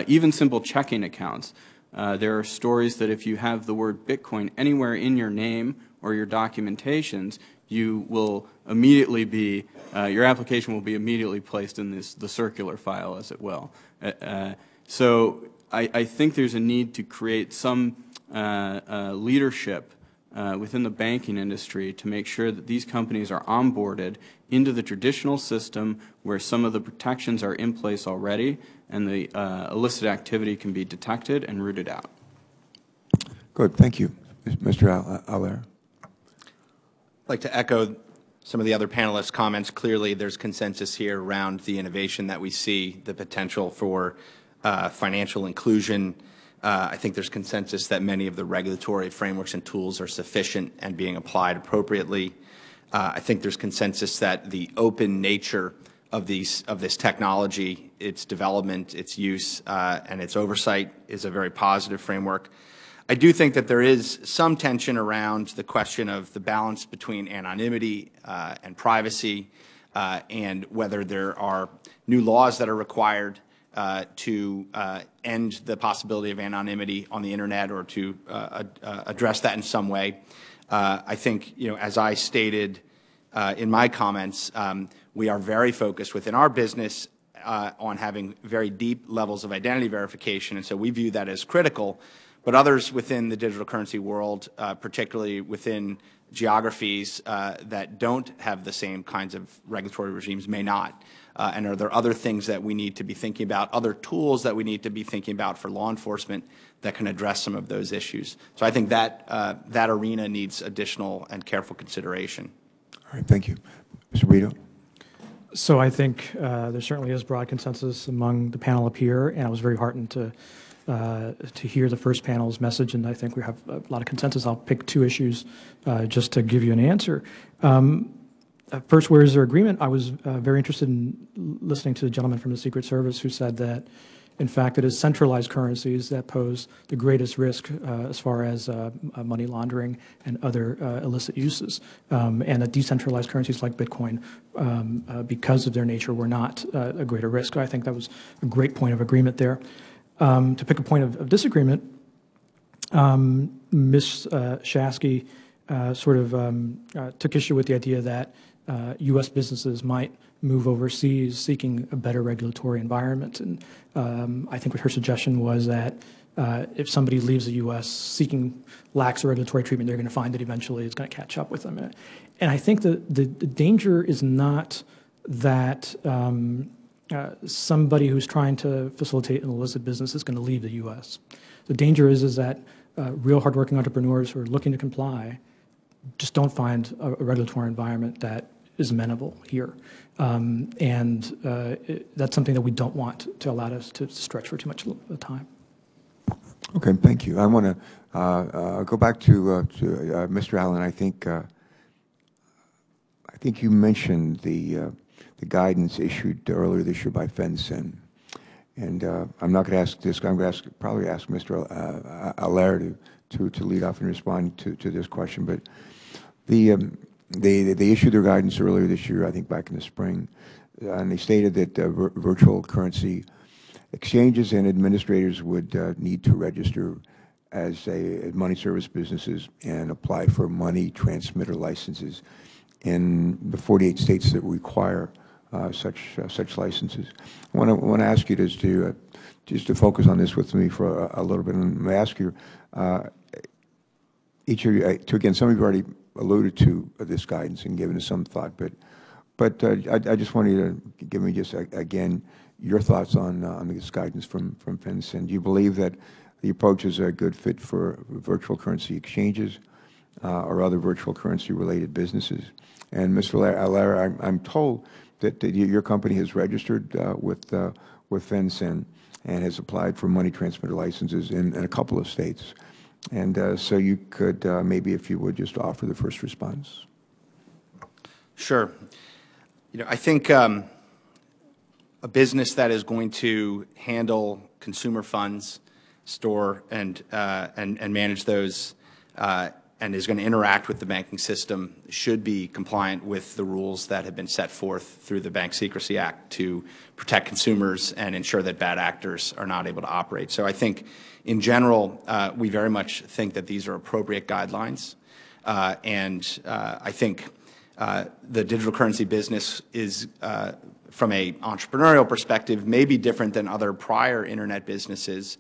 Speaker 6: even simple checking accounts. There are stories that if you have the word Bitcoin anywhere in your name or your documentations, you will immediately be, your application will be immediately placed in the circular file, as it will. So I think there's a need to create some leadership within the banking industry to make sure that these companies are onboarded into the traditional system where some of the protections are in place already and the illicit activity can be detected and rooted out.
Speaker 1: Good, thank you. Mr. Allaire.
Speaker 7: I'd like to echo some of the other panelists' comments. Clearly, there's consensus here around the innovation that we see, the potential for financial inclusion. I think there's consensus that many of the regulatory frameworks and tools are sufficient and being applied appropriately. I think there's consensus that the open nature of this technology, its development, its use, and its oversight is a very positive framework. I do think that there is some tension around the question of the balance between anonymity and privacy, and whether there are new laws that are required to end the possibility of anonymity on the internet or to address that in some way. I think, as I stated in my comments, we are very focused within our business on having very deep levels of identity verification, and so we view that as critical. But others within the digital currency world, particularly within geographies that don't have the same kinds of regulatory regimes, may not. And are there other things that we need to be thinking about, other tools that we need to be thinking about for law enforcement that can address some of those issues? So I think that that arena needs additional and careful consideration.
Speaker 1: All right, thank you. Mr. Brito?
Speaker 8: So I think there certainly is broad consensus among the panel up here, and I was very heartened to hear the first panel's message, and I think we have a lot of consensus. I'll pick two issues just to give you an answer. First, where is there agreement? I was very interested in listening to the gentleman from the Secret Service who said that, in fact, it is centralized currencies that pose the greatest risk as far as money laundering and other illicit uses, and that decentralized currencies like Bitcoin, because of their nature, were not a greater risk. I think that was a great point of agreement there. To pick a point of disagreement, Ms. Shasky sort of took issue with the idea that U.S. businesses might move overseas seeking a better regulatory environment. And I think what her suggestion was that if somebody leaves the U.S. seeking lax regulatory treatment, they're going to find that eventually it's going to catch up with them. And I think that the danger is not that somebody who's trying to facilitate an illicit business is going to leave the U.S. The danger is that real hardworking entrepreneurs who are looking to comply just don't find a regulatory environment that is amenable here. That's something that we don't want to allow us to stretch for too much time.
Speaker 1: Okay, thank you. I want to go back to Mr. Allen. I think you mentioned the guidance issued earlier this year by FinCEN. And I'm not going to ask this. I'm going to probably ask Mr. Allaire to lead off and respond to this question. But they issued their guidance earlier this year, I think back in the spring, and they stated that virtual currency exchanges and administrators would need to register as money service businesses and apply for money transmitter licenses in the 48 states that require such licenses. I want to ask you just to focus on this with me for a little bit, and I ask you, each of you, again, some of you already alluded to this guidance and given it some thought, but I just want you to give me just again your thoughts on this guidance from FinCEN. Do you believe that the approach is a good fit for virtual currency exchanges or other virtual currency related businesses? And Mr. Allaire, I'm told that your company has registered with FinCEN and has applied for money transmitter licenses in a couple of states. And so you could maybe, if you would, just offer the first response.
Speaker 7: Sure. I think a business that is going to handle consumer funds, store and manage those, and is going to interact with the banking system should be compliant with the rules that have been set forth through the Bank Secrecy Act to protect consumers and ensure that bad actors are not able to operate. So I think, in general, we very much think that these are appropriate guidelines, and I think the digital currency business is, from an entrepreneurial perspective, may be different than other prior internet businesses.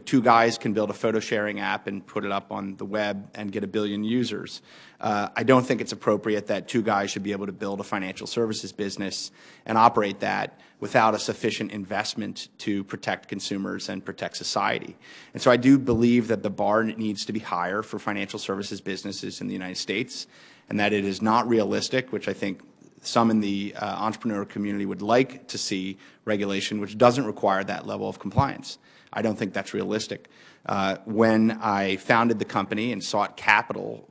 Speaker 7: Two guys can build a photo sharing app and put it up on the web and get 1 billion users. I don't think it's appropriate that two guys should be able to build a financial services business and operate that without a sufficient investment to protect consumers and protect society. And so I do believe that the bar needs to be higher for financial services businesses in the United States, and that it is not realistic, which I think some in the entrepreneur community would like to see regulation which doesn't require that level of compliance. I don't think that's realistic. When I founded the company and sought capital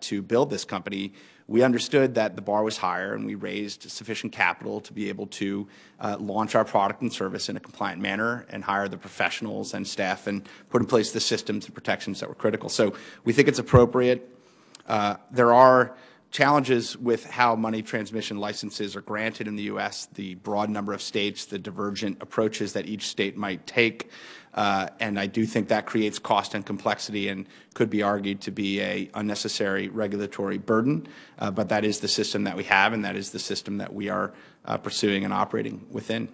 Speaker 7: to build this company, we understood that the bar was higher, and we raised sufficient capital to be able to launch our product and service in a compliant manner and hire the professionals and staff and put in place the systems and protections that were critical. So we think it's appropriate. There are challenges with how money transmission licenses are granted in the U.S., the broad number of states, the divergent approaches that each state might take, and I do think that creates cost and complexity and could be argued to be an unnecessary regulatory burden, but that is the system that we have, and that is the system that we are pursuing and operating within.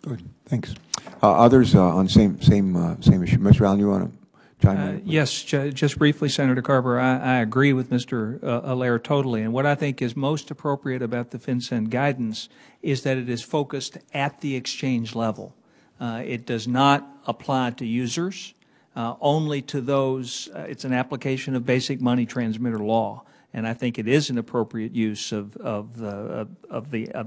Speaker 1: Good, thanks. Others on same issue. Mr. Allen, you want to chime in?
Speaker 5: Yes, just briefly, Senator Carper, I agree with Mr. Allaire totally. And what I think is most appropriate about the FinCEN guidance is that it is focused at the exchange level. It does not apply to users, only to those. It's an application of basic money transmitter law, and I think it is an appropriate use of the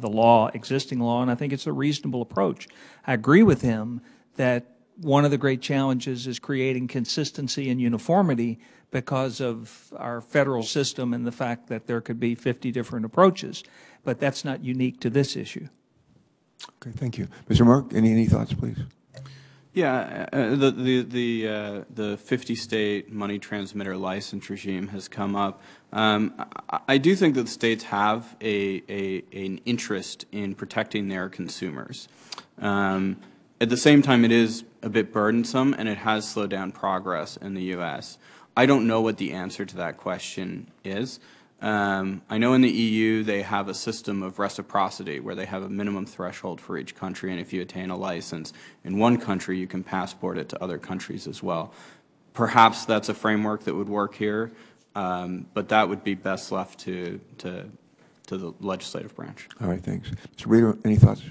Speaker 5: law, existing law, and I think it's a reasonable approach. I agree with him that one of the great challenges is creating consistency and uniformity because of our federal system and the fact that there could be 50 different approaches, but that's not unique to this issue.
Speaker 1: Okay, thank you. Mr. Merck, any thoughts, please?
Speaker 6: Yeah, the 50-state money transmitter license regime has come up. I do think that the states have an interest in protecting their consumers. At the same time, it is a bit burdensome, and it has slowed down progress in the U.S. I don't know what the answer to that question is. I know in the EU they have a system of reciprocity where they have a minimum threshold for each country, and if you attain a license in one country, you can passport it to other countries as well. Perhaps that's a framework that would work here, but that would be best left to the legislative branch.
Speaker 1: All right, thanks. Mr. Reeder, any thoughts?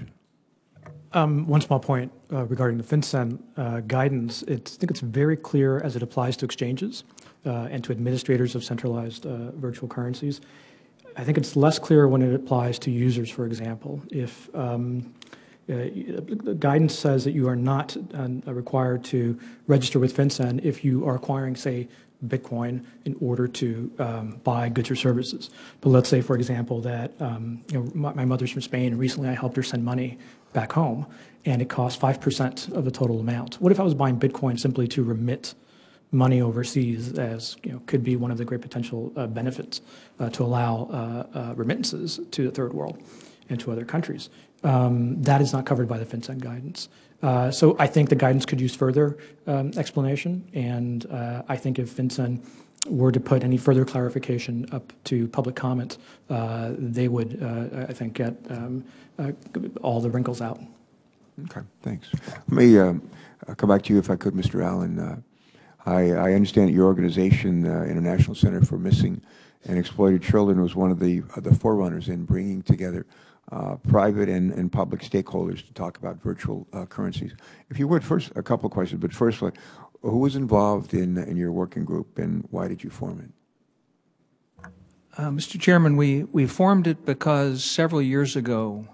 Speaker 8: One small point regarding the FinCEN guidance. I think it's very clear as it applies to exchanges and to administrators of centralized virtual currencies. I think it's less clear when it applies to users, for example. If the guidance says that you are not required to register with FinCEN if you are acquiring, say, Bitcoin in order to buy goods or services. But let's say, for example, that my mother's from Spain, and recently I helped her send money back home, and it costs 5% of the total amount. What if I was buying Bitcoin simply to remit money overseas, as could be one of the great potential benefits to allow remittances to the third world and to other countries? That is not covered by the FinCEN guidance. So I think the guidance could use further explanation, and I think if FinCEN were to put any further clarification up to public comment, they would, I think, get all the wrinkles out.
Speaker 1: Okay, thanks. Let me come back to you, if I could, Mr. Allen. I understand that your organization, International Center for Missing and Exploited Children, was one of the forerunners in bringing together private and public stakeholders to talk about virtual currencies. If you would, first, a couple of questions, but first, who was involved in your working group, and why did you form it?
Speaker 5: Mr. Chairman, we formed it because several years ago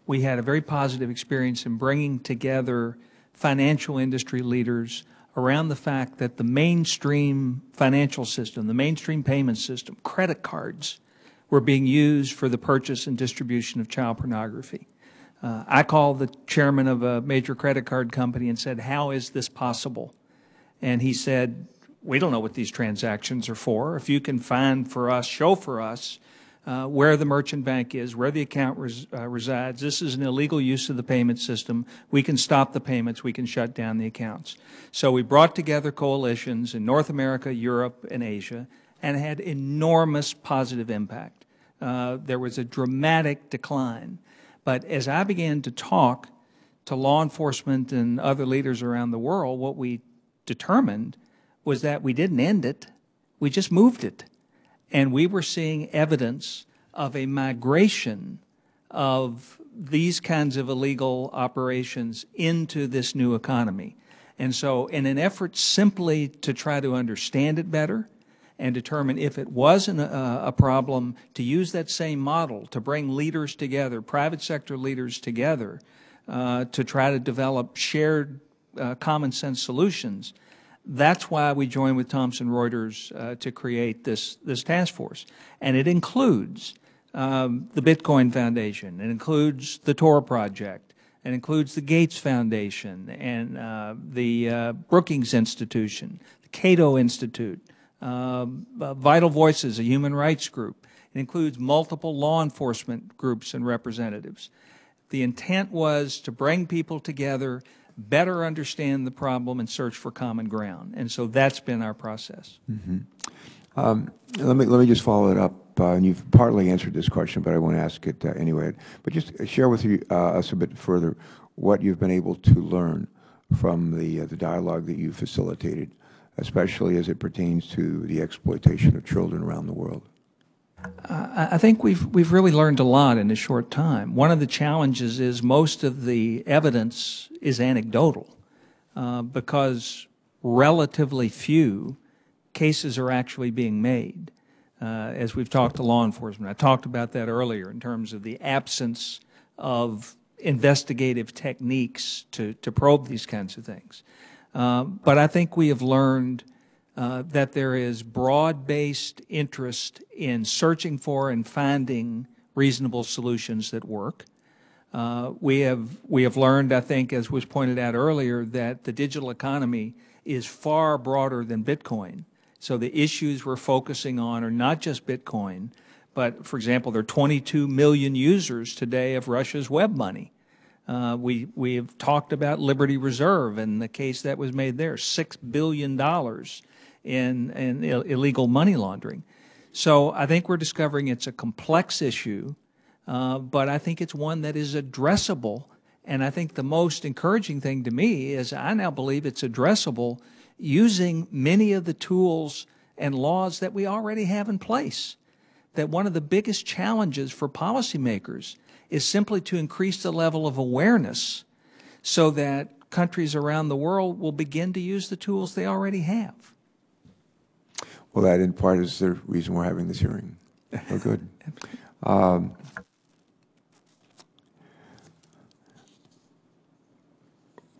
Speaker 5: we had a very positive experience in bringing together financial industry leaders around the fact that the mainstream financial system, the mainstream payment system, credit cards, were being used for the purchase and distribution of child pornography. I called the chairman of a major credit card company and said, "How is this possible?" And he said, "We don't know what these transactions are for. If you can find for us, show for us where the merchant bank is, where the account resides, this is an illegal use of the payment system, we can stop the payments, we can shut down the accounts." So we brought together coalitions in North America, Europe, and Asia, and had enormous positive impact. There was a dramatic decline. But as I began to talk to law enforcement and other leaders around the world, what we determined was that we didn't end it, we just moved it. And we were seeing evidence of a migration of these kinds of illegal operations into this new economy. And so in an effort simply to try to understand it better and determine if it wasn't a problem, to use that same model to bring leaders together, private sector leaders together, to try to develop shared common sense solutions. That's why we joined with Thomson Reuters to create this task force. And it includes the Bitcoin Foundation, it includes the Tor Project, it includes the Gates Foundation and the Brookings Institution, the Cato Institute, Vital Voices, a human rights group. It includes multiple law enforcement groups and representatives. The intent was to bring people together, better understand the problem, and search for common ground. And so that's been our process.
Speaker 1: Mm-hmm. Let me just follow it up. And you've partly answered this question, but I want to ask it anyway. But just share with us a bit further what you've been able to learn from the dialogue that you facilitated, especially as it pertains to the exploitation of children around the world.
Speaker 5: I think we've really learned a lot in a short time. One of the challenges is most of the evidence is anecdotal because relatively few cases are actually being made. As we've talked to law enforcement, I talked about that earlier in terms of the absence of investigative techniques to probe these kinds of things. But I think we have learned that there is broad-based interest in searching for and finding reasonable solutions that work. We have learned, I think, as was pointed out earlier, that the digital economy is far broader than Bitcoin. So the issues we're focusing on are not just Bitcoin, but, for example, there are 22 million users today of Russia's web money. We have talked about Liberty Reserve and the case that was made there, $6 billion in illegal money laundering. So I think we're discovering it's a complex issue, but I think it's one that is addressable. And I think the most encouraging thing to me is I now believe it's addressable using many of the tools and laws that we already have in place. That one of the biggest challenges for policymakers is simply to increase the level of awareness so that countries around the world will begin to use the tools they already have.
Speaker 1: Well, that in part is the reason we're having this hearing. Oh, good. I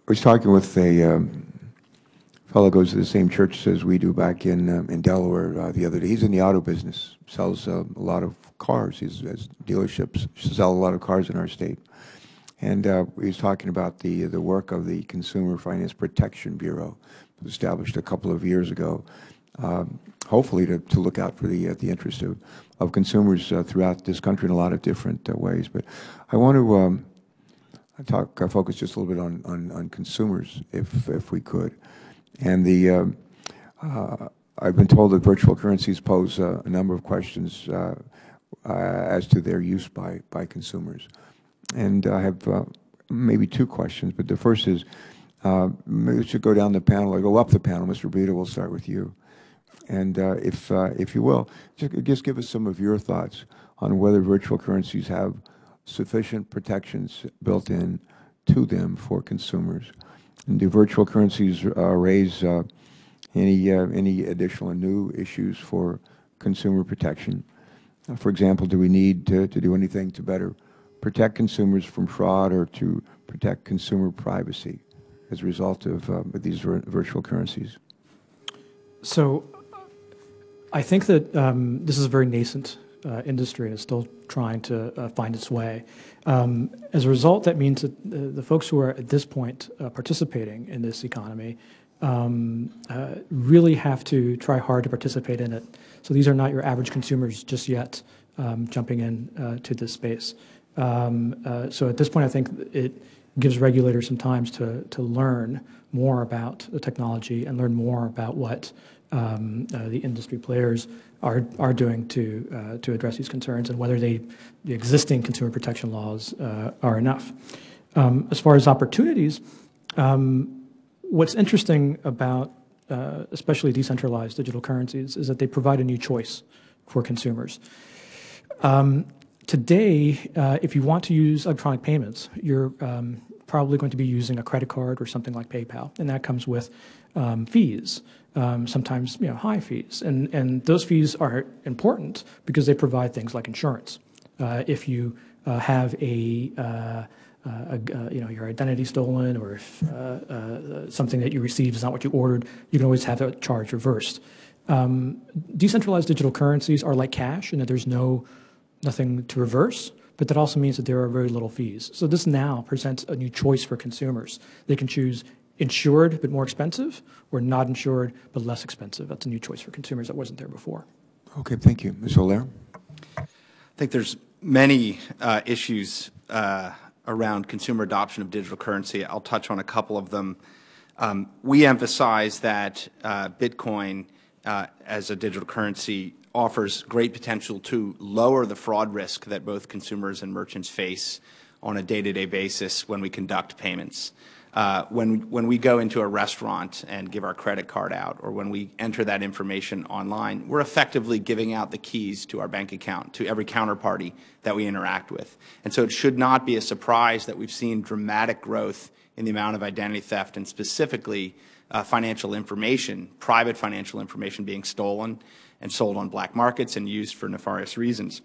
Speaker 1: was talking with a fellow who goes to the same church as we do back in Delaware the other day. He's in the auto business, sells a lot of cars. He has dealerships, sell a lot of cars in our state. And he was talking about the work of the Consumer Finance Protection Bureau, established a couple of years ago, hopefully to look out for the interest of consumers throughout this country in a lot of different ways. But I want to focus just a little bit on consumers, if we could. And I've been told that virtual currencies pose a number of questions as to their use by consumers. And I have maybe two questions, but the first is, Maybe we should go down the panel or go up the panel. Mr. Brito, we'll start with you. And if you will, just give us some of your thoughts on whether virtual currencies have sufficient protections built in to them for consumers. And do virtual currencies raise any additional and new issues for consumer protection? For example, do we need to do anything to better protect consumers from fraud or to protect consumer privacy as a result of these virtual currencies?
Speaker 8: So I think that this is a very nascent industry and is still trying to find its way. As a result, that means that the folks who are at this point participating in this economy really have to try hard to participate in it. So these are not your average consumers just yet jumping in to this space. So at this point, I think it gives regulators some time to learn more about the technology and learn more about what the industry players are doing to address these concerns and whether the existing consumer protection laws are enough. As far as opportunities, what's interesting about especially decentralized digital currencies is that they provide a new choice for consumers. Today, if you want to use electronic payments, you're probably going to be using a credit card or something like PayPal, and that comes with fees, sometimes high fees, and those fees are important because they provide things like insurance. If you have your identity stolen, or if something that you received is not what you ordered, you can always have that charge reversed. Decentralized digital currencies are like cash in that there's nothing to reverse, but that also means that there are very little fees. So this now presents a new choice for consumers. They can choose insured but more expensive, or not insured but less expensive. That's a new choice for consumers that wasn't there before.
Speaker 1: Okay, thank you. Ms. Allaire?
Speaker 7: I think there's many issues around consumer adoption of digital currency. I'll touch on a couple of them. We emphasize that Bitcoin as a digital currency offers great potential to lower the fraud risk that both consumers and merchants face on a day-to-day basis when we conduct payments. When we go into a restaurant and give our credit card out, or when we enter that information online, we're effectively giving out the keys to our bank account to every counterparty that we interact with. And so it should not be a surprise that we've seen dramatic growth in the amount of identity theft, and specifically financial information, private financial information being stolen and sold on black markets and used for nefarious reasons.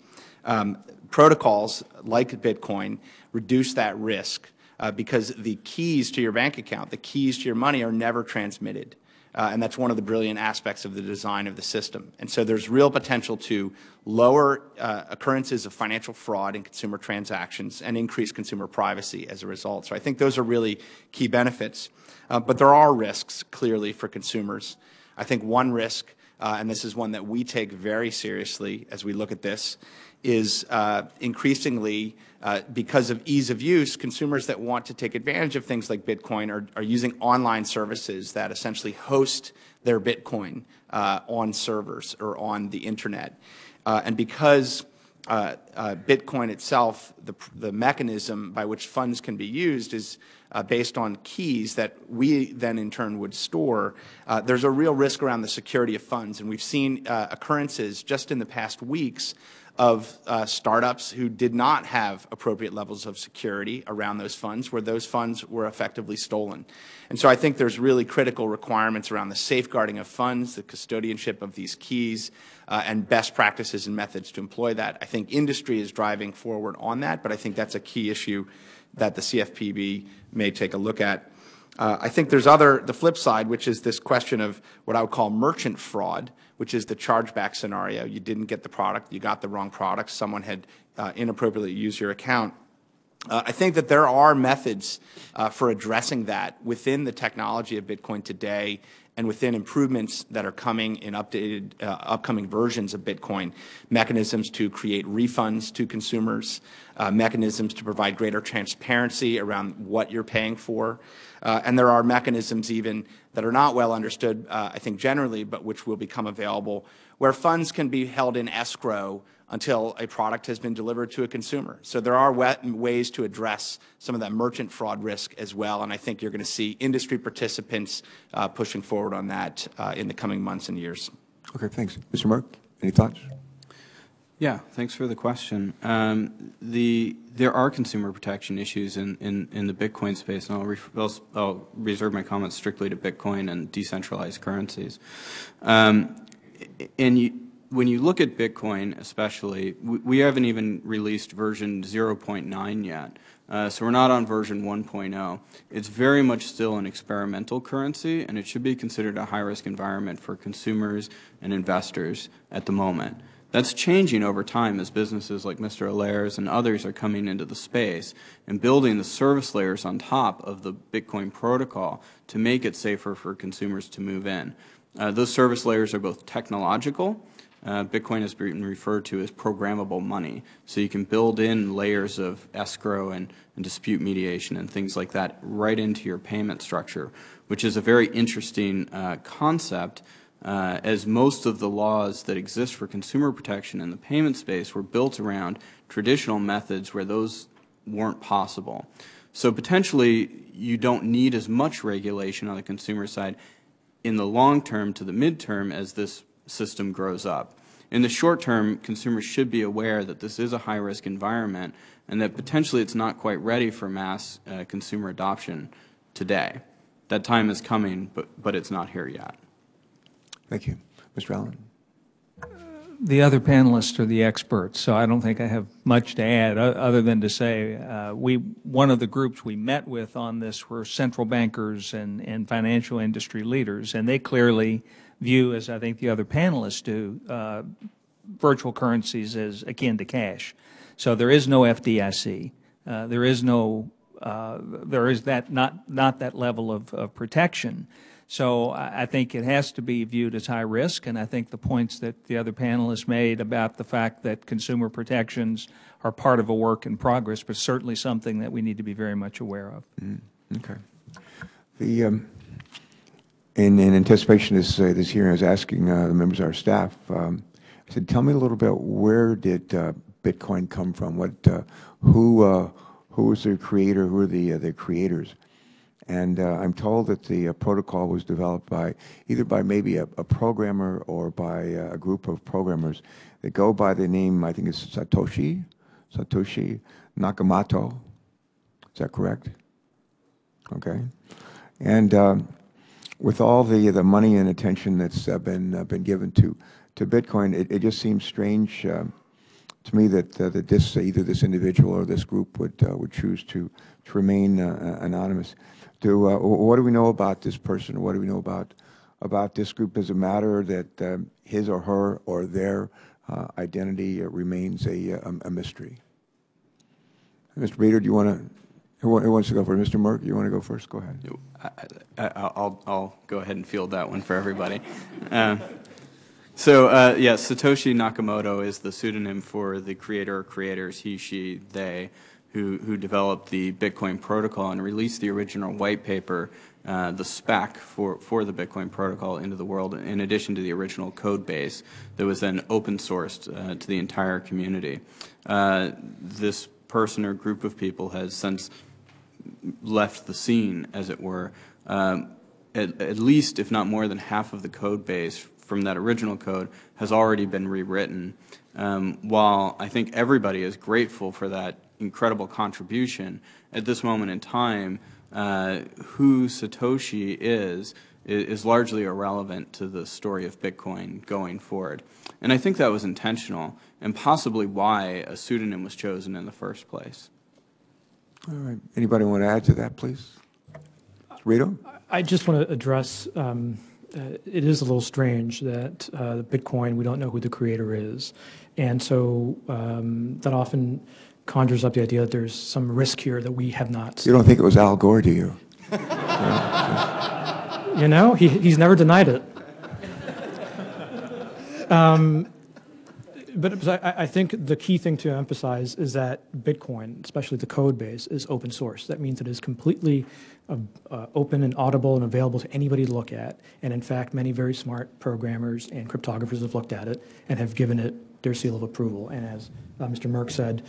Speaker 7: Protocols like Bitcoin reduce that risk because the keys to your bank account, the keys to your money, are never transmitted. And that's one of the brilliant aspects of the design of the system. And so there's real potential to lower occurrences of financial fraud in consumer transactions and increase consumer privacy as a result. So I think those are really key benefits. But there are risks, clearly, for consumers. I think one risk, and this is one that we take very seriously as we look at this, is increasingly, because of ease of use, consumers that want to take advantage of things like Bitcoin are using online services that essentially host their Bitcoin on servers or on the internet. And because Bitcoin itself, the mechanism by which funds can be used is based on keys that we then in turn would store, there's a real risk around the security of funds. And we've seen occurrences just in the past weeks of startups who did not have appropriate levels of security around those funds, where those funds were effectively stolen. And so I think there's really critical requirements around the safeguarding of funds, the custodianship of these keys, and best practices and methods to employ that. I think industry is driving forward on that, but I think that's a key issue that the CFPB may take a look at. I think there's the flip side, which is this question of what I would call merchant fraud, which is the chargeback scenario. You didn't get the product, you got the wrong product, someone had inappropriately used your account. I think that there are methods for addressing that within the technology of Bitcoin today and within improvements that are coming in upcoming versions of Bitcoin, mechanisms to create refunds to consumers, mechanisms to provide greater transparency around what you're paying for. And there are mechanisms even that are not well understood, I think generally, but which will become available, where funds can be held in escrow until a product has been delivered to a consumer. So there are ways to address some of that merchant fraud risk as well, and I think you're going to see industry participants pushing forward on that in the coming months and years.
Speaker 1: Okay, thanks. Mr. Merck, any thoughts?
Speaker 6: Yeah, thanks for the question. There are consumer protection issues in the Bitcoin space, and I'll reserve my comments strictly to Bitcoin and decentralized currencies. When you look at Bitcoin especially, we haven't even released version 0.9 yet, so we're not on version 1.0. It's very much still an experimental currency, and it should be considered a high-risk environment for consumers and investors at the moment. That's changing over time as businesses like Mr. Allaire's and others are coming into the space and building the service layers on top of the Bitcoin protocol to make it safer for consumers to move in. Those service layers are both technological. Bitcoin has been referred to as programmable money. So you can build in layers of escrow and dispute mediation and things like that right into your payment structure, which is a very interesting concept, as most of the laws that exist for consumer protection in the payment space were built around traditional methods where those weren't possible. So potentially you don't need as much regulation on the consumer side in the long term to the midterm as this system grows up. In the short term, consumers should be aware that this is a high-risk environment and that potentially it's not quite ready for mass consumer adoption today. That time is coming, but it's not here yet.
Speaker 1: Thank you. Mr. Allen?
Speaker 5: The other panelists are the experts, so I don't think I have much to add other than to say one of the groups we met with on this were central bankers and financial industry leaders, and they clearly view, as I think the other panelists do, virtual currencies as akin to cash. So there is no FDIC. There is that not that level of protection. So I think it has to be viewed as high risk, and I think the points that the other panelists made about the fact that consumer protections are part of a work in progress, but certainly something that we need to be very much aware of.
Speaker 1: Okay. In anticipation of this hearing, I was asking the members of our staff, I said, tell me a little bit, where did Bitcoin come from? Who was the creator? Who are the creators? And I'm told that the protocol was developed either by maybe a programmer or by a group of programmers that go by the name, I think it's Satoshi Nakamoto. Is that correct? Okay. And with all the money and attention that's been given to Bitcoin, it just seems strange to me that either this individual or this group would choose to remain anonymous. What do we know about this person? What do we know about this group? Does it matter that his or her or their identity remains a mystery? Mr. Breeder, do you want to? Who wants to go first? Mr. Merck, you want to go first? Go ahead.
Speaker 6: I'll go ahead and field that one for everybody. Satoshi Nakamoto is the pseudonym for the creator or creators, he, she, they, who developed the Bitcoin protocol and released the original white paper, the spec for the Bitcoin protocol into the world, in addition to the original code base that was then open sourced to the entire community. This person or group of people has since left the scene, as it were. At least, if not more than half of the code base from that original code has already been rewritten. While I think everybody is grateful for that incredible contribution, at this moment in time, who Satoshi is largely irrelevant to the story of Bitcoin going forward. And I think that was intentional, and possibly why a pseudonym was chosen in the first place.
Speaker 1: All right. Anybody want to add to that, please? Rito?
Speaker 8: I just want to address, it is a little strange that the Bitcoin, we don't know who the creator is. And so that often conjures up the idea that there's some risk here that we have not seen.
Speaker 1: You don't think it was Al Gore, do you?
Speaker 8: You know, he's never denied it. But I think the key thing to emphasize is that Bitcoin, especially the code base, is open source. That means it is completely open and audible and available to anybody to look at. And in fact, many very smart programmers and cryptographers have looked at it and have given it their seal of approval. And as Mr. Merck said,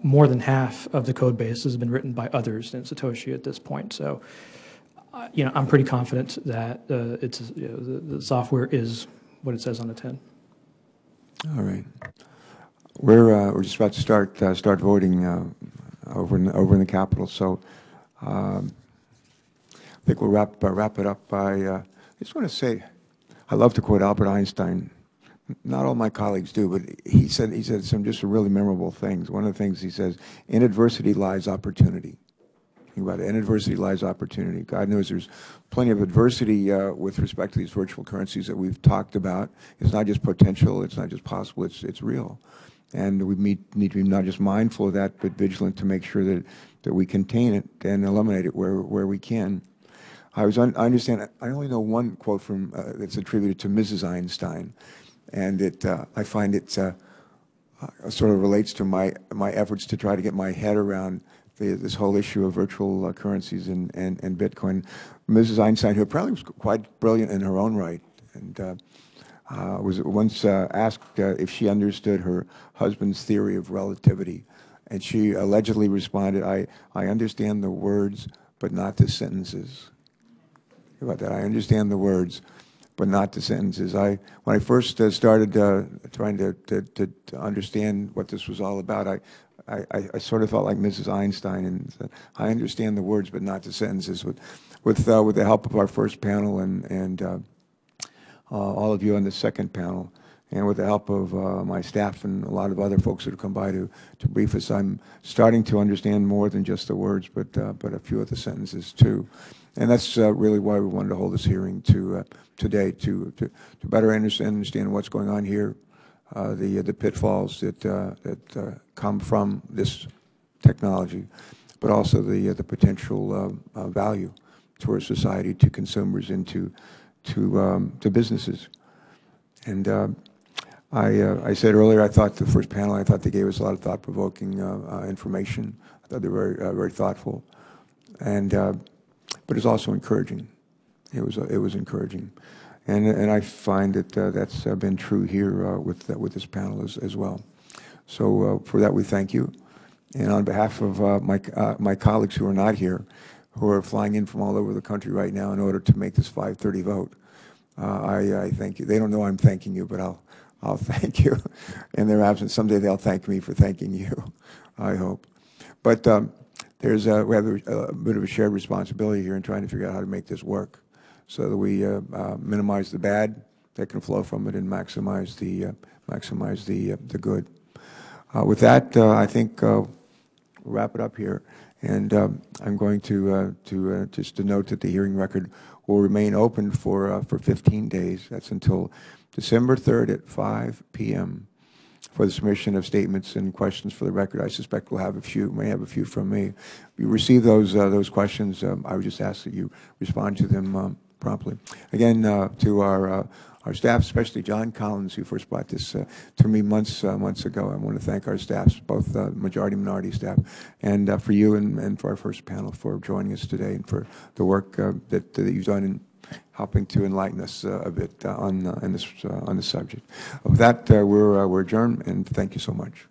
Speaker 8: more than half of the code base has been written by others than Satoshi at this point. So, I'm pretty confident that the software is what it says on the tin.
Speaker 1: All right. We're just about to start voting over in the Capitol. So I think we'll wrap it up by. I just want to say, I love to quote Albert Einstein. Not all my colleagues do, but he said some just really memorable things. One of the things he says: "In adversity lies opportunity." Think about it. In adversity lies opportunity. God knows there's plenty of adversity with respect to these virtual currencies that we've talked about. It's not just potential. It's not just possible. It's real. And we need to be not just mindful of that, but vigilant to make sure that we contain it and eliminate it where we can. I understand. I only know one quote from that's attributed to Mrs. Einstein, and I find it sort of relates to my efforts to try to get my head around this whole issue of virtual currencies and Bitcoin. Mrs. Einstein, who apparently was quite brilliant in her own right, and was once asked if she understood her husband's theory of relativity, and she allegedly responded, "I understand the words, but not the sentences." Think about that. I understand the words, but not the sentences. When I first started trying to understand what this was all about, I sort of felt like Mrs. Einstein, and said, I understand the words, but not the sentences. With the help of our first panel and all of you on the second panel, and with the help of my staff and a lot of other folks that have come by to brief us, I'm starting to understand more than just the words, but a few of the sentences too. And that's really why we wanted to hold this hearing today, to better understand what's going on here, the pitfalls that come from this technology, but also the potential value to our society, to consumers, and to businesses. And I said earlier, I thought the first panel, I thought they gave us a lot of thought-provoking information. I thought they were very thoughtful, and but it's also encouraging. It was encouraging, and I find that that's been true here with this panel as well. So for that, we thank you, and on behalf of my colleagues who are not here, who are flying in from all over the country right now in order to make this 5:30 vote, I thank you. They don't know I'm thanking you, but I'll thank you in their absence. Someday they'll thank me for thanking you, I hope. But we have a bit of a shared responsibility here in trying to figure out how to make this work, so that we minimize the bad that can flow from it and maximize the good. With that, I think we'll wrap it up here, and I'm going to just to note that the hearing record will remain open for 15 days. That's until December 3rd at 5 p.m. for the submission of statements and questions for the record. I suspect we'll have a few, may have a few from me. If you receive those questions, I would just ask that you respond to them promptly. Again, to our staff, especially John Collins, who first brought this to me months ago. I want to thank our staffs, both majority and minority staff, and for you and for our first panel for joining us today, and for the work that you've done in helping to enlighten us a bit on this subject. With that, we're adjourned, and thank you so much.